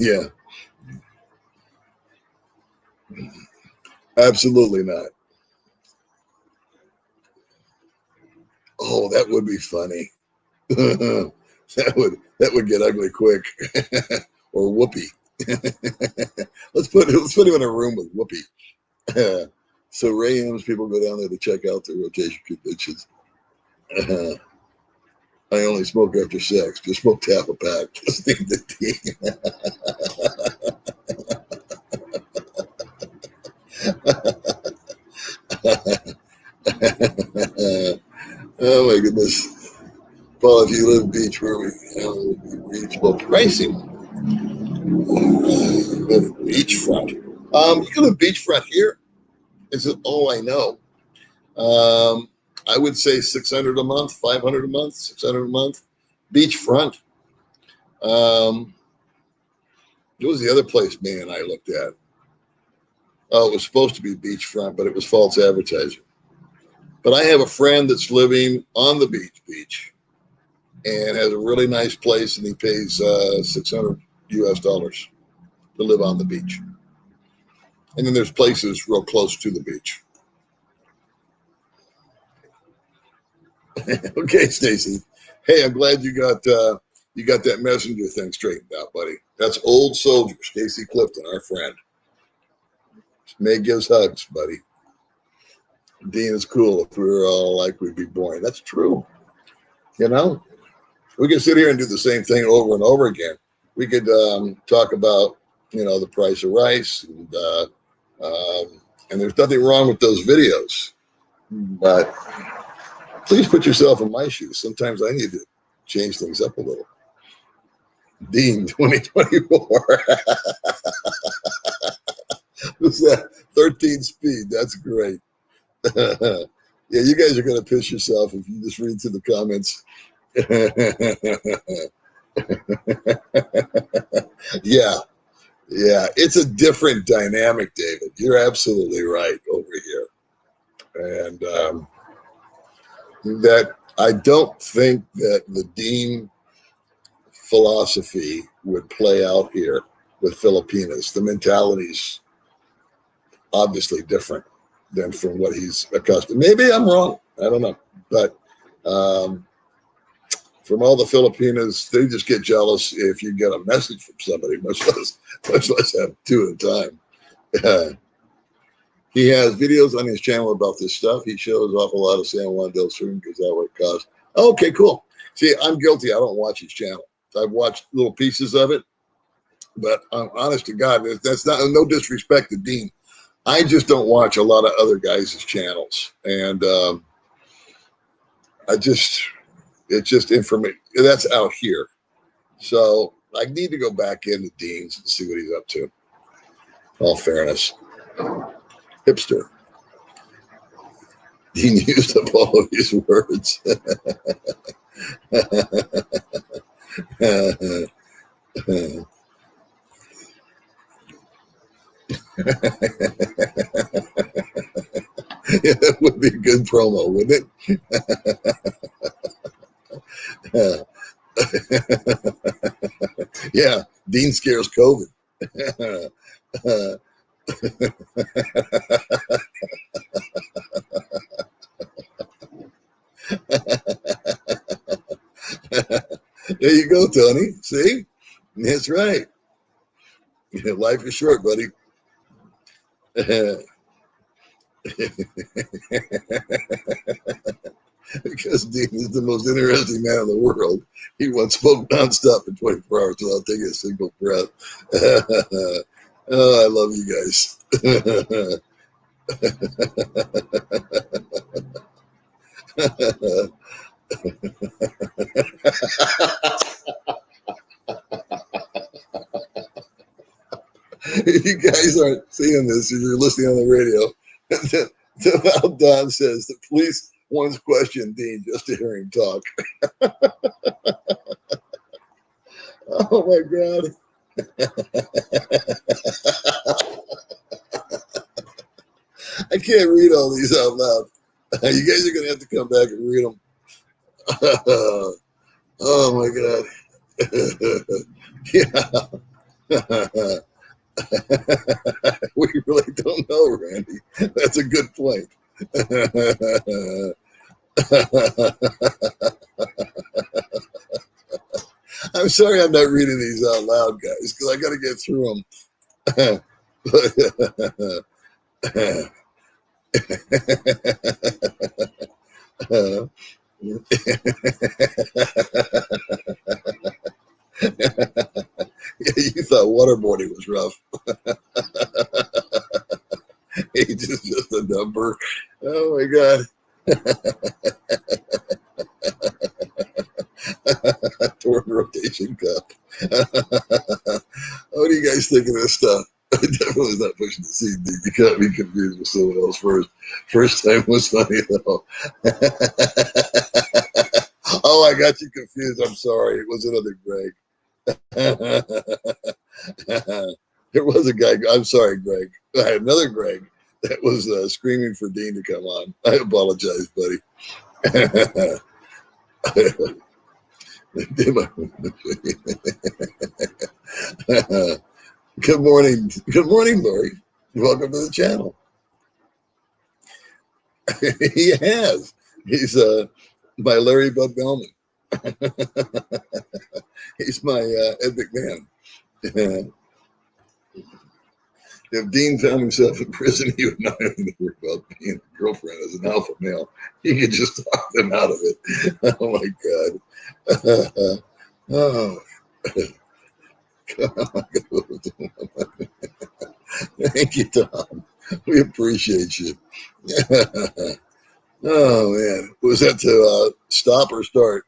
Yeah, absolutely not. Oh, that would be funny. that would get ugly quick. Or Whoopi. let's put him in a room with Whoopi. So Ray M's people go down there to check out the rotation conventions. I only smoke after sex. Just smoke half a pack. Just need the tea. Oh my goodness. Paul, if you live beach where we reachable pricing, beachfront. You can live beachfront here. Is all I know. I would say 600 a month, 500 a month, 600 a month. Beachfront. What was the other place me and I looked at? Oh, it was supposed to be beachfront, but it was false advertising. But I have a friend that's living on the beach, and has a really nice place, and he pays $600 US to live on the beach. And then there's places real close to the beach. Okay, Stacy. Hey, I'm glad you got that messenger thing straightened out, buddy. That's old soldier, Stacy Clifton, our friend. May gives hugs, buddy. Dean is cool. If we were all like, we'd be boring. That's true. You know, we can sit here and do the same thing over and over again. We could talk about, the price of rice, and there's nothing wrong with those videos. But please put yourself in my shoes. Sometimes I need to change things up a little. Dean 2024. What's that? 13 speed. That's great. Yeah, you guys are going to piss yourself if you just read through the comments. Yeah, it's a different dynamic, David. You're absolutely right over here. And that I don't think that the Dean philosophy would play out here with Filipinas. The mentality's obviously different than from what he's accustomed. Maybe I'm wrong. I don't know. But from all the Filipinas, they just get jealous if you get a message from somebody, much less have two at a time. He has videos on his channel about this stuff. He shows off a lot of San Juan del Sur because that's what it costs. Okay, cool. See, I'm guilty. I don't watch his channel. I've watched little pieces of it, but I'm honest to God, that's not no disrespect to Dean. I just don't watch a lot of other guys' channels, and it's just information that's out here. So I need to go back into Dean's and see what he's up to. In all fairness, hipster. Dean used up all of his words. Yeah, that would be a good promo, wouldn't it? Yeah, Dean scares COVID. There you go, Tony. See? That's right. Life is short, buddy. Because Dean is the most interesting man in the world. He once spoke nonstop for 24 hours without taking a single breath. Oh, I love you guys. You guys aren't seeing this if you're listening on the radio. Don says the police once questioned Dean just to hear him talk. Oh my God. I can't read all these out loud. You guys are going to have to come back and read them. Oh my God. Yeah. We really don't know, Randy. That's a good point. I'm sorry I'm not reading these out loud, guys, because I got to get through them. Yeah, you thought waterboarding was rough. Age is just a number. Oh my God. Torn rotation cup. What do you guys think of this stuff? I definitely was not pushing the CD. You got me confused with someone else first. First time was funny though. Oh, I got you confused. I'm sorry. It was another Greg. There was a guy. I'm sorry, Greg. I had another Greg that was screaming for Dean to come on. I apologize, buddy. Good morning. Good morning, Lori. Welcome to the channel. He has. He's my Larry Bud Bellman. He's my Ed McMahon. If Dean found himself in prison, he would not have to worry about being a girlfriend as an alpha male. He could just talk them out of it. Oh my God. Oh. Thank you, Tom. We appreciate you. Oh man, was that to stop or start?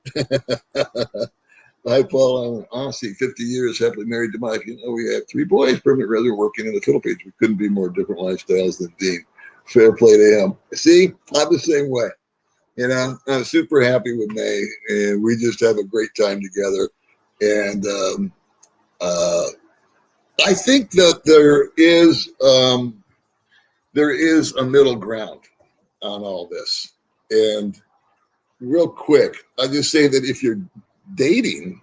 Hi, Paul. I'm honestly 50 years happily married to Mike. You know, we have 3 boys, permanent resident, working in the Philippines. We couldn't be more different lifestyles than Dean. Fair play to him. See, I'm the same way. You know, I'm super happy with May, and we just have a great time together. And I think that there is a middle ground on all this. And real quick, I just say that if you're dating,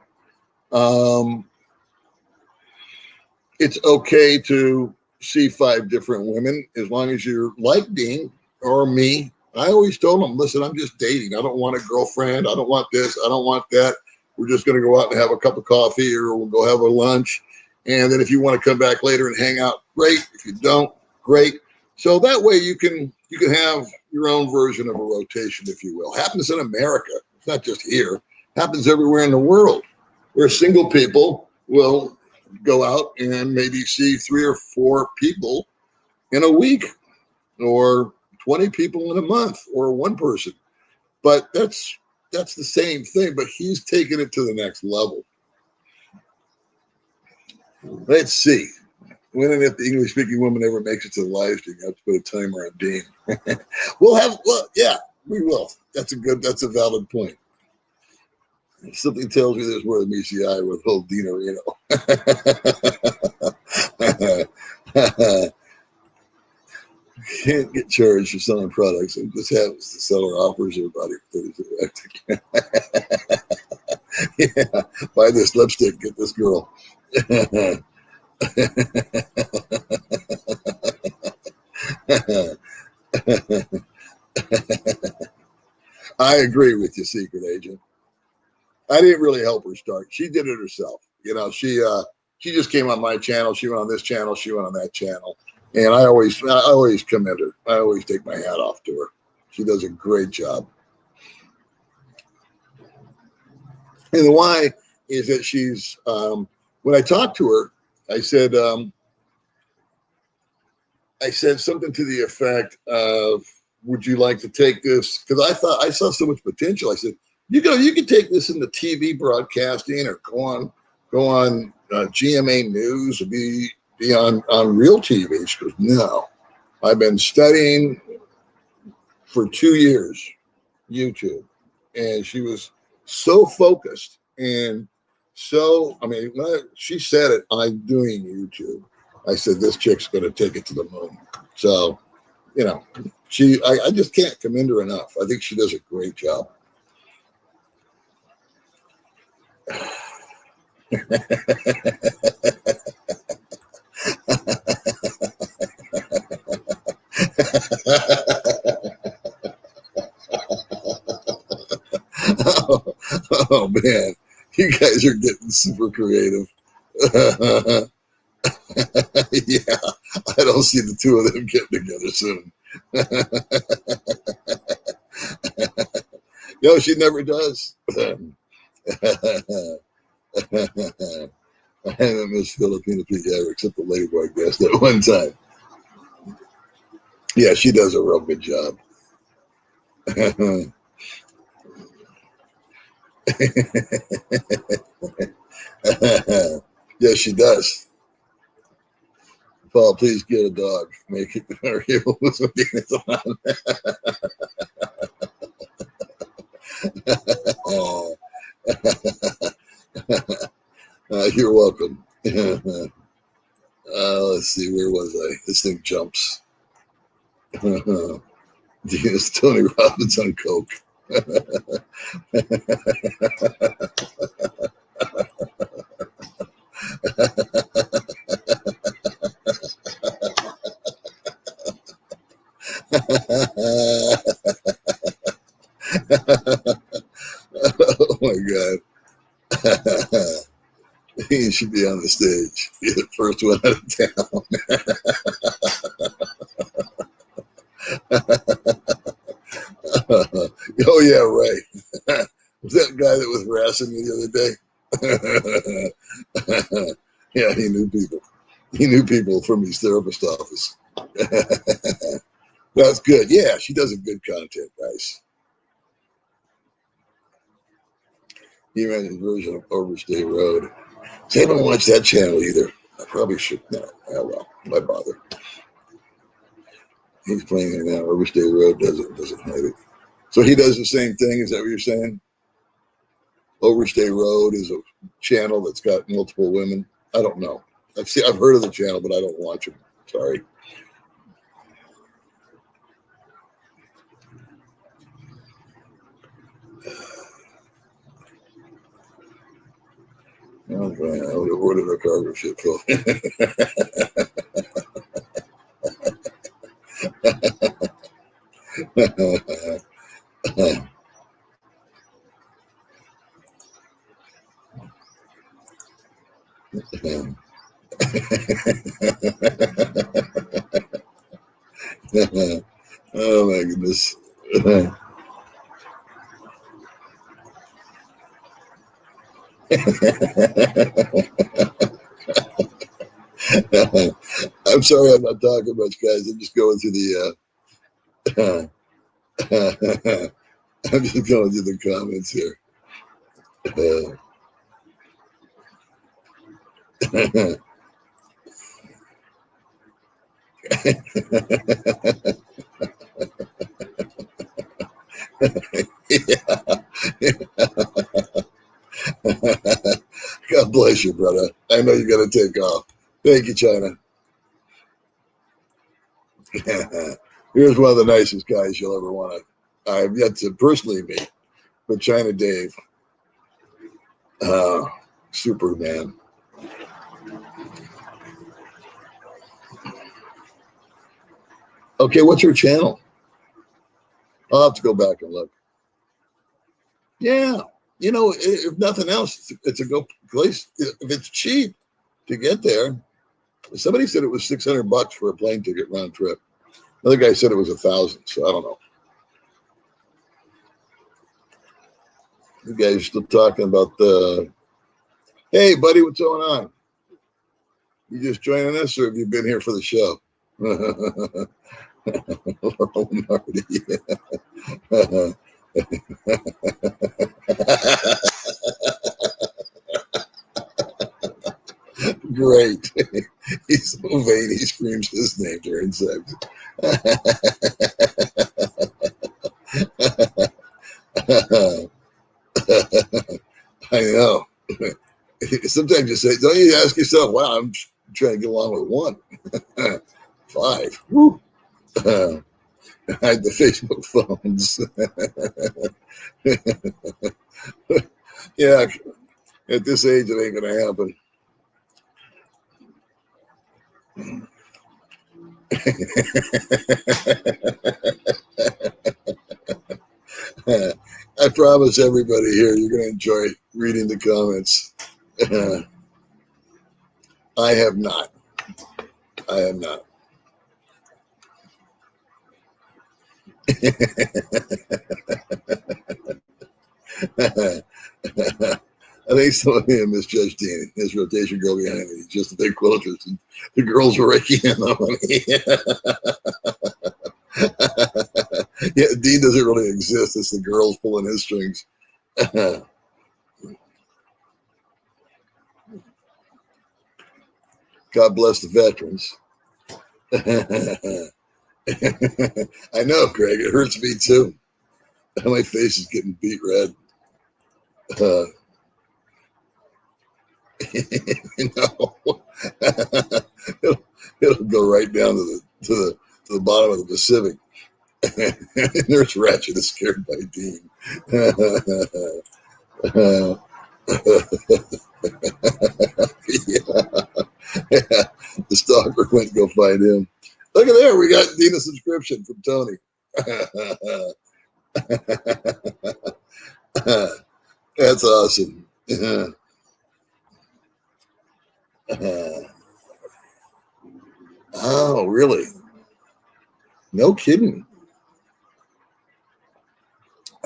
it's okay to see 5 different women as long as you're like Dean or me. I always told them, listen, I'm just dating. I don't want a girlfriend. I don't want this. I don't want that. We're just going to go out and have a cup of coffee, or we'll go have a lunch. And then if you want to come back later and hang out, great. If you don't, great. So that way you can have your own version of a rotation, if you will. Happens in America. It's not just here. Happens everywhere in the world, where single people will go out and maybe see 3 or 4 people in a week, or 20 people in a month, or 1 person. But that's the same thing, but he's taking it to the next level. Let's see. When and if the English-speaking woman ever makes it to the live stream, you have to put a timer on Dean. Yeah, we will. That's a valid point. Something tells me there's more than meets the eye with old Dean Verano. Can't get charged for selling products. It just happens the seller offers everybody. Yeah, buy this lipstick, get this girl. I agree with you, secret agent. I didn't really help her start. She did it herself. You know, she just came on my channel. She went on this channel. She went on that channel. And I always commend her. I always take my hat off to her. She does a great job. And the why is that she's, when I talked to her, I said something to the effect of, would you like to take this? Because I saw so much potential. I said, you can take this into TV broadcasting, or go on GMA News, or be on real TV. She goes, no, I've been studying for 2 years YouTube. And she was so focused, and so, I mean, she said it, I'm doing YouTube. I said, this chick's going to take it to the moon. So, you know, I just can't commend her enough. I think she does a great job. Oh man, you guys are getting super creative. Yeah, I don't see the 2 of them getting together soon. No, she never does. I haven't missed Filipino Pete ever, except the Ladyboy guest at one time. Yeah, she does a real good job. Yes, she does. Paul, please get a dog. Make it variable. You're welcome. Let's see, where was I? This thing jumps. It's Tony Robbins on coke. Oh my God. He should be on the stage. Be the first one out of town. Oh yeah, right. Was that guy that was harassing me the other day? Yeah, he knew people. He knew people from his therapist office. That's good. Yeah, she does a good content, guys. He ran his version of Overstay Road. So I haven't watched that channel either. I probably should. No, oh well, why bother? He's playing it now. Overstay Road doesn't hide it. So he does the same thing. Is that what you're saying? Overstay Road is a channel that's got multiple women. I don't know. I've heard of the channel, but I don't watch them. Sorry. Okay, I would have ordered a cargo ship full. Oh my goodness. I'm sorry I'm not talking much, guys. I'm just going through the I'm just going through the comments here. God bless you, brother. I know you got to take off. Thank you, China. Here's one of the nicest guys you'll ever want to. I've yet to personally meet, but China Dave, Superman. Okay, what's her channel? I'll have to go back and look. Yeah, you know, if nothing else, it's a go place. If it's cheap to get there, somebody said it was $600 for a plane ticket round trip. Another guy said it was 1,000. So I don't know. You guys are still talking about the. Hey, buddy, what's going on? You just joining us, or have you been here for the show? Laurel Marty. Great. He's so vain, he screams his name during sex. I know. Sometimes you say, don't you ask yourself, wow, I'm trying to get along with one. 5. Woo. Hide the Facebook phones. Yeah, at this age, it ain't going to happen. I promise everybody here, you're going to enjoy reading the comments. I have not. I have not. I think some of him misjudged Dean. His rotation girl behind me. He's just a big quilters. And the girls are raking in the money. Yeah, Dean doesn't really exist. It's the girls pulling his strings. God bless the veterans. I know, Greg. It hurts me too. My face is getting beat red. No, it'll go right down to the bottom of the Pacific. Nurse Ratchet is scared by Dean. Yeah. The stalker went to go find him. Look at there. We got Dean a subscription from Tony. That's awesome. Oh, really? No kidding.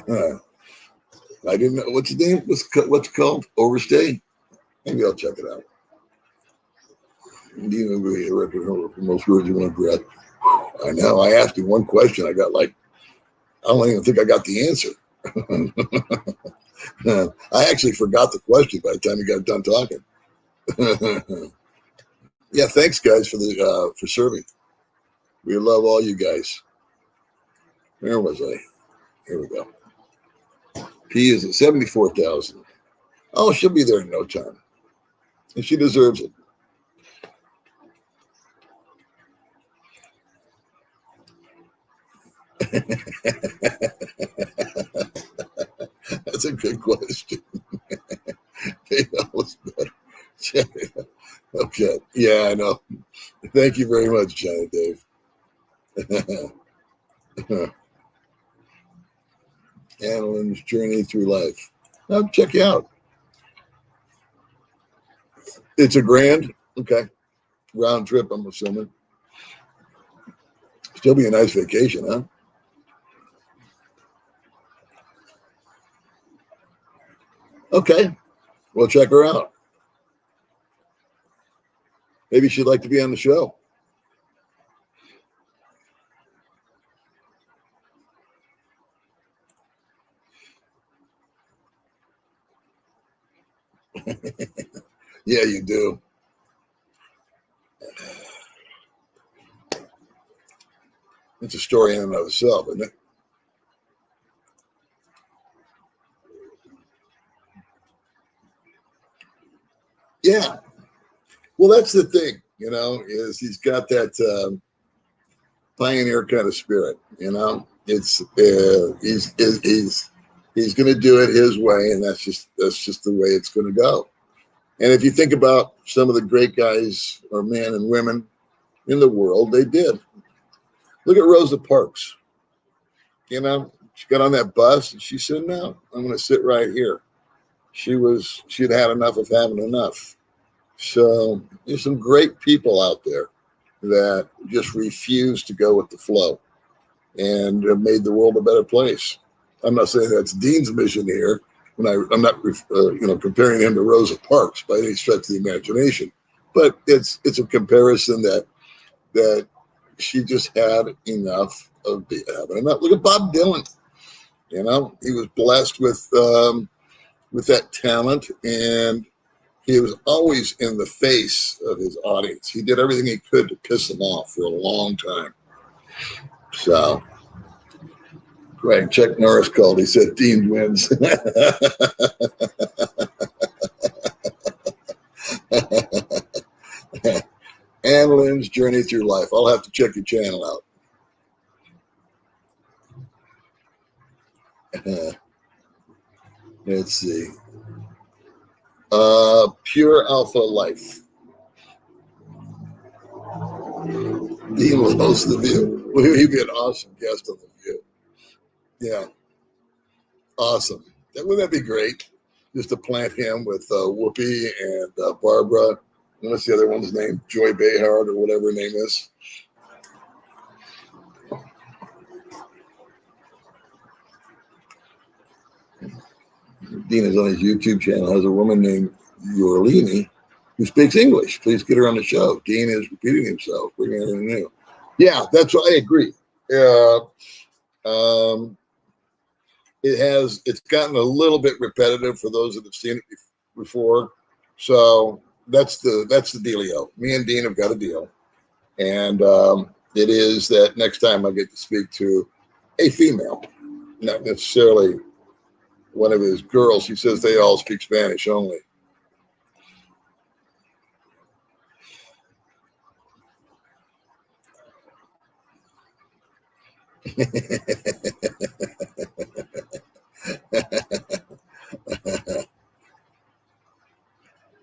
I didn't know. What's his name? What's it called? Overstay? Maybe I'll check it out. Dean will be a record holder for most words in one breath. I know. I asked him one question. I got like, I don't even think I got the answer. I actually forgot the question by the time he got done talking. Yeah, thanks guys for serving. We love all you guys. Where was I? Here we go. P is at 74,000. Oh, she'll be there in no time, and she deserves it. That's a good question. Okay. Yeah, I know. Thank you very much, China Dave. Anneline's journey through life. I'll check you out. It's a grand, okay, round trip, I'm assuming. Still be a nice vacation, huh? Okay, we'll check her out. Maybe she'd like to be on the show. Yeah, you do. It's a story in and of itself, isn't it? Yeah. Well, that's the thing, is he's got that pioneer kind of spirit. It's he's going to do it his way, and that's just the way it's going to go. And if you think about some of the great guys or men and women in the world, they did. Look at Rosa Parks. She got on that bus and she said, "No, I'm going to sit right here." She'd had enough of having enough. So there's some great people out there that just refuse to go with the flow and have made the world a better place. I'm not saying that's Dean's mission here. I'm not, comparing him to Rosa Parks by any stretch of the imagination, but it's a comparison that she just had enough of having enough. Look at Bob Dylan. He was blessed with that talent, and he was always in the face of his audience. He did everything he could to piss them off for a long time. So, right, Chuck Norris called. He said Dean wins. Ann Lynn's journey through life. I'll have to check your channel out. Let's see. Pure Alpha Life. Dean will host The View. He'd be an awesome guest on The View. Yeah, awesome. Wouldn't that be great? Just to plant him with Whoopi and Barbara. And what's the other one's name? Joy Behar or whatever her name is. Dean is on his YouTube channel, has a woman named Yorlini who speaks English. Please get her on the show. Dean is repeating himself, bringing anything new. Yeah, that's what I agree. It's gotten a little bit repetitive for those that have seen it before. So that's the dealio. Me and Dean have got a deal. And it is that next time I get to speak to a female, not necessarily one of his girls. He says they all speak Spanish only.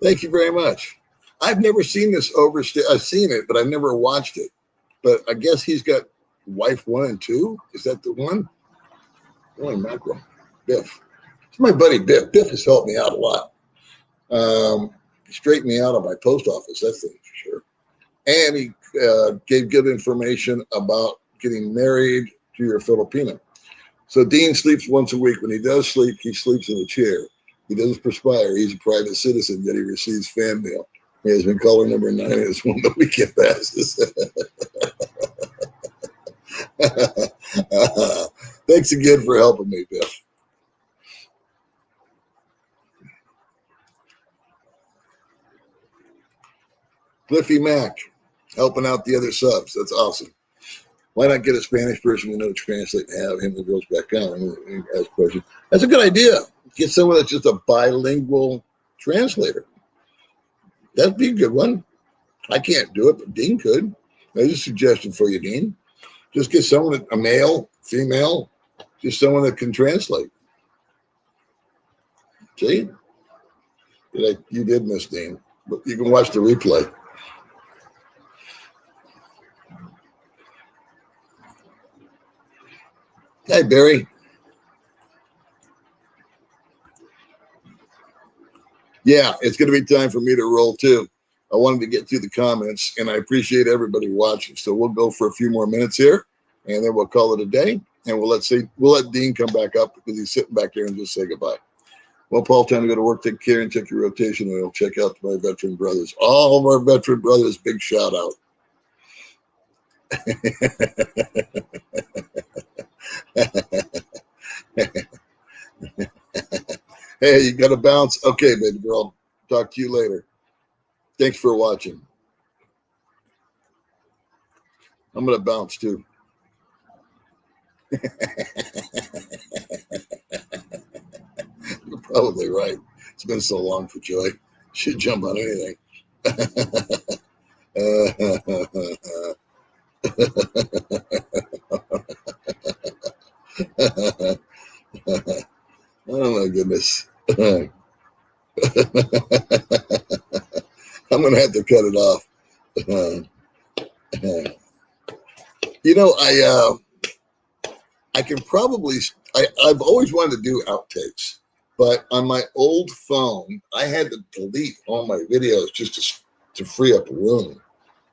Thank you very much. I've never seen this overstay. I've seen it, but I've never watched it. But I guess he's got wife 1 and 2. Is that the one? Holy mackerel. Biff. It's my buddy Biff. Biff has helped me out a lot. He straightened me out on my post office, that's for sure. And he gave good information about getting married to your Filipino. So Dean sleeps once a week. When he does sleep, he sleeps in a chair. He doesn't perspire. He's a private citizen, yet he receives fan mail. He has been caller number 9 as one of the weekend passes. Thanks again for helping me, Biff. Cliffy Mack, helping out the other subs. That's awesome. Why not get a Spanish person we know to translate and have him the girls back on and ask questions? That's a good idea. Get someone that's just a bilingual translator. That'd be a good one. I can't do it, but Dean could. There's a suggestion for you, Dean. Just get someone, a male, female, just someone that can translate. See? You did miss Dean, but you can watch the replay. Hey, Barry. Yeah, it's going to be time for me to roll too. I wanted to get through the comments, and I appreciate everybody watching. So we'll go for a few more minutes here, and then we'll call it a day. And we'll let Dean come back up because he's sitting back there and just say goodbye. Well, Paul, time to go to work. Take care and take your rotation, and we'll check out my veteran brothers. All of our veteran brothers, big shout out. Hey, you got to bounce. Okay, baby girl. Talk to you later. Thanks for watching. I'm going to bounce too. You're probably right. It's been so long for Joy. She'd jump on anything. Oh my goodness. I'm gonna have to cut it off. I can probably I've always wanted to do outtakes, but on my old phone I had to delete all my videos just to free up room.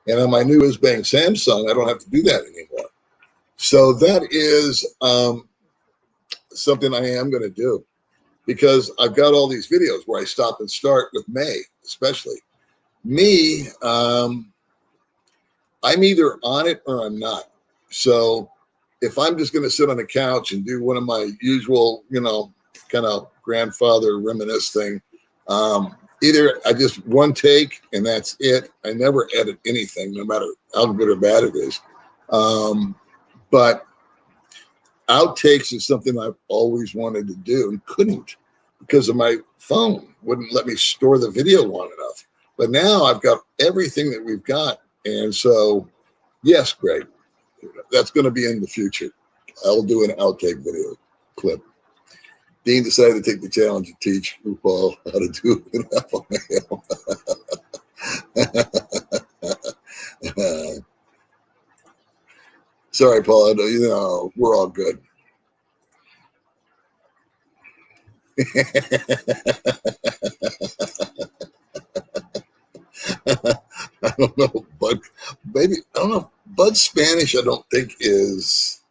And on my new Isbang Samsung, I don't have to do that anymore. So that is something I am going to do, because I've got all these videos where I stop and start with May, especially. Me, I'm either on it or I'm not. So if I'm just going to sit on the couch and do one of my usual, kind of grandfather reminisce thing, either I just one take and that's it. I never edit anything, no matter how good or bad it is. But outtakes is something I've always wanted to do and couldn't because of my phone wouldn't let me store the video long enough. But now I've got everything that we've got. And so, yes, Greg, that's going to be in the future. I'll do an outtake video clip. Dean decided to take the challenge to teach RuPaul how to do an alpha male. Sorry, Paul. We're all good. I don't know, Bud. Maybe I don't know. Bud Spanish, I don't think is.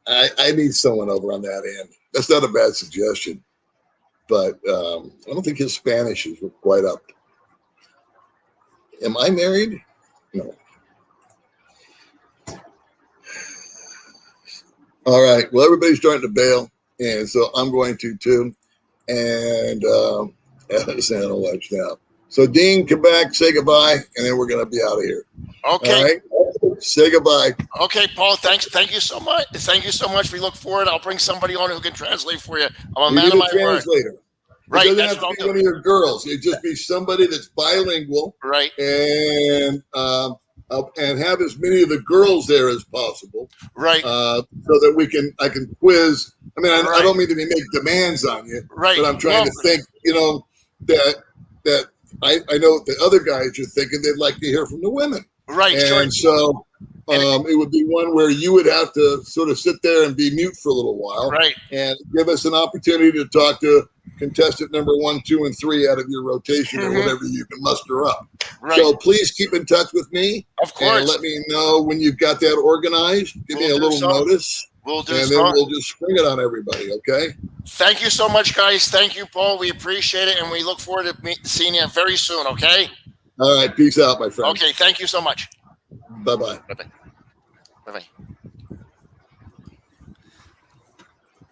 I need someone over on that end. That's not a bad suggestion, but I don't think his Spanish is quite up. Am I married? No. All right. Well, everybody's starting to bail, and so I'm going to too. And Santa watch now. So Dean, come back, say goodbye, and then we're going to be out of here. Okay. All right. Say goodbye. Okay, Paul. Thanks. Thank you so much. Thank you so much. We look forward. I'll bring somebody on who can translate for you. I'm a man of my translator. word. Right. It doesn't have to be one of your girls. It'd just be somebody that's bilingual. Right. And and have as many of the girls there as possible. Right. So that I can quiz. I mean, I don't mean to make demands on you, right. but I'm trying to think, that I know the other guys are thinking they'd like to hear from the women. Right. And so it would be one where you would have to sort of sit there and be mute for a little while. Right. And give us an opportunity to talk to contestant number 1, 2, and 3 out of your rotation or whatever you can muster up. Right. So please keep in touch with me. Of course. And let me know when you've got that organized. Give me a little notice. We'll do and then we'll just spring it on everybody, okay? Thank you so much, guys. Thank you, Paul. We appreciate it, and we look forward to seeing you very soon, okay? All right. Peace out, my friend. Okay. Thank you so much. Bye-bye. Bye-bye. Bye-bye.